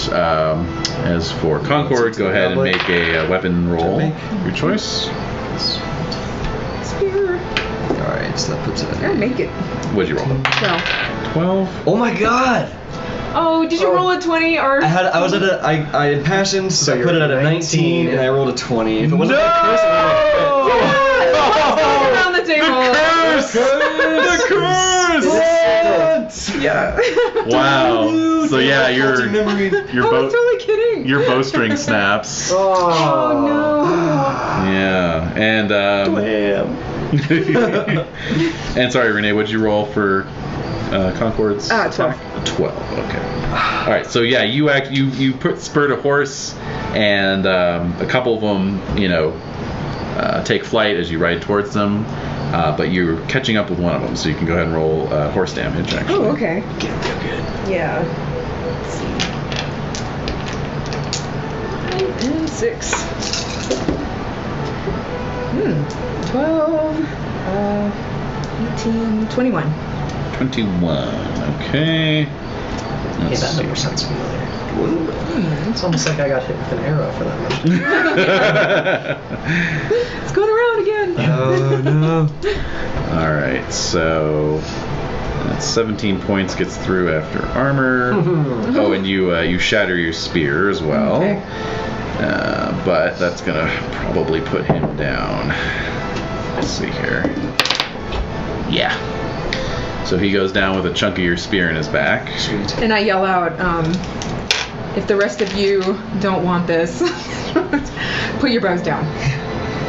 as for Concord, go ahead and make a weapon roll. Your choice. Spear. All right, so that puts it I'll at make it. What'd you roll? Well. 12. Oh my god! Oh, did you roll a 20 or? I was at I impassioned, so I you're put it at a 19, 19. and I rolled a 20. If it wasn't No! for Chris, around the table. The curse! yeah. Wow. So yeah, your memory. your I bow was totally kidding. your bowstring snaps. Oh no. Yeah, and and sorry, Renae, what'd you roll for Concord's? 12. attack? 12. Okay. All right. So yeah, you spurred a horse, and a couple of them, take flight as you ride towards them. But you're catching up with one of them, so you can go ahead and roll horse damage. Actually. Oh, okay. Get real good. Yeah. Let's see. 5 and 6. 12, 18, 21. 21. Okay. Hey, Let's that see. number sounds familiar. It's almost like I got hit with an arrow for that much. It's going around again. Oh no. All right. So that's 17 points gets through after armor. Oh, and you shatter your spear as well. Okay. But that's gonna probably put him down. Let's see here. Yeah. So he goes down with a chunk of your spear in his back. Sweet. And I yell out, if the rest of you don't want this, put your bows down.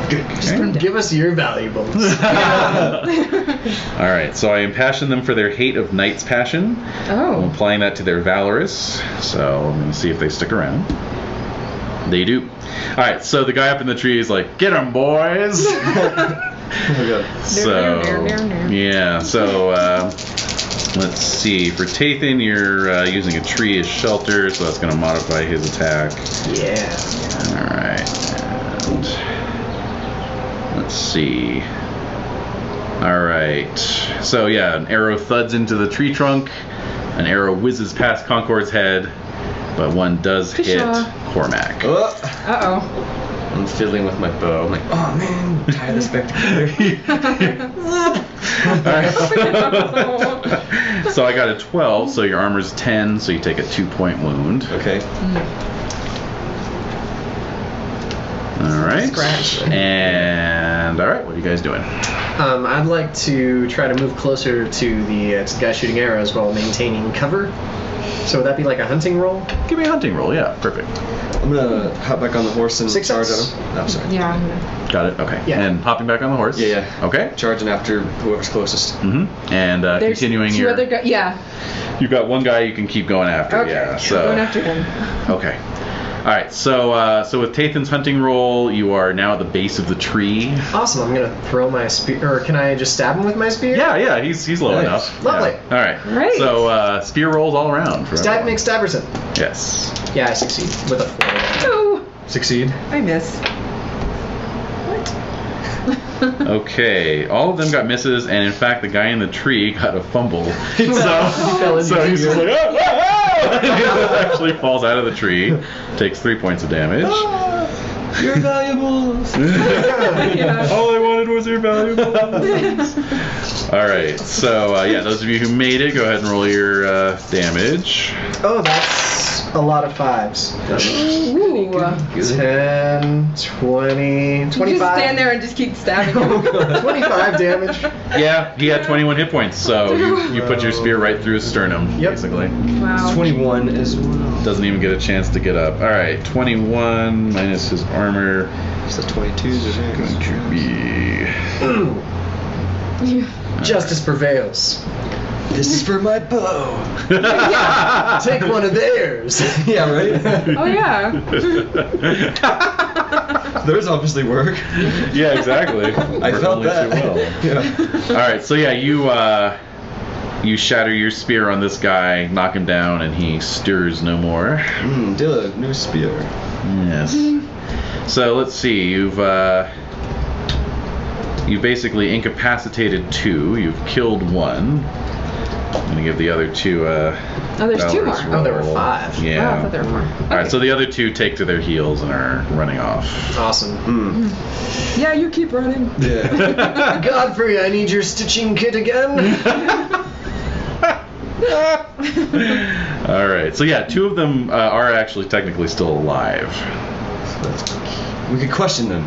Just put them down. Give us your valuables. All right. So I impassion them for their hate of knight's passion. I'm Oh. applying that to their valorous. So I'm gonna see if they stick around. They do. All right. So the guy up in the tree is like, "Get 'em, boys!" Oh my god. So yeah. So let's see. For Tathan, you're using a tree as shelter, so that's going to modify his attack. Yeah. All right. And let's see. All right. So yeah, an arrow thuds into the tree trunk. An arrow whizzes past Concord's head, but one does hit Cormac. Uh-oh. I'm fiddling with my bow. I'm like, oh man, tie this back together. So I got a 12, so your armor's 10, so you take a 2-point wound. Okay. All right. Scratch. And all right, what are you guys doing? I'd like to try to move closer to the guy shooting arrows while maintaining cover. So would that be like a hunting roll? Give me a hunting roll. Yeah, perfect. I'm gonna hop back on the horse and Success. charge at him. No, sorry. Yeah. Got it. Okay. Yeah. And hopping back on the horse. Yeah. Okay. Charging after whoever's closest. And There's continuing two your. other guys. Yeah. You've got one guy you can keep going after. Okay. Yeah. So. Going after him. Okay. All right. So with Tathan's hunting roll, you are now at the base of the tree. Awesome. I'm gonna throw my spear, or can I just stab him with my spear? Yeah. He's low Nice. enough. Lovely. Yeah. All right. Great. So spear rolls all around. For Stab everyone. McStabberson. Yes. Yeah, I succeed with a 4. Oh, Succeed. I miss. Okay, all of them got misses, and in fact, the guy in the tree got a fumble. Fell into so the he's just gear. like, oh, and he actually falls out of the tree, takes 3 points of damage. You're valuables. Yeah. All I wanted was your valuables. All right, so those of you who made it, go ahead and roll your damage. Oh, that's a lot of 5s. Ooh. 10, 20, You 25. just stand there and just keep stabbing him. 25 damage. Yeah, he had 21 hit points, so you put your spear right through his sternum, Yep. basically. Wow. 21 as well. Doesn't even get a chance to get up. All right, 21 minus his armor. So 22s are Going to be. Justice prevails. This is for my bow. Take one of theirs. Yeah, right? Oh yeah. Those obviously work. Yeah, exactly. I Worked felt only that. too well. Yeah. All right, so you shatter your spear on this guy, knock him down, and he stirs no more. Dylan, new spear. Yes. So let's see. You've basically incapacitated 2. You've killed 1. I'm gonna give the other 2 Oh, there's 2 more. valorous Oh, there were roll. 5. Oh, I Yeah. thought there were more. All right, so the other 2 take to their heels and are running off. Awesome. Yeah, you keep running. Yeah. Godfrey, I need your stitching kit again. All right, so 2 of them are actually technically still alive. We could question them.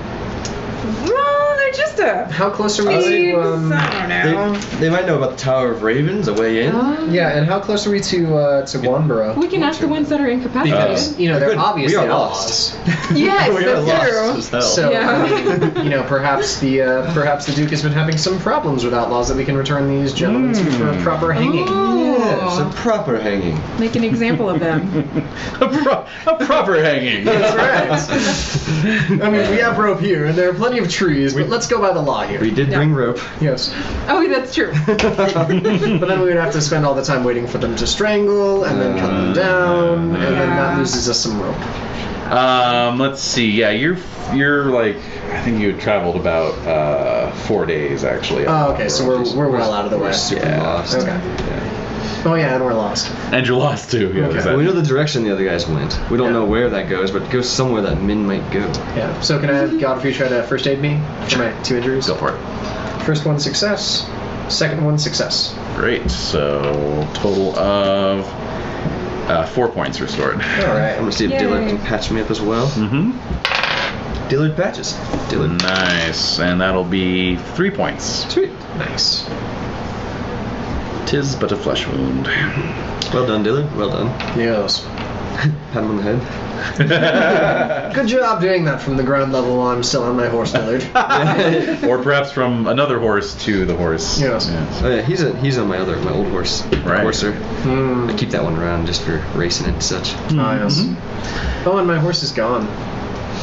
Well, they're just a. How close are we Thieves, to? I don't know. They might know about the Tower of Ravens, a way in. Yeah, and how close are we to Wanborough? We can ask the ones that are incapacitated. Because they're Good. obviously We are outlaws. Yes, We are that's true. lost as hell. So Yeah. I mean, perhaps the Duke has been having some problems with outlaws that we can return these gentlemen to for a proper hanging. Yes, a Oh, proper hanging. make an example of them. a proper hanging. That's right. I mean, we have rope here, and there are plenty of trees, but let's go by the law here. We did bring rope. Yes. Oh, that's true. But then we would have to spend all the time waiting for them to strangle, and then cut them down, and then that Yeah. loses us some rope. Let's see. Yeah, you're like, I think you had traveled about 4 days actually. Oh, okay, so we're well out of the way. We're super Yeah. lost. Okay. Oh yeah, and we're lost. And you're lost too. Yeah, Okay. there's Well, we that. know the direction the other guys went. We don't Yeah. know where that goes, but it goes somewhere that Min might go. Yeah. So can I have Godfrey try to first aid me for my 2 injuries? Go for it. First one success. Second one success. Great. So total of 4 points restored. All right. I'm gonna see if Yay. Dillard can patch me up as well. Mm-hmm. Dillard patches. Dillard. Nice, and that'll be 3 points. Sweet. Nice. 'Tis but a flesh wound. Well done, Dillard. Well done. Yes. Pat him on the head. Good job doing that from the ground level while I'm still on my horse, Dillard. Or perhaps from another horse to the horse. Yes. Oh yeah, he's on my old horse. Right. Courser. Hmm. I keep that one around just for racing and such. Ah, yes. Oh, and my horse is gone.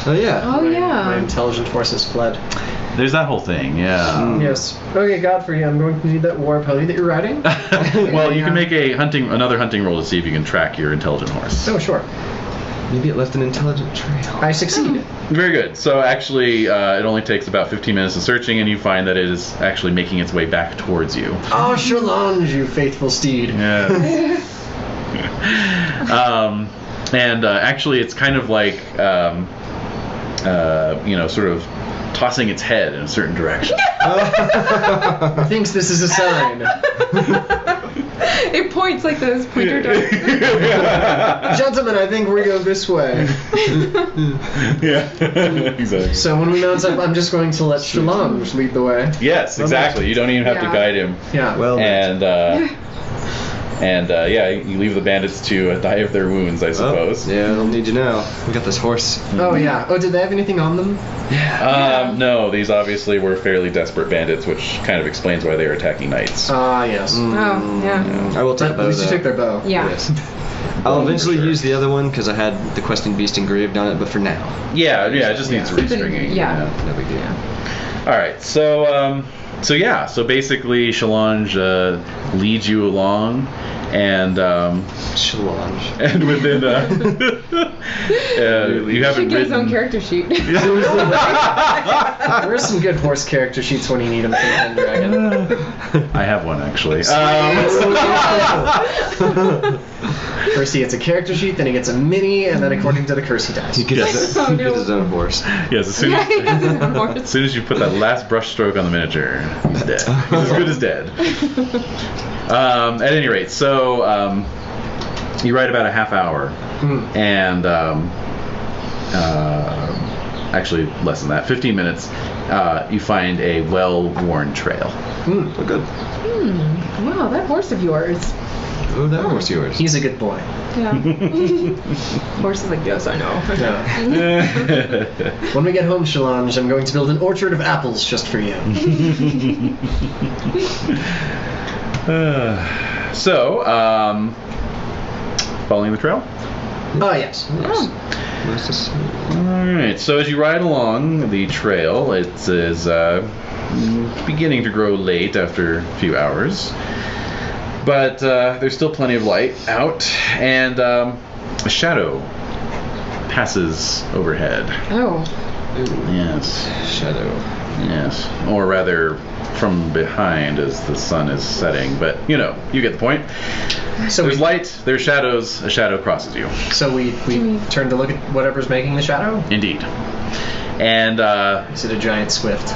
Oh yeah. Oh My yeah. intelligent horse has fled. There's that whole thing, yeah. Yes. Okay, Godfrey, I'm going to need that war pony that you're riding. Well, you can make another hunting roll to see if you can track your intelligent horse. Oh, sure. Maybe it left an intelligent trail. I succeed. Very good. So actually, it only takes about 15 minutes of searching, and you find that it is actually making its way back towards you. Oh, Shalonge, you faithful steed. Yes. And actually, it's kind of like, sort of tossing its head in a certain direction. Thinks this is a sign. It points like those pointer dogs. Gentlemen, I think we go this way. Yeah, exactly. So when we mount up, I'm just going to let Shalom lead the way. Yes, exactly. You don't even have to Yeah. guide him. Yeah. Well, And yeah, you leave the bandits to die of their wounds, I suppose. yeah, I don't need you now. We got this horse. Oh yeah. Oh, did they have anything on them? No, these obviously were fairly desperate bandits, which kind of explains why they were attacking knights. Ah, yes. Oh, yeah. I will take At bow. least you took their bow. Yeah. Yes. I'll eventually use the other one because I had the questing beast engraved on it, but for now, Yeah, it just needs restringing. Yeah. no big deal. All right, so basically, Shalonge leads you along, and Challenge. and within you He haven't should get his own ridden. character sheet. Where's some good horse character sheets when you need them for Pendragon? I have one actually. First he gets a character sheet, then he gets a mini, and then according to the curse he dies. He gets, Oh, he no. gets his own horse. Yes, as soon Yeah, he has his own as horse. soon as you put that last brush stroke on the miniature, he's dead. He's as good as dead. At any rate, so you ride about a half hour, and actually less than that, 15 minutes. You find a well-worn trail. Oh, good. Wow, that horse of yours. Oh, that horse yours. He's a good boy. Yeah. Horse is like, yes, I know. When we get home, Shalonge, I'm going to build an orchard of apples just for you. Following the trail? Oh, yes. Nice to see. Alright, so as you ride along the trail, it is beginning to grow late after a few hours. But there's still plenty of light out, and a shadow passes overhead. Oh. Yes, Shadow. yes. Or rather, from behind as the sun is setting. But, you get the point. So There's we, light, there's shadows, a shadow crosses you. so we turn to look at whatever's making the shadow? Indeed. And Is it a giant swift?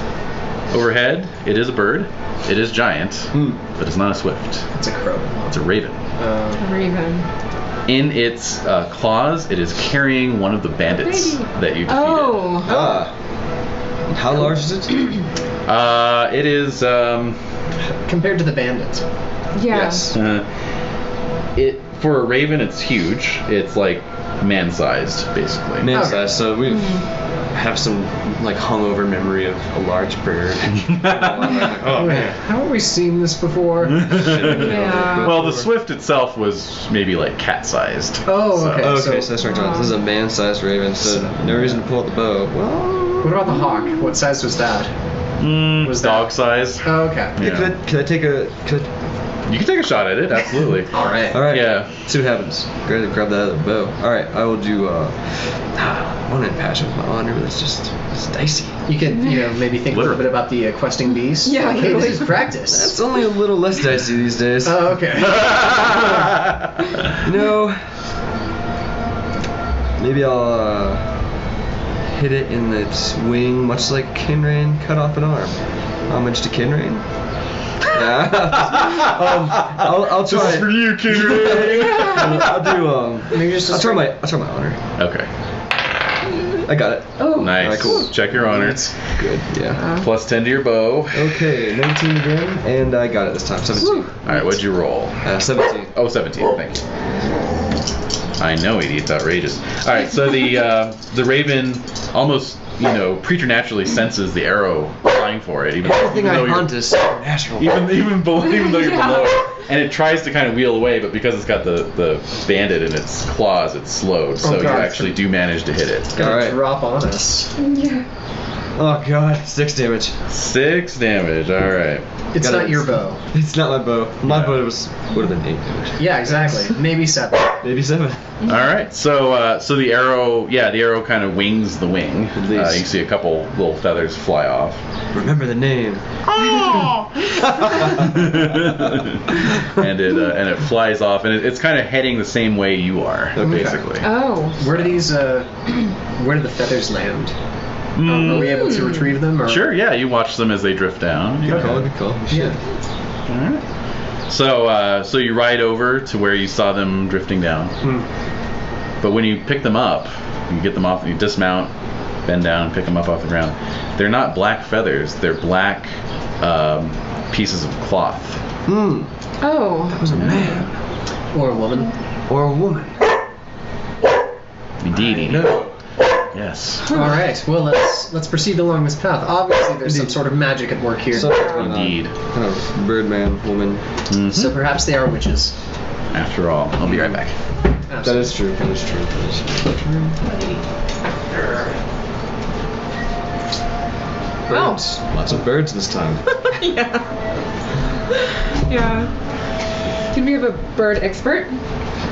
overhead, it is a bird. It is giant, but it's not a swift. It's a crow. It's a raven. Raven. In its claws, it is carrying one of the bandits that you defeated. Oh. How large is it? It is. Compared to the bandits. Yeah. Yes. It for a raven, it's huge. It's like man-sized, basically. Man Okay. size, so we have some like hungover memory of a large bird. Oh man. How have we seen this before? Yeah. Well, the swift itself was maybe like cat-sized. Oh, okay. Okay, so that's right. This is a man-sized raven, so no reason to pull out the bow. Well, What about the hawk? What size was that? Was that- Dog size. Oh, okay. Yeah. could I take a? You can take a shot at it, absolutely. All right. All right. Yeah. See what happens. Grab that other bow. All right. I will do. One in passion with my honor, but it's dicey. You could, maybe think a little bit about the questing beast. Yeah, Like, hey, this literally. is practice. That's only a little less dicey these days. Oh, okay. Maybe I'll hit it in its wing, much like Cynrain cut off an arm. Homage to Cynrain. Yeah. I'll try. This is for you, Cynrain. I'll do. Maybe just I'll try my honor. Okay. I got it. Oh. Nice. Alright, cool. Check your honor. Good. Yeah. Plus 10 to your bow. Okay, 19 again, and I got it this time. 17. Alright, what'd you roll? 17. Oh, 17, thank you. I know, Edie, it's outrageous. Alright, so the raven almost, preternaturally senses the arrow flying for it. Even Everything though I you're- hunt is supernatural. even though you're Yeah. below it. And it tries to kind of wheel away, but because it's got the bandit in its claws, it's slowed. So Oh, you God. actually do manage to hit it. Gonna Alright. drop on us. Yeah. Oh god, 6 damage. 6 damage, alright. It's Got not it. your bow. It's not my bow. My bow would have been 8 damage. Yeah, exactly. Maybe 7. Maybe 7. Alright, so the arrow kind of wings the wing. At least. You see a couple little feathers fly off. Remember the name. and it flies off, and it's kind of heading the same way you are, basically. Oh. Where do the feathers land? Are we able to retrieve them? Or? Sure, yeah, you watch them as they drift down. Good call, good call. Yeah. Alright. So you ride over to where you saw them drifting down. But when you pick them up, you get them off, you dismount, bend down, and pick them up off the ground. They're not black feathers. They're black pieces of cloth. Oh. That was a man. Or a woman. Or a woman. Indeed. No. Yes. All right. Well, let's proceed along this path. Obviously, there's some sort of magic at work here. Indeed. Kind of birdman, woman. Mhm. So perhaps they are witches. After all, I'll be right back. That is true. That is true. That is true. Wow. Birds. Lots of birds this time. Yeah. Yeah. Can we have a bird expert?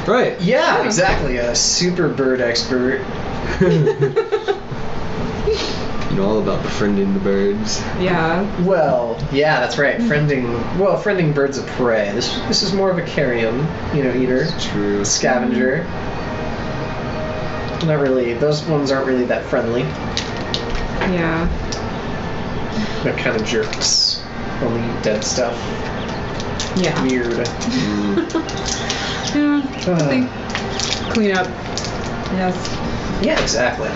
Right. Yeah, exactly. A super bird expert. You know all about befriending the birds. Yeah. Well, yeah, that's right. Friending birds of prey. This is more of a carrion, eater, True. scavenger. Not really. Those ones aren't really that friendly. Yeah. They're kind of jerks. Only eat dead stuff. Yeah. Weird. Yeah. Think clean up. Yes. Yeah, exactly.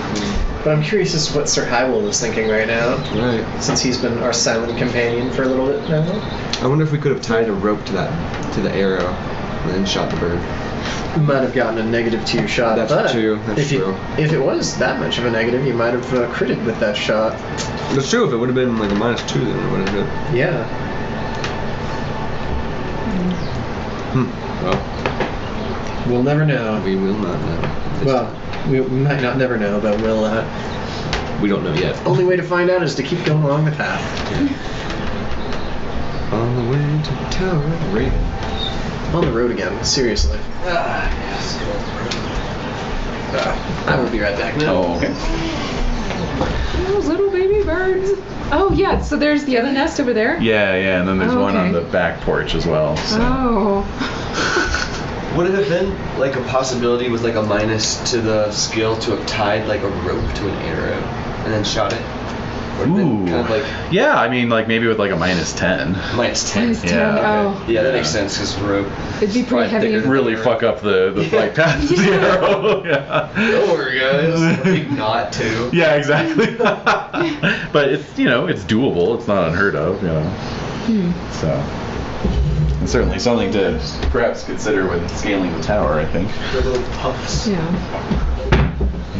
But I'm curious as to what Sir Hywell is thinking right now, Right. since he's been our silent companion for a little bit now. I wonder if we could have tied a rope to the arrow and then shot the bird. You might have gotten a -2 shot. That's but true, that's true. If it was that much of a negative, you might have critted with that shot. That's true. If it would have been like a -2, then it would have been. Yeah. Well, We'll never know. we will not know. Well, we might not never know, but we'll. We don't know yet. Only way to find out is to keep going along the path. On the way to the tower, Raven. On the road again, seriously. I will be right back now. Oh, okay. Those little baby birds. Oh yeah. So there's the other nest over there. Yeah, and then there's Oh, one on okay. the back porch as well. So. Oh. Would it have been like a possibility with like a minus to the skill to have tied like a rope to an arrow and then shot it? Would have been kind of like Yeah, I mean, like maybe with like a -10. -10. Minus 10. Yeah, Oh. Yeah, that makes sense because rope. It'd be pretty heavy. thicker than Really arrow. fuck up the flight path of the arrow. Yeah. Don't worry, guys. A big knot too. Yeah, exactly. But it's it's doable. It's not unheard of. So it's certainly something to perhaps consider when scaling the tower. I think. The little puffs. Yeah.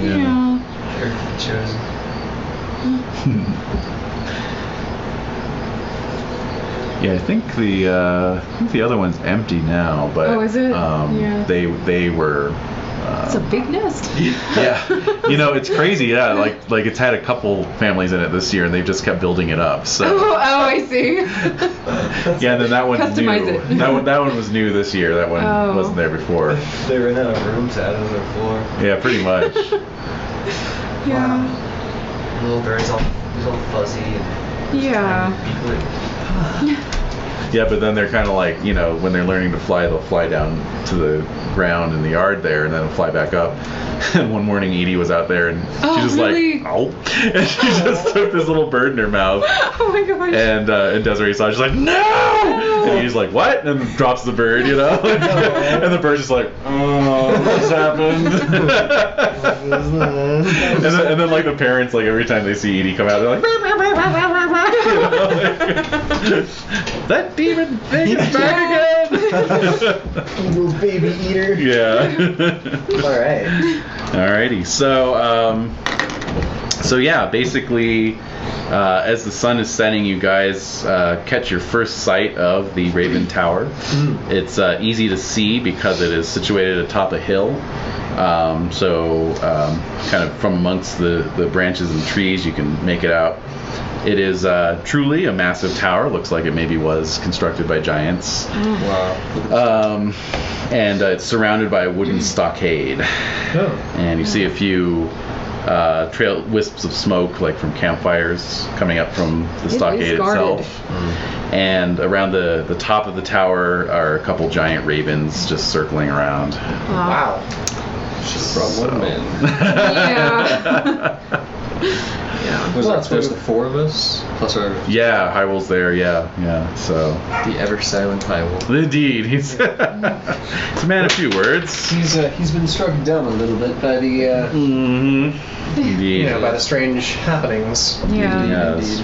Yeah. They're chosen. Yeah, I think the other one's empty now, but Oh, is it? Yeah. they were. It's a big nest. Yeah, it's crazy. Yeah, like it's had a couple families in it this year, and they've just kept building it up. So Oh, I see. yeah, and then that one's Customize new. it. That one was new this year. That one Oh. wasn't there before. They ran out of room to add another floor. Yeah, pretty much. Yeah. Little birds all fuzzy and Yeah. beaklet. Yeah, but then they're kind of like, when they're learning to fly, they'll fly down to the ground in the yard there, and then they'll fly back up. And one morning, Edie was out there, and Oh, she just really? like, ow, and she just took this little bird in her mouth. Oh my gosh. And Desiree saw it, she's like, no! And Edie's like, what? And drops the bird, and the bird's just like, oh, what's happened? and then like the parents, like every time they see Edie come out, they're like, that demon thing is back again! Little baby eater. Yeah. Alright. Alrighty. So yeah, basically, as the sun is setting, you guys catch your first sight of the Raven Tower. It's easy to see because it is situated atop a hill. Kind of from amongst the branches and trees, you can make it out. It is truly a massive tower. Looks like it maybe was constructed by giants. Wow. And it's surrounded by a wooden stockade. Oh. And you see a few trail wisps of smoke, like from campfires, coming up from the stockade guarded. itself. And around the top of the tower are a couple giant ravens just circling around. Wow. Should've brought one man. Yeah. Yeah. Was Well, there, that's there's what the 4 of us plus our Yeah, Hyrul's there. Yeah. So the ever silent Hyrule. indeed, he's he's a man of few words. He's been struck dumb a little bit by the Indeed. by the strange happenings. Yeah. Yes.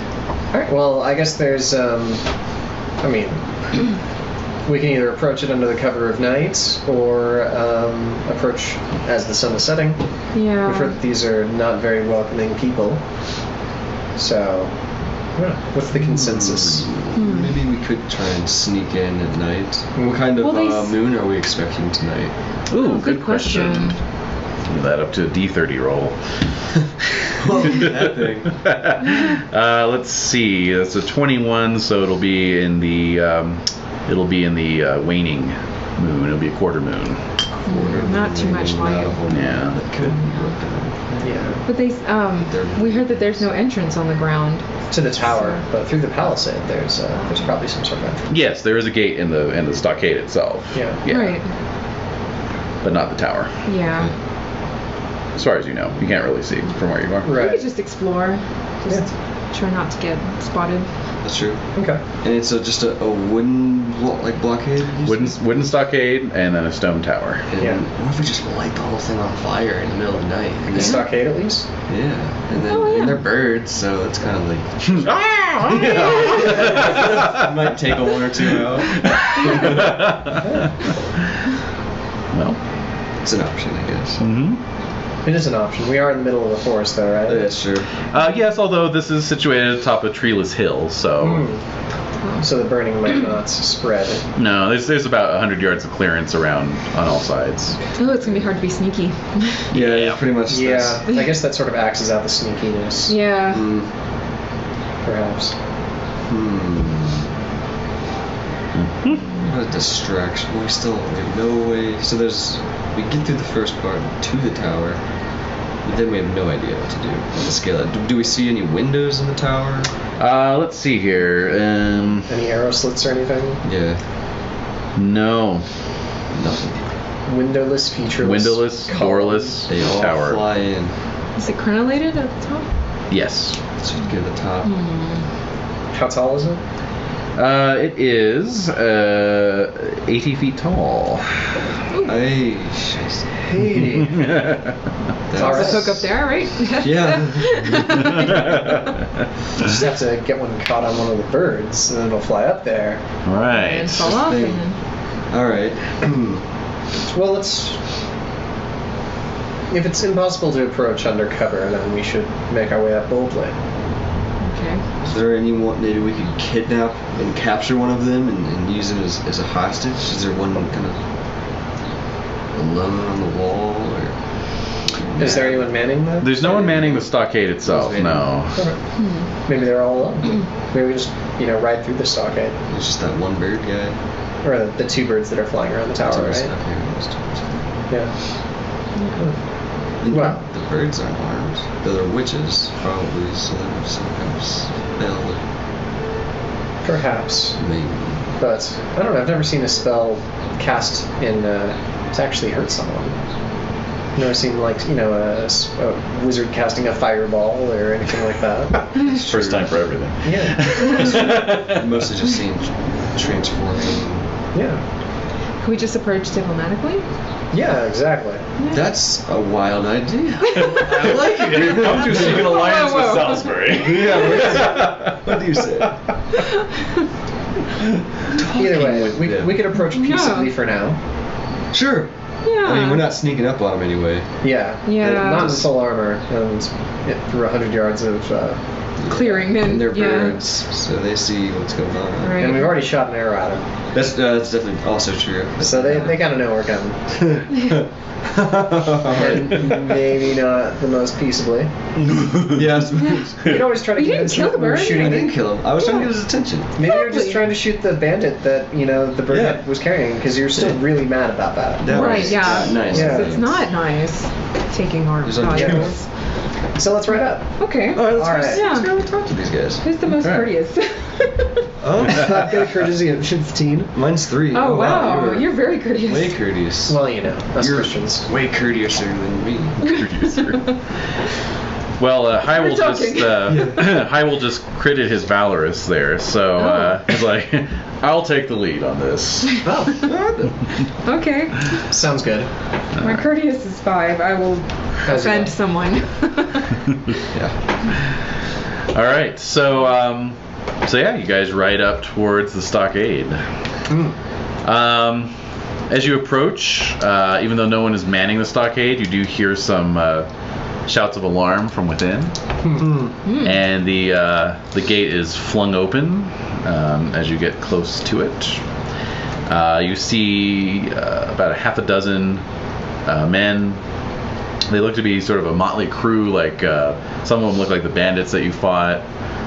All right. Well, I guess there's we can either approach it under the cover of night or approach as the sun is setting. Yeah. We've heard that these are not very welcoming people. So, what's the consensus? Maybe we could try and sneak in at night. What kind of moon are we expecting tonight? Ooh, good question. Give that up to a D30 roll. That thing. Let's see. That's a 21, so it'll be in the waning moon. It'll be a quarter moon. Not too much light. Yeah. That could be looking. Yeah. But we heard that there's no entrance on the ground. To the tower, but through the palisade, there's probably some sort of entrance. Yes, there is a gate in the stockade itself. Yeah. Right. But not the tower. Yeah. As far as you know, you can't really see from where you are. We Right. could just explore. Just try not to get spotted. That's true. Okay. And it's just a wooden blockade? Wooden stockade and then a stone tower. And Yeah. what if we just light the whole thing on fire in the middle of the night? And The then, stockade, at least. yeah. And then and they're birds, so it's kind of like might take a one or two out. Well. It's an option, I guess. Mm-hmm. It is an option. We are in the middle of the forest, though, right? That's true. Yes, although this is situated atop a treeless hill, so So the burning might not spread. no, there's about 100 yards of clearance around on all sides. Oh, it's gonna be hard to be sneaky. Yeah, pretty much. Yeah, I guess that sort of axes out the sneakiness, Yeah. perhaps. What a distraction. We have no way. So we get through the first part to the tower, but then we have no idea what to do on the scale. Do we see any windows in the tower? Let's see here. Any arrow slits or anything? Yeah. No. Nothing. Windowless, featureless. Windowless, column. doorless They all tower. fly in. Is it crenellated at the top? Yes. So you get the top. How tall is it? It is 80 feet tall. Hey. Hey. All right. Let's hook up there, right? Yeah. Just have to get one caught on one of the birds, and then it'll fly up there. Right. And fall off and then... All right. Well, if it's impossible to approach undercover, then we should make our way up boldly. Okay. Is there anyone maybe we could kidnap and capture one of them and use him as a hostage? Is there one kind of alone on the wall, or? Is there anyone manning that? There's no one manning the stockade itself, no. Maybe they're all alone. Maybe we just, ride through the stockade. It's just that one bird guy. Or the two birds that are flying around the tower, right? Yeah. Well, the birds aren't armed. They're witches, probably, so they have some kind of spell. Perhaps. Maybe. But, I don't know, I've never seen a spell cast to actually hurt someone. I've never seen, a wizard casting a fireball or anything like that. First time for everything. Yeah. I've mostly just seen transforming. Yeah. Can we just approach diplomatically? Yeah, exactly. That's a wild idea. I like it. We've come to seek an alliance with Salisbury. Yeah, what do you say? Either way, we could approach peaceably for now. Sure. Yeah. I mean, we're not sneaking up on him anyway. Yeah. Yeah. Not in full armor, and through 100 yards of... clearing And they're yeah. birds, so they see what's going on. Right. And we've already shot an arrow at them. That's definitely also true. So they kind of know we're coming. And maybe not the most peaceably. Yes. You'd always try to You get didn't kill the bird. I shooting. didn't kill him. I was trying to get his attention. Maybe you're just trying to shoot the bandit that the bird Yeah. was carrying because you're still really mad about that. That Right, was yeah. nice. Yeah. It's not nice taking our There's a- valuables. So let's ride up. Okay. All All right. Yeah. Let's go talk to these guys. Who's the most Okay. courteous? Oh, I've got a courtesy of 15. mine's 3. Oh, wow. You're You're very courteous. way courteous. Well, us You're Christians. way courteouser than me. Well, High will We're just joking. High will just critted his valorous there, so he's like, I'll take the lead on this. Oh, Okay. sounds good. My courteous is 5. I will As you offend like. someone. Yeah. All right, so yeah, you guys ride up towards the stockade. As you approach, even though no one is manning the stockade, you do hear some shouts of alarm from within, and the gate is flung open as you get close to it. You see about a half a dozen men. They look to be sort of a motley crew. Like some of them look like the bandits that you fought.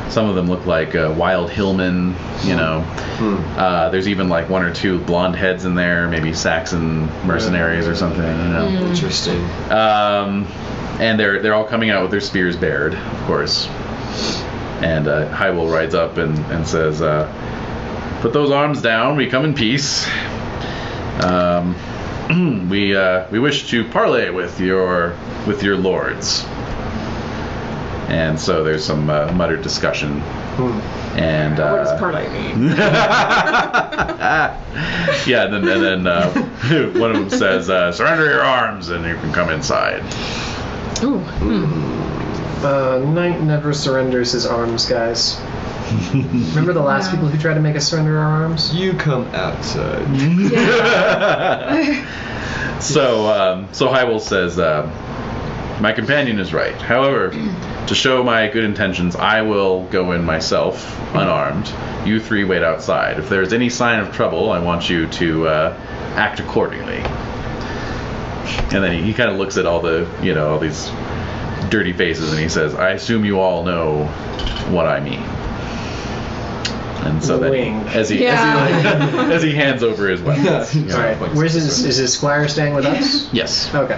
Some of them look like wild hillmen. You know, there's even like 1 or 2 blonde heads in there, maybe Saxon mercenaries or something. You know. Interesting. And they're all coming out with their spears bared, of course. And Hyrule rides up and says, "Put those arms down. We come in peace. We wish to parley with your lords." And so there's some muttered discussion. And What does parlay mean? yeah, and then one of them says, "Surrender your arms, and you can come inside." Ooh. Knight never surrenders his arms, guys. Remember the last Yeah. people who tried to make us surrender our arms? You come outside. So Hyrule says, "My companion is right. However, to show my good intentions, I will go in myself, unarmed. You 3 wait outside. If there's any sign of trouble, I want you to act accordingly." And then he kind of looks at all these dirty faces, and he says, "I assume you all know what I mean." And so then, Wink. as he hands over his weapons. you know, All right. like- Where's is his squire staying with us? Yes. Okay.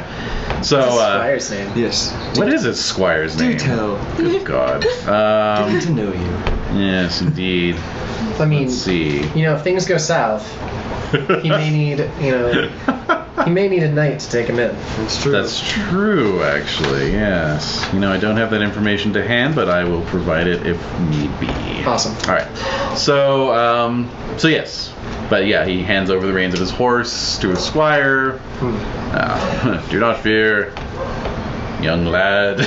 So, What's his squire's name? Yes. what is his squire's Do name? tell. Good God. Getting to know you. Yes, indeed. I mean, Let's see. if things go south, he may need, he may need a knight to take him in. That's true. That's true, actually. Yes. I don't have that information to hand, but I will provide it if need be. Awesome. All right. So yes. But yeah, he hands over the reins of his horse to his squire. Do not fear, young lad.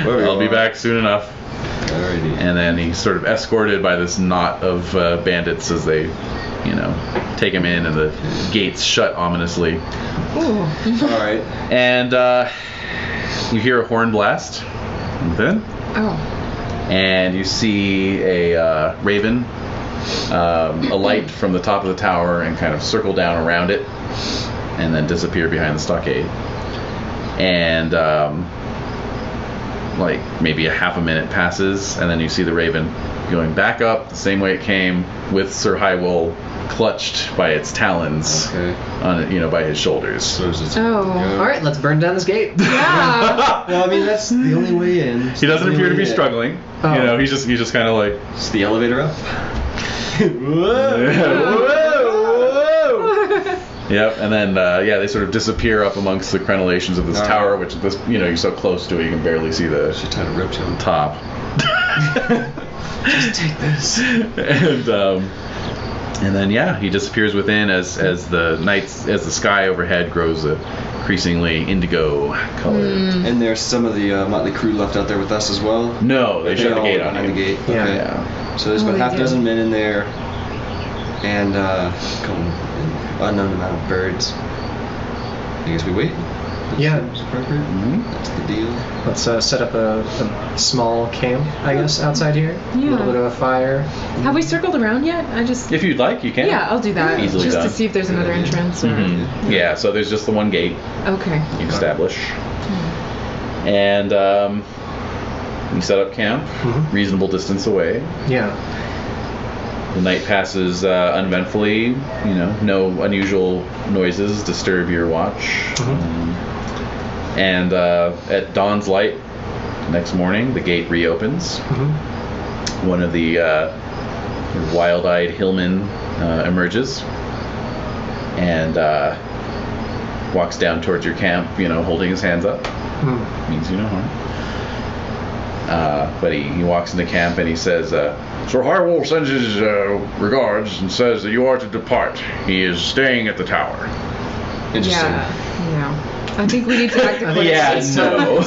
I'll be back soon enough. Alrighty. And then he's sort of escorted by this knot of bandits as they, take him in, and the gates shut ominously. Alright. And you hear a horn blast within, Oh. and you see a raven alight from the top of the tower and kind of circle down around it, and then disappear behind the stockade. And like maybe a half a minute passes, and then you see the raven going back up the same way it came, with Sir Hyrule clutched by its talons Okay. on it, by his shoulders. So is it Oh. All right, let's burn down this gate. Yeah. Well, I mean, that's the only way in. He doesn't appear to be struggling. Oh. He's just kind of like, Is the elevator up? Yep, and then they sort of disappear up amongst the crenellations of this Alright. tower, which this you're so close to it you can barely see the She tried to rip to him. top. Just take this. And then he disappears within as the sky overhead grows increasingly indigo colored. And there's some of the motley crew left out there with us as well. No, they shut the all gate on behind you. the gate. Yeah. Okay. Yeah. So there's Oh, about they half a did. dozen men in there, and an unknown amount of birds. I guess we wait. That Yeah. seems appropriate. Mhm. That's the deal. Let's set up a small camp, I guess, outside here. A Yeah. little bit of a fire. Have we circled around yet? If you'd like, you can. Yeah, I'll do that. Easily just done. to see if there's another entrance. Or... Mhm. Yeah, so there's just the one gate Okay. you establish. And you set up camp, reasonable distance away. Yeah. The night passes uneventfully. No unusual noises disturb your watch. And at dawn's light next morning, the gate reopens. One of the wild-eyed hillmen emerges and walks down towards your camp, holding his hands up. Means you no harm. But he walks into camp and he says, Sir Hirewolf sends his regards and says that you are to depart. He is staying at the tower. Interesting. Yeah. I think we need to act accordingly. Yeah, no. I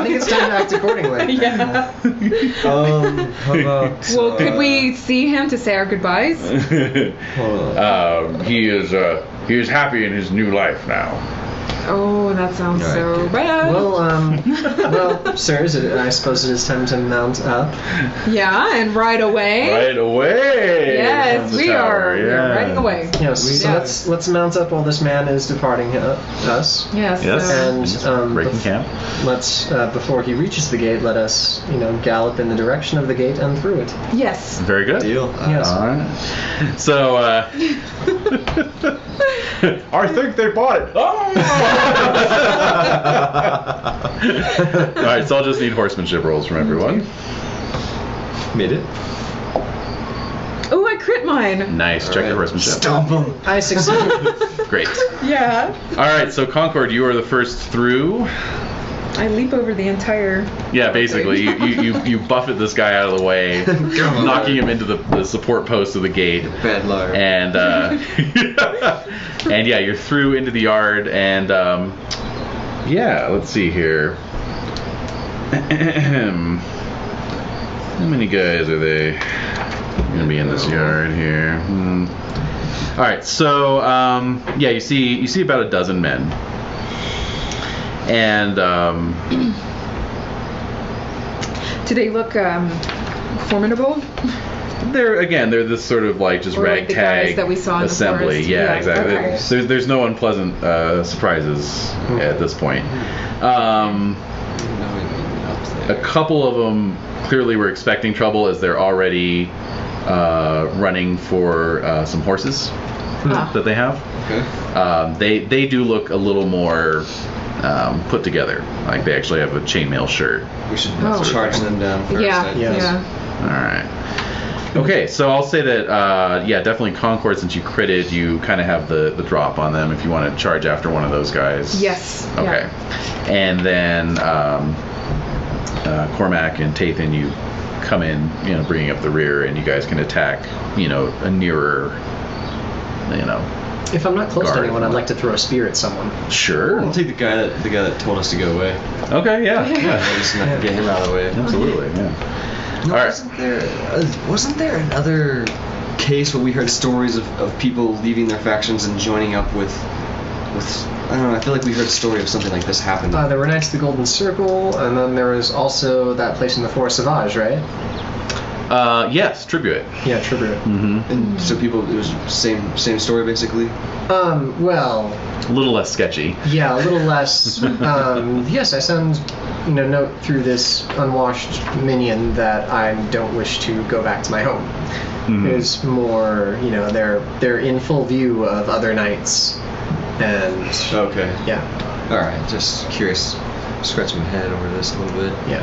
think it's time to act accordingly. Yeah. How about? Well, could we see him to say our goodbyes? He is happy in his new life now. Oh, that sounds so bad. Well, sirs, I suppose it is time to mount up. Yeah, and right away. Right away. Yes, from the we tower, are. We are riding away. Yes. So let's mount up while this man is departing us. Yes. Yes. And Breaking camp. let's before he reaches the gate, let us gallop in the direction of the gate and through it. Yes. Very good. Deal. Yes. All right. So, I think they bought it. All right, so I'll just need horsemanship rolls from everyone. Made it. Oh, I crit mine. Nice. Check your horsemanship. Stomp him. I succeeded. Great. Yeah. All right, so Concord, you are the first through. I leap over the entire. Yeah, basically, you buffet this guy out of the way, knocking him into the support post of the gate. Bad liar. And and yeah, you're through into the yard, and yeah, let's see here. How many guys are they gonna be in this yard here? All right, so yeah, you see about a dozen men, and Do they look formidable? they're this sort of like just Or like the ragtag guys that we saw in the assembly. forest. Yeah, Yeah, exactly. okay. There's no unpleasant surprises at this point. A couple of them clearly were expecting trouble, as they're already running for some horses that they have. Okay. They do look a little more put together. Like they actually have a chainmail shirt. We should Oh. charge them down first. Yeah. Yes. Yeah. All right. Okay, so I'll say that yeah, definitely Concord, since you critted, you kind of have the drop on them if you want to charge after one of those guys. Yes. Okay. And then Cormac and Tathan, you come in, bringing up the rear, and you guys can attack, a nearer, If I'm not close Guard. to anyone, I'd like to throw a spear at someone. Sure. I'll take the guy that told us to go away. Okay, yeah. I'll just get him out of the way. Absolutely, yeah. No, All right. Wasn't there another case where we heard stories of people leaving their factions and joining up with I don't know, I feel like we heard a story of something like this happen. There were Knights of the Golden Circle, and then there was also that place in the Forest Sauvage, right? Yes, Tribute. Yeah, Tribute. And so people, it was same story basically. Well, A little less sketchy. yeah, a little less. Yes, I send, note through this unwashed minion that I don't wish to go back to my home. It's more, they're in full view of other knights, and Okay. yeah, All right. Just curious. Scratch my head over this a little bit. yeah.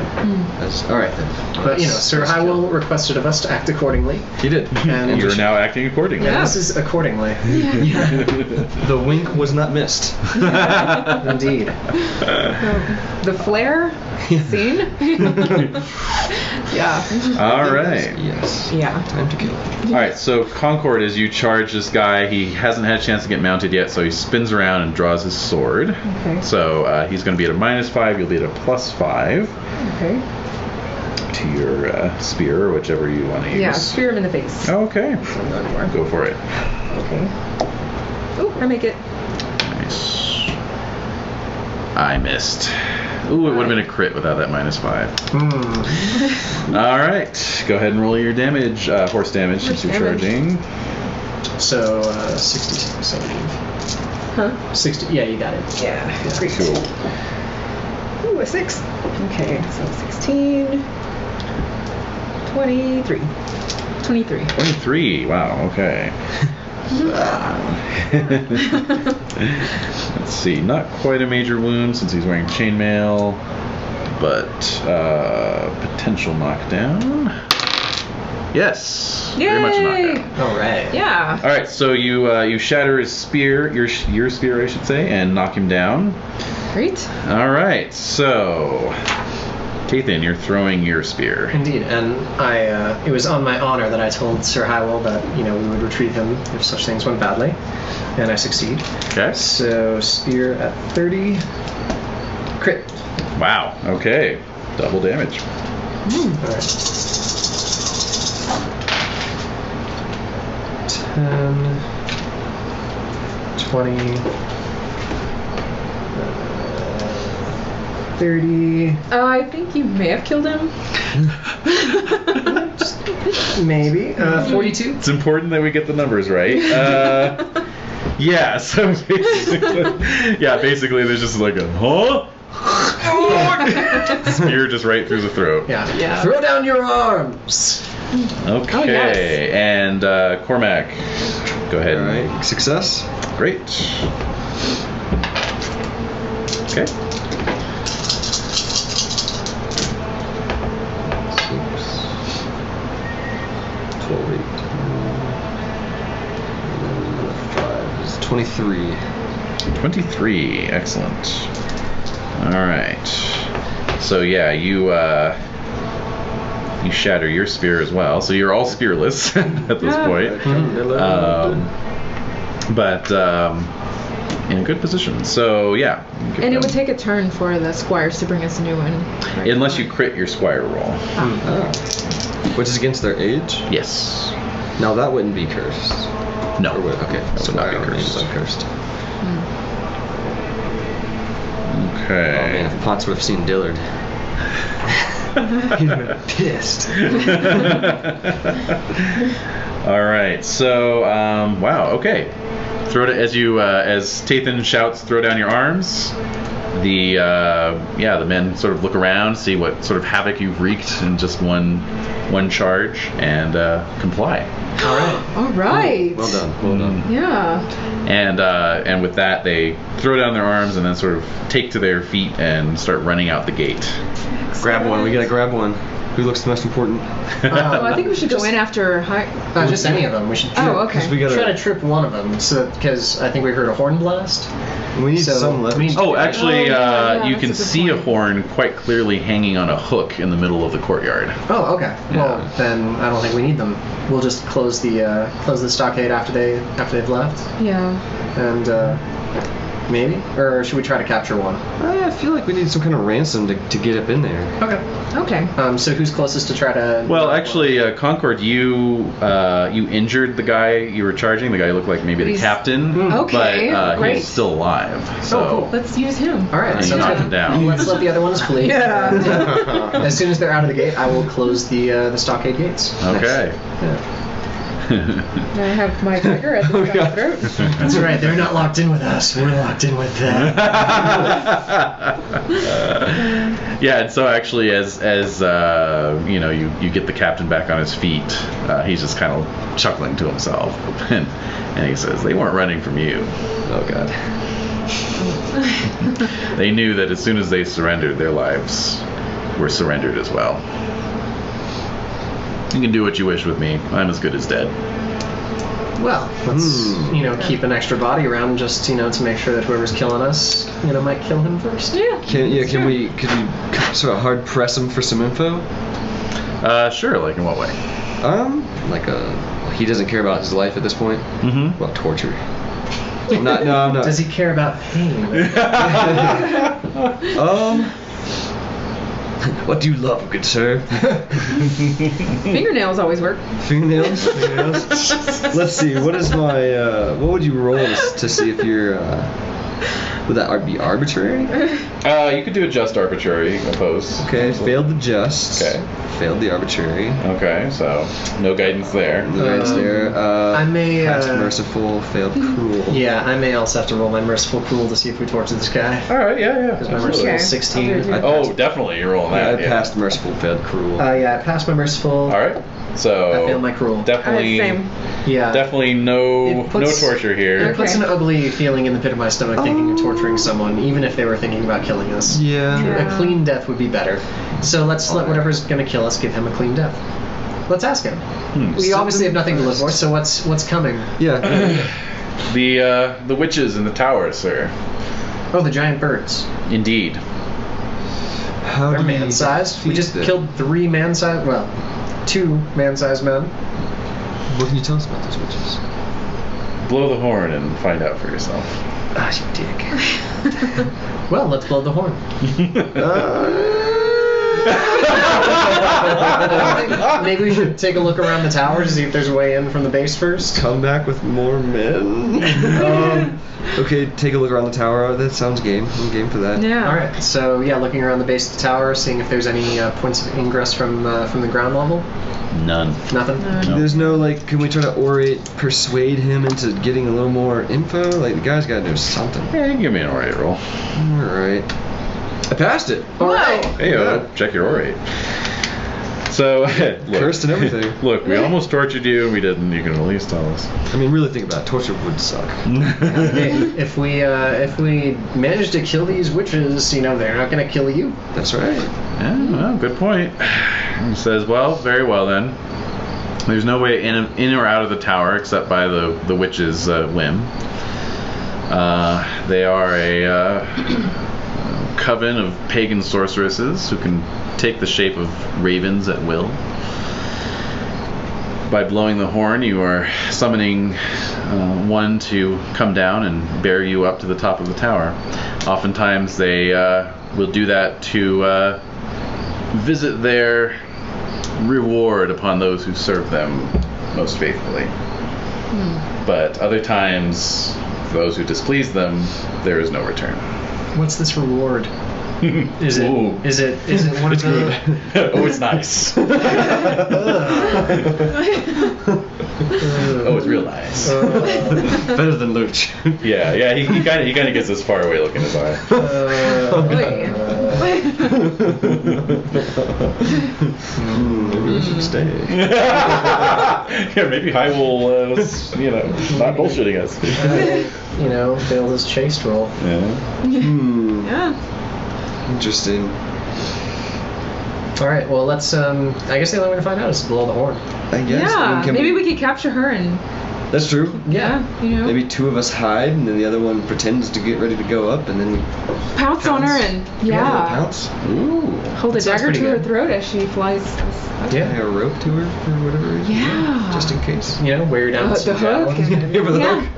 All right then. But Sir Hywell requested of us to act accordingly, He did. and You're now acting accordingly. Yeah. this is accordingly. The wink was not missed. Indeed. The flare scene. Yeah. All right. Yes. Yeah. Time to kill. All right, so Concord, as you charge this guy, he hasn't had a chance to get mounted yet, so he spins around and draws his sword. Okay. So he's going to be at a -5. You'll be at a +5 Okay. to your spear, or whichever you want to use. Yeah. Spear him in the face. Okay. That's what I'm going for. Go for it. Okay. Oh, I make it. Nice. I missed. Ooh, it would have been a crit without that -5. All right. Go ahead and roll your damage, horse damage, since you're damage. charging. So 66, I believe. Huh? 60. Yeah, you got it. Yeah. Great. Cool. Ooh, a 6. Okay, so 16. 23. 23. 23. Wow. Okay. Let's see. Not quite a major wound since he's wearing chainmail, but potential knockdown. Yes. Very much a knockdown. All right. Yeah. All right. So you shatter his spear, your spear, I should say, and knock him down. Great. All right, so Tathan, you're throwing your spear. Indeed, and it was on my honor that I told Sir Hywell that, we would retrieve him if such things went badly, and I succeed. Okay. So, spear at 30. Crit. Wow. Okay. Double damage. Alright. 10, 20, 30. I think you may have killed him. Maybe. 42. It's important that we get the numbers right. Yeah. So basically, there's just like a spear just right through the throat. Yeah. Throw down your arms. Okay. Oh, yes. And Cormac, go ahead. All right. Success. Great. Okay. 23. 23. Excellent. All right. So yeah, you shatter your spear as well. So you're all spearless at this point. But in a good position. So yeah. And it would take a turn for the squires to bring us a new one. Right? Unless you crit your squire roll. Which is against their age? Yes. Now that wouldn't be cursed. No. Or would, okay. That would not be cursed. Uncursed. Okay. Oh man, if Potts would have seen Dillard. He'd have been pissed. All right. So, wow. Okay. Throw it as Tathan shouts, "Throw down your arms." The men sort of look around, see what sort of havoc you've wreaked in just one charge, and comply. All right. Well done. Well done. Yeah. And with that, they throw down their arms and then sort of take to their feet and start running out the gate. Grab one. We gotta grab one. Who looks the most important? I think we should go in after. Just any of them. We should. Okay. We gotta try to trip one of them. So because I think we heard a horn blast. We need some left. Oh, actually, you that's can a good see a point. horn quite clearly hanging on a hook in the middle of the courtyard. Oh, okay. Well, then I don't think we need them. We'll just close the stockade after they've left, Yeah. and maybe, or should we try to capture one? I feel like we need some kind of ransom to get up in there. Okay. So who's closest to try to? Well, actually, Concord, you injured the guy you were charging. The guy looked like maybe the captain, Okay, but great. he's still alive. So cool. Let's use him. All right. and you So knocked him down. let's let the other ones flee. Yeah. As soon as they're out of the gate, I will close the stockade gates. Okay. Yeah. I have my dagger at the guy's throat. That's right. They're not locked in with us. We're locked in with them. Yeah, and so actually, as you get the captain back on his feet, he's just kind of chuckling to himself, and he says, "They weren't running from you." Oh god. They knew that as soon as they surrendered, their lives were surrendered as well. You can do what you wish with me. I'm as good as dead. Well, let's keep an extra body around just to make sure that whoever's killing us might kill him first. Yeah. Could you sort of hard press him for some info? Sure. Like in what way? He doesn't care about his life at this point. Mm-hmm. Well, torture. I'm not. Does he care about pain? What do you love, good sir? Fingernails always work. Fingernails? Let's see. What is my? What would you roll to see if you're? Would that be arbitrary? You could do a just arbitrary opposed. Okay, failed the just. Okay. Failed the arbitrary. Okay, so no guidance there. No guidance there. I may passed merciful, failed cruel. Yeah, I may also have to roll my merciful cruel to see if we torture this guy. All right, yeah. Because my merciful is 16. Oh, definitely, you're rolling that. I passed merciful, failed cruel. Yeah, I passed my merciful. All right, so I failed my cruel. Definitely, Same. Yeah. definitely no torture here. It puts an ugly feeling in the pit of my stomach thinking of torturing someone, even if they were thinking about killing us. Yeah. Yeah. A clean death would be better. So let's let whatever's going to kill us give him a clean death. Let's ask him. We obviously have nothing to live for, so what's coming? Yeah. The witches in the tower, sir. Oh, the giant birds. Indeed. How They're do we man-sized. We just defeat killed 3 man-sized, well, 2 man-sized men. them? What can you tell us about those witches? Blow the horn and find out for yourself. Ah, you dick. Well, let's blow the horn. Maybe we should take a look around the tower to see if there's a way in from the base first. Come back with more men. Okay, take a look around the tower. That sounds game. I'm game for that. Yeah. All right. So yeah, looking around the base of the tower, seeing if there's any points of ingress from the ground level. None. Nothing. No. There's no, like, can we try to persuade him into getting a little more info? Like, the guy's gotta do something. Yeah, you can give me an orate roll. Alright. I passed it. Whoa. Hey, check your orate. So, look, Cursed and everything. Look, we almost tortured you, and we didn't. You can at least tell us. I mean, really think about it. Torture would suck. Hey, if we manage to kill these witches, you know, they're not gonna kill you. That's right. Yeah, well, good point. He says, well, very well then. There's no way in or out of the tower except by the witch's whim. They are a coven of pagan sorceresses who can take the shape of ravens at will. By blowing the horn, you are summoning one to come down and bear you up to the top of the tower. Oftentimes they will do that to visit their reward upon those who serve them most faithfully. But other times, for those who displease them, there is no return. What's this reward? Is it Ooh. is it one of the? Oh, it's nice. Oh, it's real nice. Better than Luch. Yeah. He kind of gets this far away look in his eye. Maybe we should stay. Yeah, maybe Hyrule was, not bullshitting us. Failed his chase roll. Yeah. Yeah. Interesting. All right. Well, let's. I guess the only way to find out is to blow the horn. I guess. I mean, can Maybe we could capture her and. That's true. Yeah. Maybe 2 of us hide, and then the other one pretends to get ready to go up, and then we Pounce on her and pounce. Ooh. hold a That sounds dagger to pretty her good. throat as she flies. Yeah. Tie a rope to her for whatever reason. Yeah. Just in case. Wear her down with The some hook. javelins. Here for the Yeah. hook.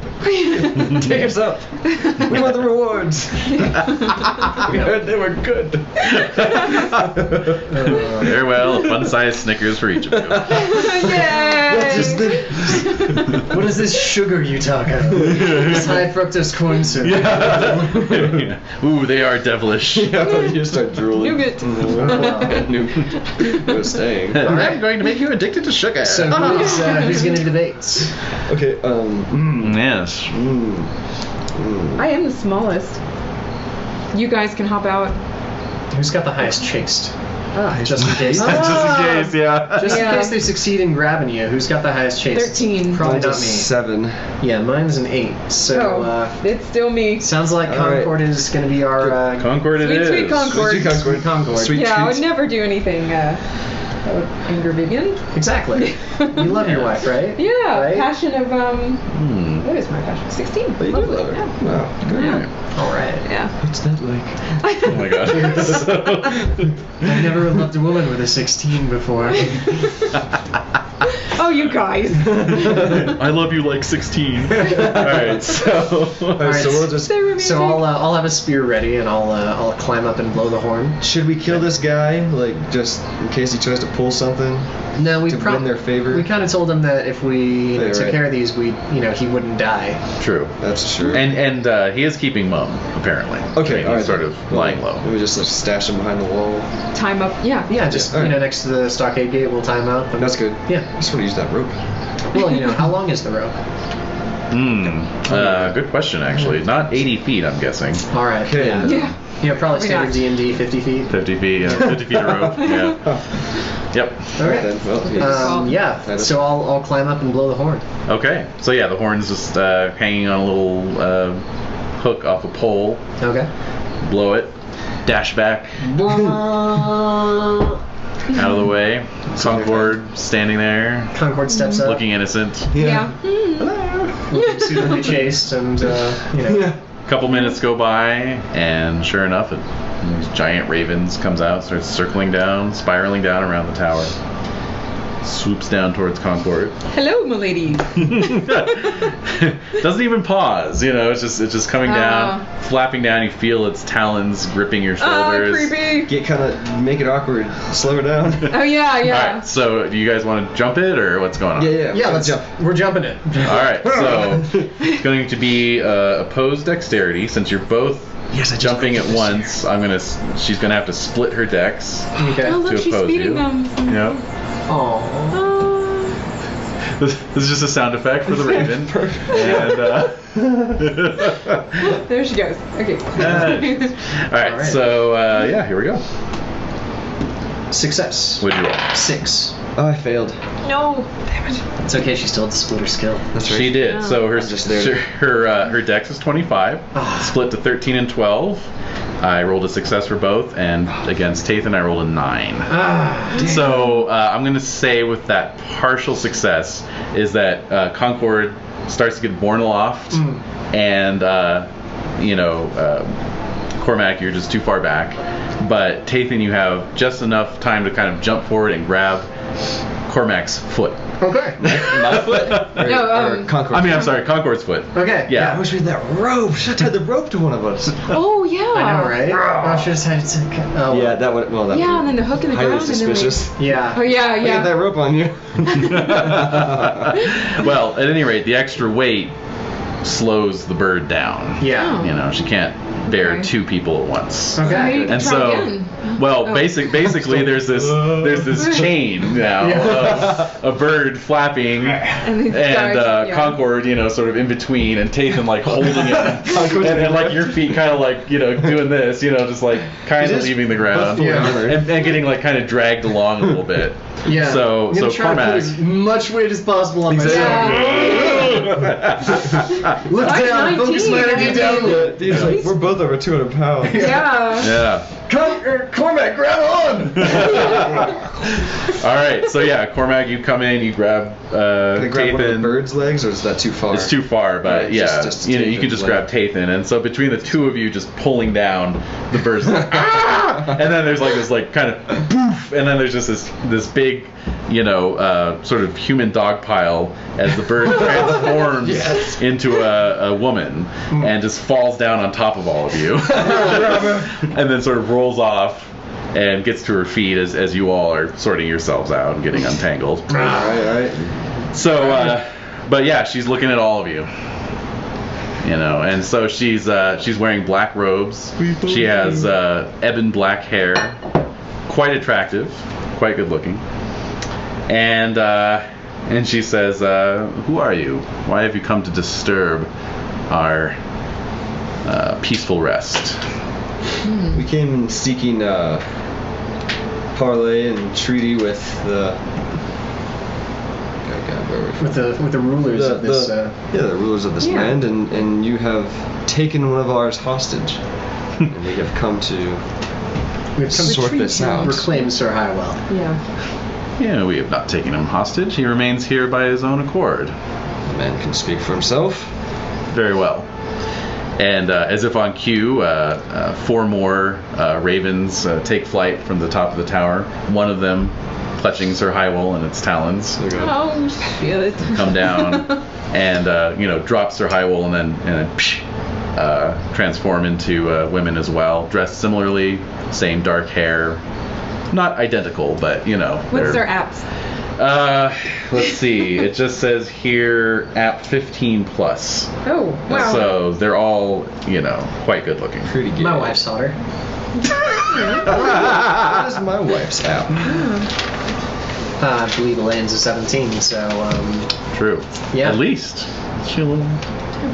Take us up. We want the rewards. We heard they were good. Very well, a fun-sized Snickers for each of you. Yay! What is this sugar you talk about? This high fructose corn syrup. Ooh, they are devilish. You start drooling. Nougat. We're staying. I'm going to make you addicted to sugar. So who's gonna debate? Okay. Yes. I am the smallest. You guys can hop out. Who's got the highest chaste? Just in case. Just in case, yeah. Just in Yeah. case they succeed in grabbing you. Who's got the highest chaste? 13. Probably Mine's a not me. 7. Yeah, mine's an 8. So It's still me. sounds like All right. Concord is gonna be our. Concord it Sweet, is. sweet Concord. Sweet Concord. Sweet Yeah, I would treats. never do anything that would anger Vivian. Exactly. You love your wife, right? Yeah, Right? passion of what is my passion? 16. Oh, you do Lovely. love her. Yeah. Wow. Good. Yeah. All right. Yeah. What's that like? Oh my god. I've never loved a woman with a 16 before. Oh, you guys. I love you like 16. Alright, so. Alright, So we'll just. So romantic. So I'll have a spear ready and I'll climb up and blow the horn. Should we kill this guy, like, just in case he tries to pull something No, we to win their favor? We kind of told him that if we Yeah, took right. care of these, he wouldn't die. True. That's true. And he is keeping mum, apparently. Okay, I mean, all right. he's sort of lying low. We just like stash him behind the wall. Time up. Yeah. Yeah, just Yeah, alright. next to the stockade gate, we'll time out. That's good. Yeah. I just want to use that rope. Well, how long is the rope? Good question, actually. Not 80 feet, I'm guessing. All right. Okay. Yeah. Probably Why standard not? D&D 50 feet. 50 feet, 50 feet of rope. Yeah. Yep. Okay. Then, well, Yeah. So I'll climb up and blow the horn. Okay. So yeah, the horn's just hanging on a little hook off a pole. Okay. Blow it. Dash back. Out of the way. Concord standing there, Concord steps up. looking innocent. Yeah. Looking suitably chaste and couple minutes go by, and sure enough, these giant ravens comes out, starts circling down, spiraling down around the tower, swoops down towards Concord. Hello, m'lady. Doesn't even pause, it's just coming down, flapping down. You feel its talons gripping your shoulders. Creepy. Make it awkward. Slow her down. Oh yeah. All right, so do you guys want to jump it, or what's going on? Yeah, let's jump. We're jumping it. All right, so it's going to be opposed dexterity, since you're both jumping at once. She's gonna have to split her dex Okay. Oh look, to she's oppose feeding you. them. Yeah. Aww. This is just a sound effect for the raven. And There she goes. Okay. all right, so here we go. Success. What'd you roll? 6. Oh, I failed. No. Damn it. It's okay. She still had to split her skill. That's right. She did. Oh. So I'm just there. her dex is 25, split to 13 and 12. I rolled a success for both, and against Tathan I rolled a 9. So I'm going to say with that partial success is that Concord starts to get borne aloft, and Cormac, you're just too far back. But Tathan, you have just enough time to kind of jump forward and grab Cormac's foot. Okay. My foot? No, Concord. I'm sorry, Concord's foot. Okay. Yeah. I wish we had that rope. Should have tied the rope to one of us. Oh yeah. I know, right? Oh, should have had to. Oh. Yeah, that would. Well, that Yeah, would and then the hook in the highly ground. suspicious. Yeah. And then I got yeah. that rope on you. Well, at any rate, the extra weight slows the bird down. Yeah. Oh. She can't bear Okay. 2 people at once. Okay. And Try so, again. well, Oh. basically, there's this chain now of a bird flapping, And these and guys, yeah. Concord, sort of in between, and Tathan like holding it, and like your feet kind of like doing this, just like kind of leaving the ground, Yeah. and getting like kind of dragged along a little bit. Yeah. So I'm gonna try to put Cormac. as much weight as possible on myself. Look Like down, focus 19, my energy I down. mean. Dude's like, we're both over 200 pounds. Yeah. Yeah. Cormac, grab on! All right. So yeah, Cormac, you come in, you grab Can I grab one of the Tathan. bird's legs, or is that too far? It's too far, but Yeah, just you can Tathan's just leg. grab Tathan, and so between the two of you, just pulling down, the bird's like, ah! And then there's like this like kind of poof, and then there's just this big, sort of human dog pile as the bird transforms into a woman and just falls down on top of all of you, and then sort of rolls off and gets to her feet as you all are sorting yourselves out and getting untangled. All right. So, but yeah, she's looking at all of you. And so she's wearing black robes. She has ebon black hair, quite attractive, quite good looking. And she says, "Who are you? Why have you come to disturb our peaceful rest?" We came seeking parley and treaty with the. With the rulers of this. the rulers of this land, and you have taken one of ours hostage, and we have come to we've come sort to this out. reclaim Sir Highwell. Yeah. Yeah, we have not taken him hostage. He remains here by his own accord. The man can speak for himself. Very well. And as if on cue, 4 more ravens take flight from the top of the tower. One of them clutching Sir Highwell in its talons. Oh shit. Come down and drop Sir Highwell and then transform into women as well, dressed similarly, same dark hair, not identical, but What's their apps? let's see. It just says here app 15 plus. Oh wow. So they're all quite good looking. Pretty good. My wife's hotter. What is my wife's app? I believe Elaine's a 17, so True. Yeah. At least. Is she a little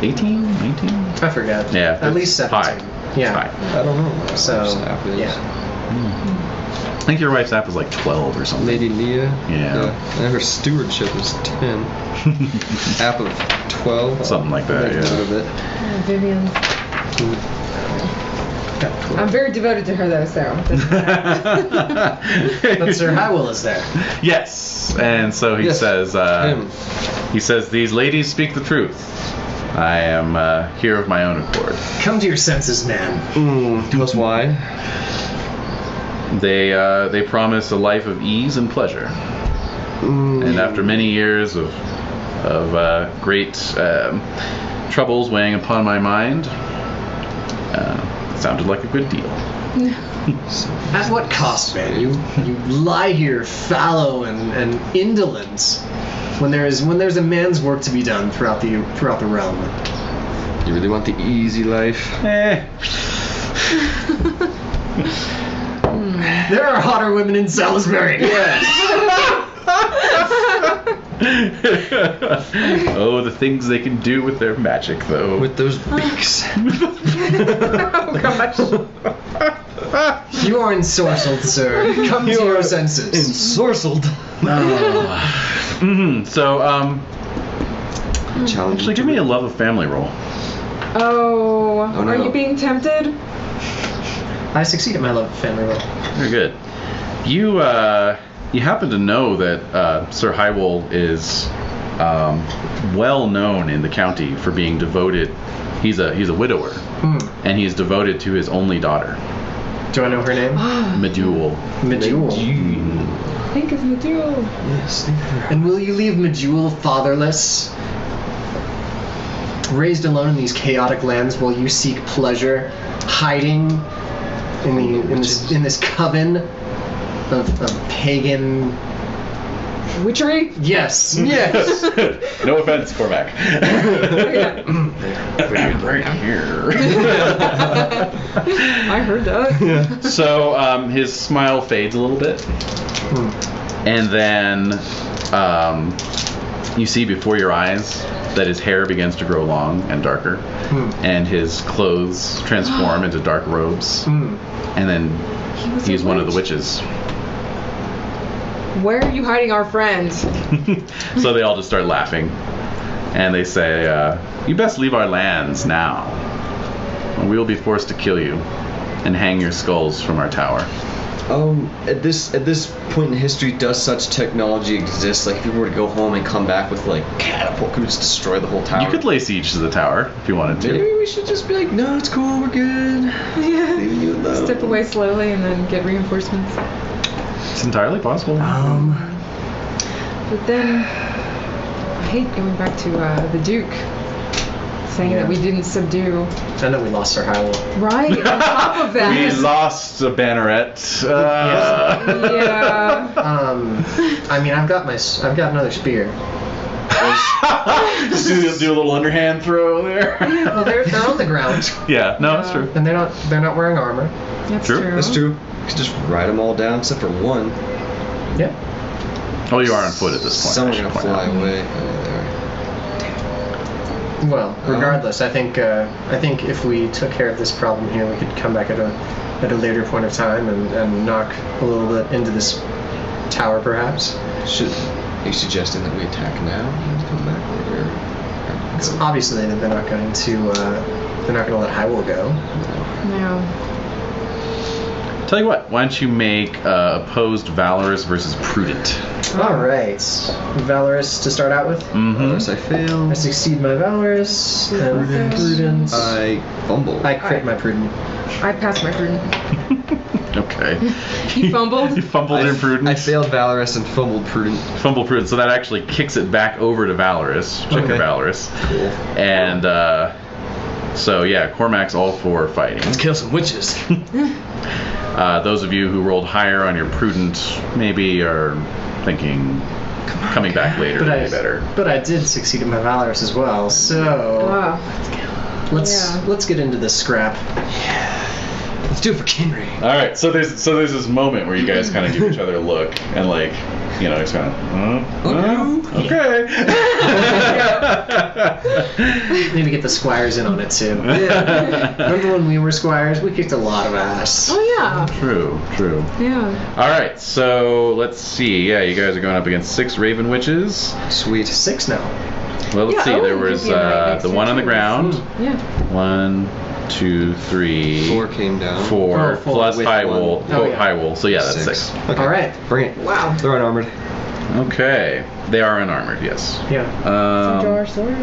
18, 19? I forgot. Yeah. At least 17. High. Yeah. High. I don't know. What my So wife's app is. yeah. I think your wife's app is like 12 or something. Lady Nia. Yeah. And her stewardship is 10. App of 12. Something like that, Make yeah. note of it. Vivian. I'm very devoted to her though, so. But Sir Highwell is there. Yes. And so he Yes, says, him. these ladies speak the truth. I am here of my own accord. Come to your senses, man. Tell us why. They promise a life of ease and pleasure. And after many years of great troubles weighing upon my mind, it sounded like a good deal. At what cost, man? You lie here fallow and indolent when there's a man's work to be done throughout the realm. You really want the easy life? There are hotter women in Salisbury. Yes. Oh, the things they can do with their magic, though. With those beaks. Oh gosh. You are ensorcelled, sir. Come to your senses. Ensorcelled. So, Challenge. actually, give me a love of family roll. Oh, no. are you being tempted? I succeed at my love of family role. Very good. You happen to know that Sir Highwold is well known in the county for being devoted. He's a widower, and he is devoted to his only daughter, Do I know her name? Medule. Medule. I think it's Medule. Yes, leave her. And will you leave Medule fatherless? Raised alone in these chaotic lands while you seek pleasure, hiding in this coven of pagan. Witchery? Yes. Yes. No offense, Cormac. Right here. I heard that. So his smile fades a little bit, and then you see before your eyes that his hair begins to grow long and darker, and his clothes transform into dark robes, and then he's one of the witches. Where are you hiding our friends? So they all just start laughing, and they say, "You best leave our lands now, or we will be forced to kill you and hang your skulls from our tower." At this point in history, does such technology exist? Like, if you were to go home and come back with like catapult, could we just destroy the whole tower? You could lay siege to the tower if you wanted to. Maybe we should just be like, no, it's cool, we're good. Yeah. Leaving you alone. Step away slowly and then get reinforcements. It's entirely possible. But then, I hate going back to the Duke, saying that we didn't subdue. I know we lost our Hyrule. Right, on top of that. We lost a banneret. Yeah. I mean, I've got another spear. Just do a little underhand throw there. Well, they're on the ground, Yeah, no, that's true. and they're not wearing armor. That's True. true. That's true. You could just ride them all down except for one. Yeah. Oh, you are on foot at this point. Someone's I should gonna point fly out. away. Well, regardless, I think if we took care of this problem here, we could come back at a later point of time and knock a little bit into this tower, perhaps. Are you suggesting that we attack now and come back later? It's obviously they're not going to let Hyrule go. No. Tell you what, why don't you make opposed valorous versus prudent? All right, valorous to start out with. Unless I fail. I succeed my valorous and prudence. I fumble. I crit my prudent. I passed my prudent. Okay. You fumbled? You fumbled in prudence. I failed valorous and fumbled prudent. Fumble prudence, so that actually kicks it back over to valorous. Check your Okay. valorous. Cool. And so yeah, Cormac's all for fighting. Let's kill some witches. Those of you who rolled higher on your prudent maybe are thinking coming back later would be better. But I did succeed at my valorous as well. So Wow. let's get into this scrap. Let's do it for Cynrain. All right, so there's this moment where you guys kind of give each other a look and like, you know, it's kind of okay. Need to get the squires in on it too. Remember when we were squires? We kicked a lot of ass. Oh, yeah. True. Yeah. All right, so let's see. Yeah, you guys are going up against 6 Raven Witches. Sweet. 6 now. Well, let's see. There was the one on the ground. Yeah. 1, 2, 3, 4 came down. 4 Oh, 4 plus with high one. wool. Oh, yeah. High wool. So yeah, that's 6. Okay. All right. Bring it. Wow. They're unarmored. Okay, they are unarmored. Yes. Yeah. So draw our sword.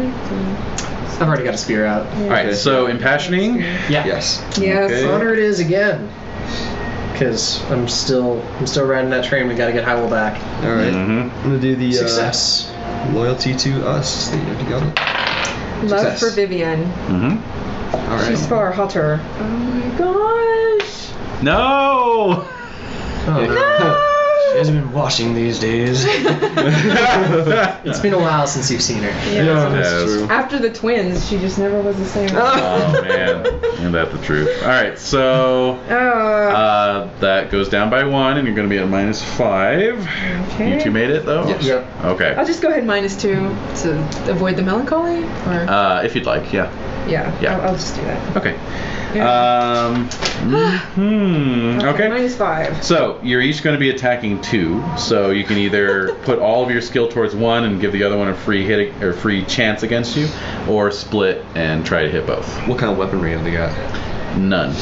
I've already got a spear out. All right. So impassioning. Yeah. Yes. Yes. Okay. Honor it is again. Because I'm still riding that train. We got to get Hywel back. All right. Mhm. I'm gonna do the Success. loyalty to us. There you go. Love Success. for Vivian. Mhm. All right. She's far hotter. Oh my gosh. No. Oh, no. She hasn't been washing these days. It's been a while since you've seen her. Yeah. That's true. After the twins, she just never was the same. Oh man, isn't that the truth? All right, so that goes down by 1, and you're going to be at -5. Okay. You two made it though. Yes. Yep. Okay. I'll just go ahead -2 to avoid the melancholy. Or If you'd like, yeah. yeah. yeah. I'll just do that. Okay. Yeah. Okay. -5. So you're each going to be attacking 2. So you can either put all of your skill towards one and give the other one a free hit or free chance against you, or split and try to hit both. What kind of weaponry have they got? None.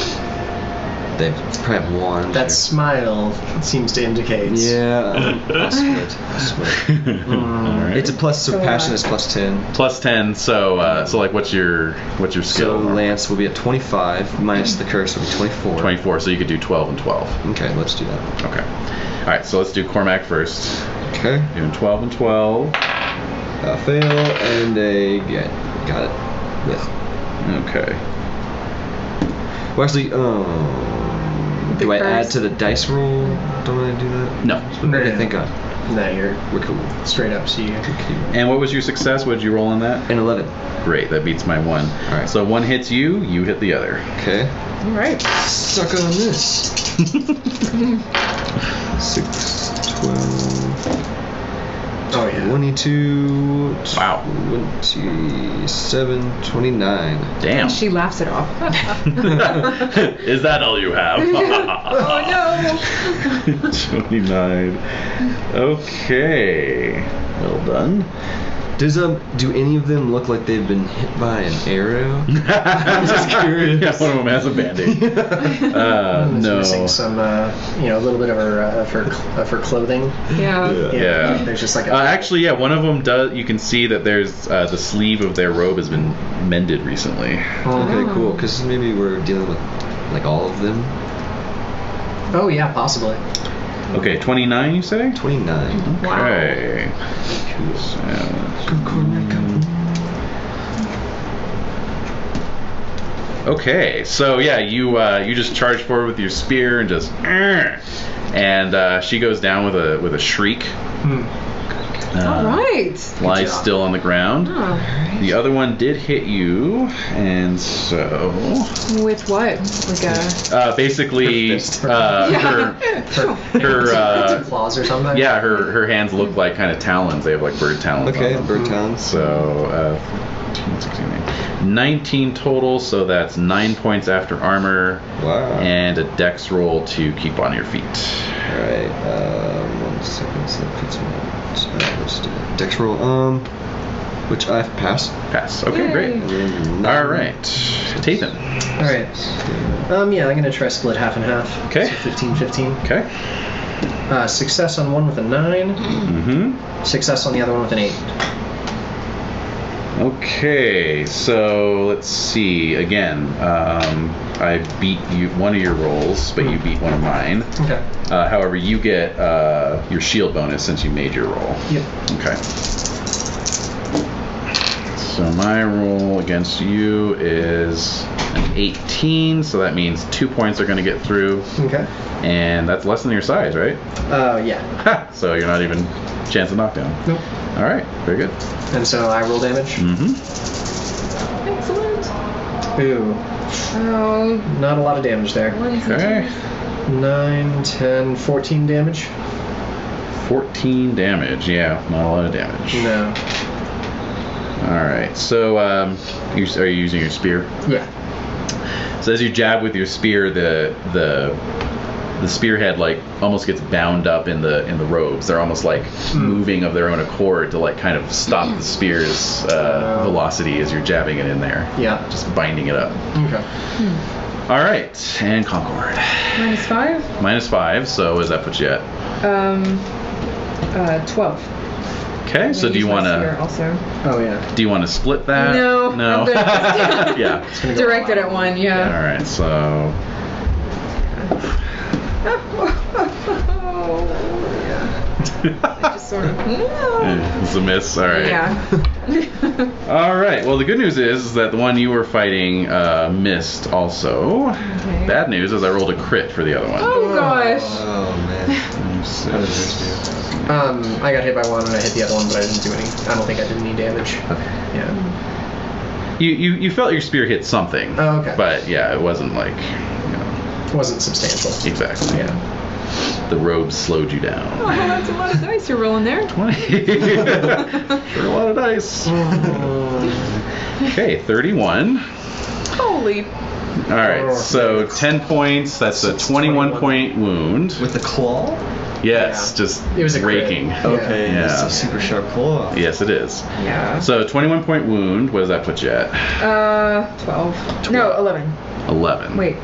They probably have one. That smile seems to indicate. Yeah. I'll split. All right. It's a plus. So passion is +10. +10. So like what's your So skill? lance will be at 25 minus the curse will be 24. 24. So you could do 12 and 12. Okay, let's do that. Okay. All right. So let's do Cormac first. Okay. Doing 12 and 12. Fail and a get. Got it. Yeah. Okay. Well, actually, do I add curse. to the dice roll? Don't I do that? No. What did I think of? No, you're We're cool. straight up. So you. Okay. And what was your success? What did you roll on that? An 11. Great. That beats my 1. All right. So 1 hits you. You hit the other. Okay. All right. Suck on this. 6, 12, Oh yeah. 22, Wow. 27, 29. Damn. She laughs it off. Is that all you have? Oh no. 29. Okay. Well done. Does do any of them look like they've been hit by an arrow? I'm just curious. Yeah, one of them has a band-aid. One's No. missing some, a little bit of her clothing. Yeah. Yeah. There's just like Actually, yeah, one of them does. You can see that there's the sleeve of their robe has been mended recently. Okay, cool. Because maybe we're dealing with like all of them. Oh yeah, possibly. Okay, 29, you say? 29. Okay. Cool. So, okay, so yeah, you just charge forward with your spear and just, and she goes down with a shriek. All right. Lies still on the ground. Oh. The other one did hit you, and so With what? Like a. basically Yeah. her claws or something. yeah her hands look like kind of talons. They have like bird talons. Okay, on them. bird talons. So 19 total. So that's 9 points after armor. Wow. And a dex roll to keep on your feet. Alright, 1 second, so that puts me let's do that. Dex roll, which I've passed. Pass. Okay, Yay. great. All right, Tathan. Alright. Yeah, I'm gonna try split half and half. Okay. So 15-15. Okay. Success on one with a 9. Mm-hmm. Success on the other one with an 8. Okay, so let's see. Again, I beat you one of your rolls, but you beat one of mine. Okay. However, you get your shield bonus since you made your roll. Yep. Okay. So my roll against you is an 18, so that means 2 points are going to get through, Okay. and that's less than your size, right? Yeah. Ha! So you're not even chance of knockdown. Nope. All right, very good. And so I roll damage. Mm-hmm. Excellent. Ooh. Oh. Not a lot of damage there. Okay. 9, 10, 14 damage. 14 damage. Yeah, not a lot of damage. No. All right. So, are you using your spear? Yeah. So as you jab with your spear, the spearhead like almost gets bound up in the robes. They're almost like moving of their own accord to like kind of stop the spear's velocity as you're jabbing it in there. Yeah. Just binding it up. Okay. All right, and Concord. -5. -5. So what does that put you at? 12. Okay, so do you want to? Also. Oh yeah. Do you want to split that? No. No. I'm good. Yeah. Directed at one. Yeah. All right. So. I just sort of. It's a miss. All right. Yeah. All right. Well, the good news is that the one you were fighting missed also. Okay. Bad news is I rolled a crit for the other one. Oh gosh. Oh man. How did this do? I got hit by one and I hit the other one, but I didn't do any. I don't think I did any damage. Okay. Yeah. You felt your spear hit something. Oh, okay. But yeah, it wasn't like. It wasn't substantial. Exactly. Yeah. The robes slowed you down. Oh, that's a lot of dice you're rolling there. 20. For a lot of dice. Okay, 31. Holy. All right, so 10 points. That's a 21-point wound. With a claw? Yes, Yeah. just It was a crit. raking. Okay, Yeah. that's a super sharp claw. Yes, it is. Yeah. So 21-point wound. What does that put you at? 12. No, 11. 11. Wait,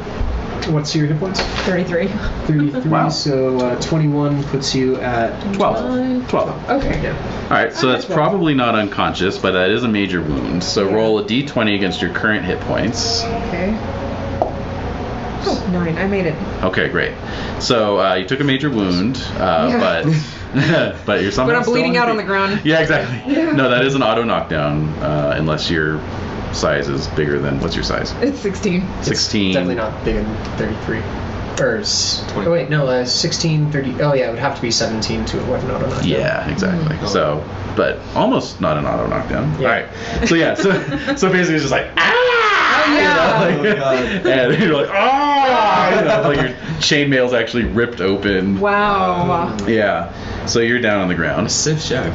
What's your hit points? 33. 33. Wow. So 21 puts you at 12. 12. Okay. Yeah. All right, so that's probably not unconscious, but that is a major wound. So Yeah. roll a d20 against your current hit points. Okay. Oh, 9. I made it. Okay, great. So you took a major wound, but but you're somehow But I'm bleeding still out on the ground. Yeah, exactly. Yeah. No, that is an auto knockdown unless your size is bigger than what's your size? It's 16. 16. It's definitely not bigger than 33. Oh wait, no, 16, 30. Oh yeah, it would have to be 17 to avoid an auto knockdown. Yeah, exactly. So, but almost not an auto knockdown. Yeah. All right. So yeah, so basically it's just like ah. Oh, yeah. You know, like, Oh, God. and you're like ah. You know, like your chainmail's actually ripped open. Wow. Yeah. So you're down on the ground. So sharp.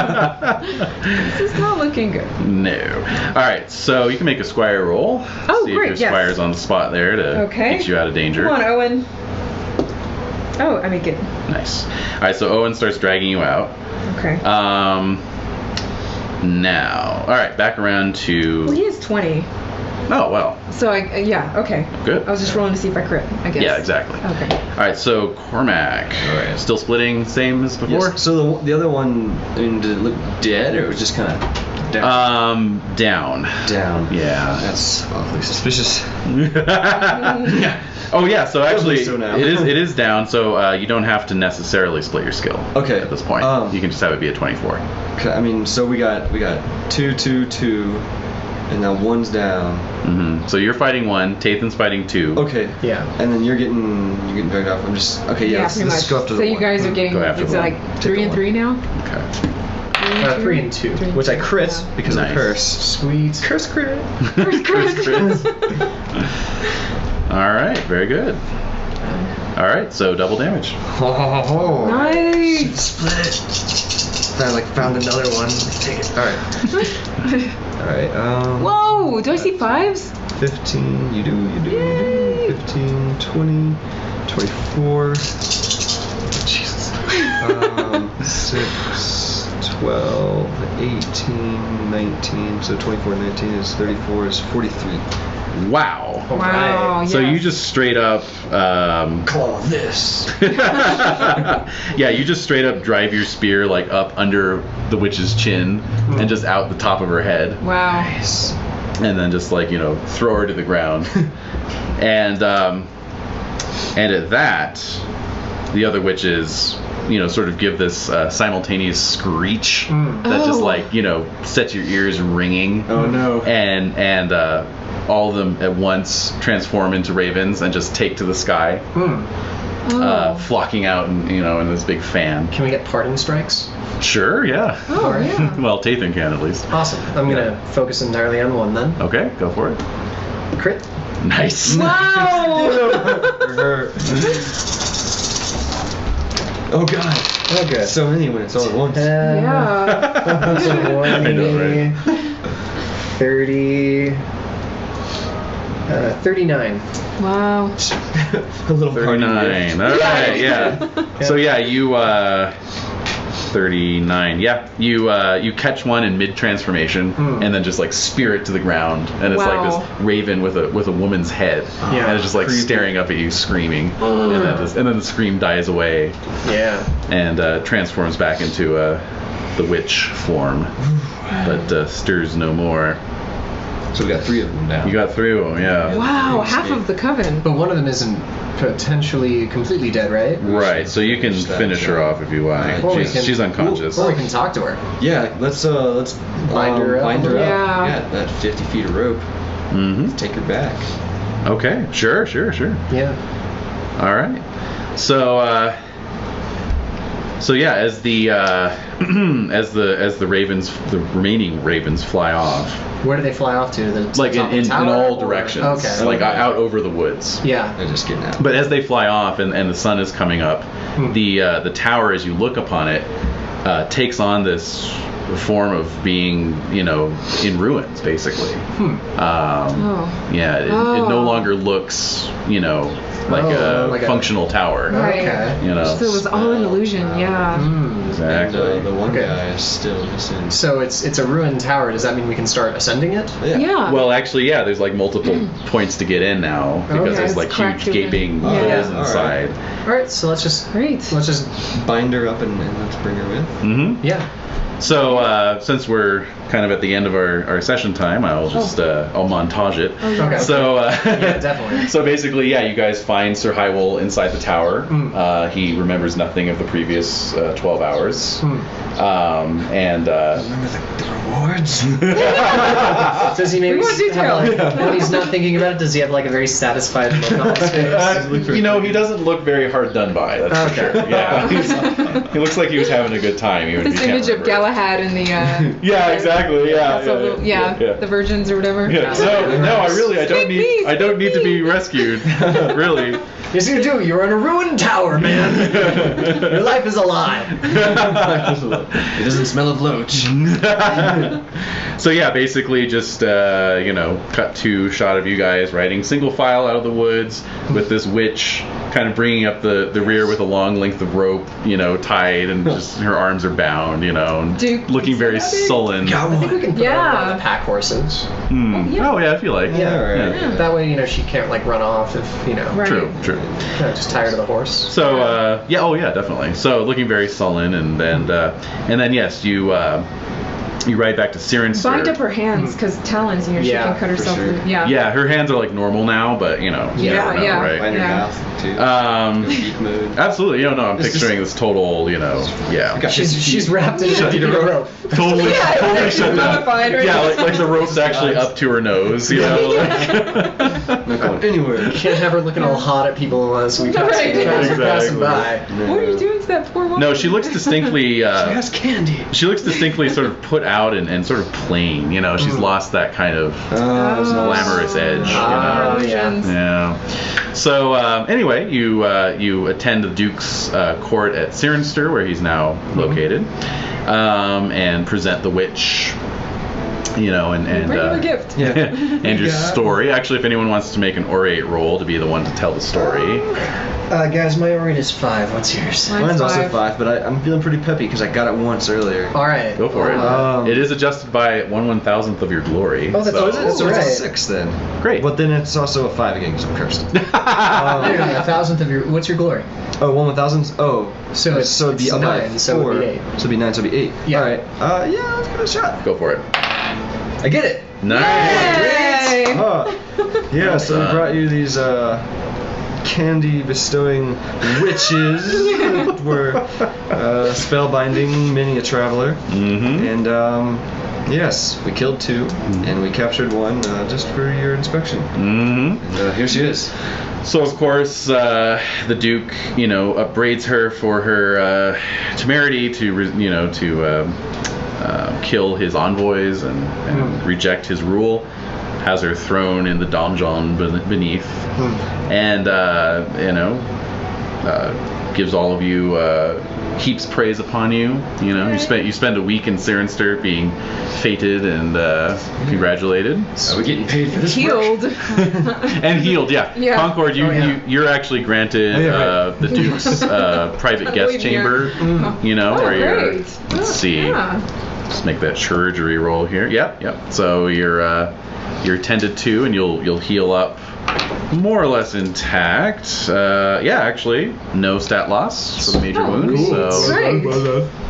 This is not looking good. No. All right, so you can make a squire roll. Oh, See great, if your yes. squire's on the spot there to Okay. get you out of danger. Come on, Owen. Oh, I make it. Nice. All right, so Owen starts dragging you out. Okay. Now, all right, back around to. Well, he is 20. Oh well. So yeah, okay. Good. I was just rolling to see if I crit, I guess. Yeah, exactly. Okay. All right, so Cormac. All right. Still splitting, same as before. Yes. So the other one, I mean, did it look dead or it was just kind of down? Down. Down. Yeah. That's awfully suspicious. Oh yeah, so actually so now. it is down, so you don't have to necessarily split your skill. Okay. At this point, you can just have it be a 24. Okay, I mean, so we got 2, 2, 2, and now one's down. Mm-hmm. So you're fighting one, Tathan's fighting two. Okay. Yeah. And then you're getting dragged off. I'm just okay. Yeah. pretty let's much. go after So the you one. guys are getting, Go after it's the like one. 3 and 3 now? Okay. 3 and 2, which I crit because of Nice. the curse. Sweet. Curse crit. Curse. All right, very good. All right, so double damage. Oh. Nice. Split. I found another one. Take it. All right. All right. Whoa, do I see 5s? 15. You do. Yay. 15, 20, 24. Jesus. 6, 12, 18, 19. So 24, 19 is 34 is 43. Wow. Wow, So yes. you just straight up. Call this. Yeah, you just straight up drive your spear like up under the witch's chin and just out the top of her head, Wow. and then just throw her to the ground. and at that, the other witches, sort of give this simultaneous screech that just Oh. sets your ears ringing. Oh no. And all of them at once transform into ravens and just take to the sky, Oh. flocking out in this big fan. Can we get parting strikes? Sure, yeah. Oh, yeah. Well, Tathan can at least. Awesome. I'm gonna focus entirely on one then. Okay, go for it. Crit. Nice. Wow. Oh god. Oh, good. So many when it's all at once. Yeah. 20, 30, 39. Wow. A little party. 39. All right, yeah. So yeah, you 39. Yeah, you catch one in mid transformation, and then just like spear it to the ground, and it's like this raven with a woman's head, and it's just like staring up at you, screaming, and then the scream dies away. Yeah. And transforms back into the witch form, but stirs no more. So we got 3 of them now. You got 3 of them, yeah. Wow, half of the coven. But one of them isn't potentially completely dead, right? Right, so you can finish her off if you want. Or we She's unconscious. Or we can talk to her. Yeah, let's bind her up. Bind her up. Yeah. Yeah, that 50 feet of rope. Mm-hmm. Take her back. Okay, sure. Yeah. All right. So yeah, as the remaining ravens fly off. Where do they fly off to? Like in all directions. Okay. Like out over the woods. Yeah. They're just getting out. But as they fly off and the sun is coming up, the tower, as you look upon it, takes on this form of being, in ruins, basically. Yeah, it no longer looks, like a functional tower. Right. Okay. So it was all an illusion, yeah. Exactly. And, the one guy is still missing. So it's a ruined tower. Does that mean we can start ascending it? Yeah. Well, actually, yeah. There's like multiple points to get in now because there's like huge gaping holes inside. All right. So let's just bind her up and let's bring her in. Mm-hmm. Yeah. So since we're kind of at the end of our session time, I'll just I'll montage it. Okay. So yeah, definitely. So basically, yeah, you guys find Sir Hywell inside the tower. He remembers nothing of the previous 12 hours. And Remember the rewards? Does he maybe We want details. when he's not thinking about it, does he have like a very satisfied look on his face? he doesn't look very hard done by. That's for sure. Yeah, he looks like he was having a good time. Even if This you can't image of remember. Galahad in the Yeah, exactly. Yeah, the virgins or whatever. Yeah. No, I don't need to be rescued. Really. Yes, you do. You're in a ruined tower, man. Your life is a lie. It doesn't smell of loach. So yeah, basically just cut to shot of you guys riding single file out of the woods with this witch kind of bringing up the rear with a long length of rope, tied, and just her arms are bound, and Duke, looking very sullen. I think we can put her on one of the pack horses. Oh yeah, if you like. Yeah. That way, she can't like run off if Right. True. just tie her to the horse. So definitely. So looking very sullen, and then yes, you ride back to Cynrain. Bind up her hands, because talons, she can cut herself. sure. Yeah. Her hands are like normal now, but you never know, right? Bind her mouth too. Beak mode. Absolutely. I'm picturing this total, She's wrapped in a rope. totally shut down. mummified, right? Yeah, like the rope's actually up to her nose, Not going anywhere. You can't have her looking all hot at people as we pass Right. passing by. What are you doing to that poor woman? No, she looks distinctly. She has candy. She looks distinctly sort of put out and sort of plain. She's lost that kind of glamorous edge. Yeah. So anyway, you attend the Duke's court at Cirencester, where he's now located, and present the witch. And bring him a gift. And your story. Actually, if anyone wants to make an orate roll to be the one to tell the story. Guys, my orate is 5. What's yours? Mine's also 5, but I'm feeling pretty peppy because I got it once earlier. All right. Go for it. It is adjusted by 1/1000th of your glory. Oh, that's So right. it's a 6 then. Great. But then it's also a 5 again because I'm cursed. 1,000th of your. What's your glory? Oh, 1/1000th? Oh. So it'd be up by 9, so it'd be 8. So it'd be 9, so it'd be 8. Yeah. All right. Yeah, let's give it a shot. Go for it. I get it. Nice. Yay! Yeah, so we done. brought you these candy bestowing witches that were spellbinding many a traveler. Mm-hmm. And yes, we killed 2 and we captured 1 just for your inspection. Mm-hmm. And here she is. So of course, the Duke, upbraids her for her temerity to kill his envoys and reject his rule. Has her thrown in the donjon beneath, and gives all of you heaps praise upon you. You know, you spend a week in Cynrain being feted and congratulated. Are we getting paid for this? Healed. And healed, yeah. Yeah. Concord, you're actually granted the Duke's private guest Believe me, chamber. You know, Oh, where you're. great. Let's see. Yeah. Just make that chirurgery roll here. Yep. So you're tended to, and you'll heal up more or less intact. Actually, no stat loss for the major wound. Cool. So Great.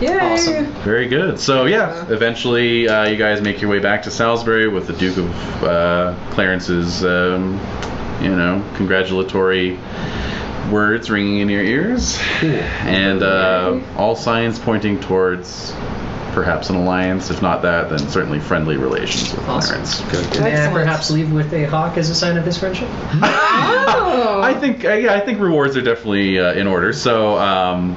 Yay. Awesome. very good. So eventually you guys make your way back to Salisbury with the Duke of Clarence's, congratulatory words ringing in your ears, and all signs pointing towards perhaps an alliance. If not that, then certainly friendly relations with Awesome. Clarence. May I Excellent. perhaps leave with a hawk as a sign of his friendship? Oh. I think rewards are definitely in order. So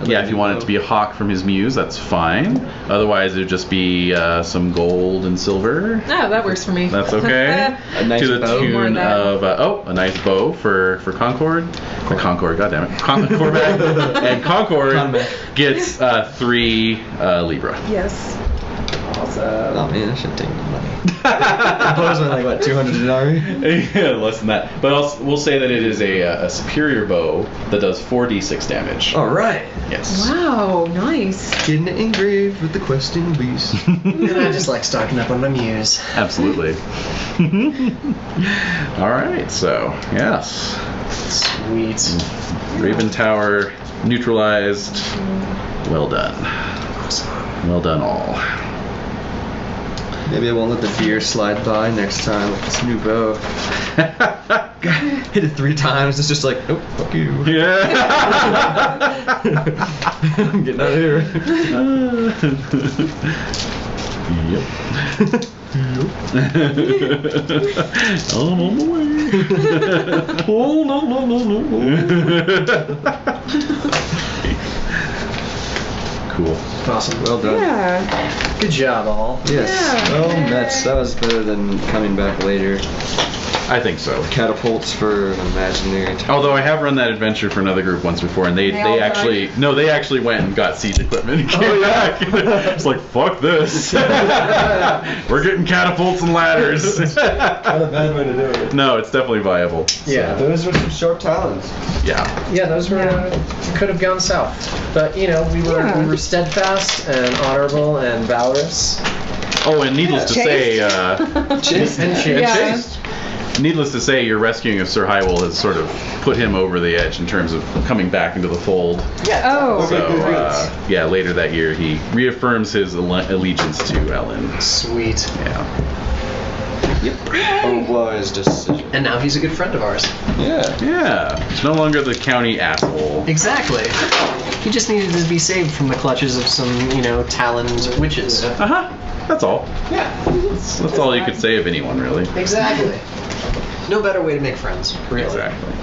if you want it to be a hawk from his muse, that's fine. Otherwise, it would just be some gold and silver. Oh, that works for me. That's okay. A nice to the bow. More tune of that. of a nice bow for Concord. Concord, goddammit. Cormac and Concord gets 3 Libra. Yes. Awesome. Oh man, I should take the money. Impose on like what, 200 denarii? Yeah, less than that. But we'll say that it is a superior bow that does 4d6 damage. All right. Yes. Wow, nice. Getting it engraved with the questing beast. And I just like stocking up on my muse. Absolutely. All right. So yes, Sweet. Raven Tower neutralized. Well done. Well done, all. Maybe I won't let the deer slide by next time with this new bow. Hit it 3 times. It's just like, oh, fuck you. Yeah. I'm getting out of here. Yep. I'm on my way. Oh no. Cool. Awesome. Well done. Yeah. Good job, all. Yes. Yeah. Well, that was better than coming back later. I think so. Catapults for an imaginary. Although I have run that adventure for another group once before, and they all actually they actually went and got siege equipment and came back. It's like, fuck this. We're getting catapults and ladders. Not a bad way to do it. No, it's definitely viable. Yeah. Those were some sharp talons. Yeah. Yeah, those were could have gone south, but we were steadfast and honorable and valorous. Oh, and needless to say, Chaste. Yeah. needless to say, your rescuing of Sir Hywell has sort of put him over the edge in terms of coming back into the fold. Oh. So, later that year, he reaffirms his allegiance to Ellen. Sweet. Yeah. Unwise decision. And now he's a good friend of ours. Yeah. Yeah. He's no longer the county asshole. Exactly. He just needed to be saved from the clutches of some, taloned witches. Uh-huh. That's all. Yeah. That's all you could say of anyone, really. Exactly. No better way to make friends, really. Exactly.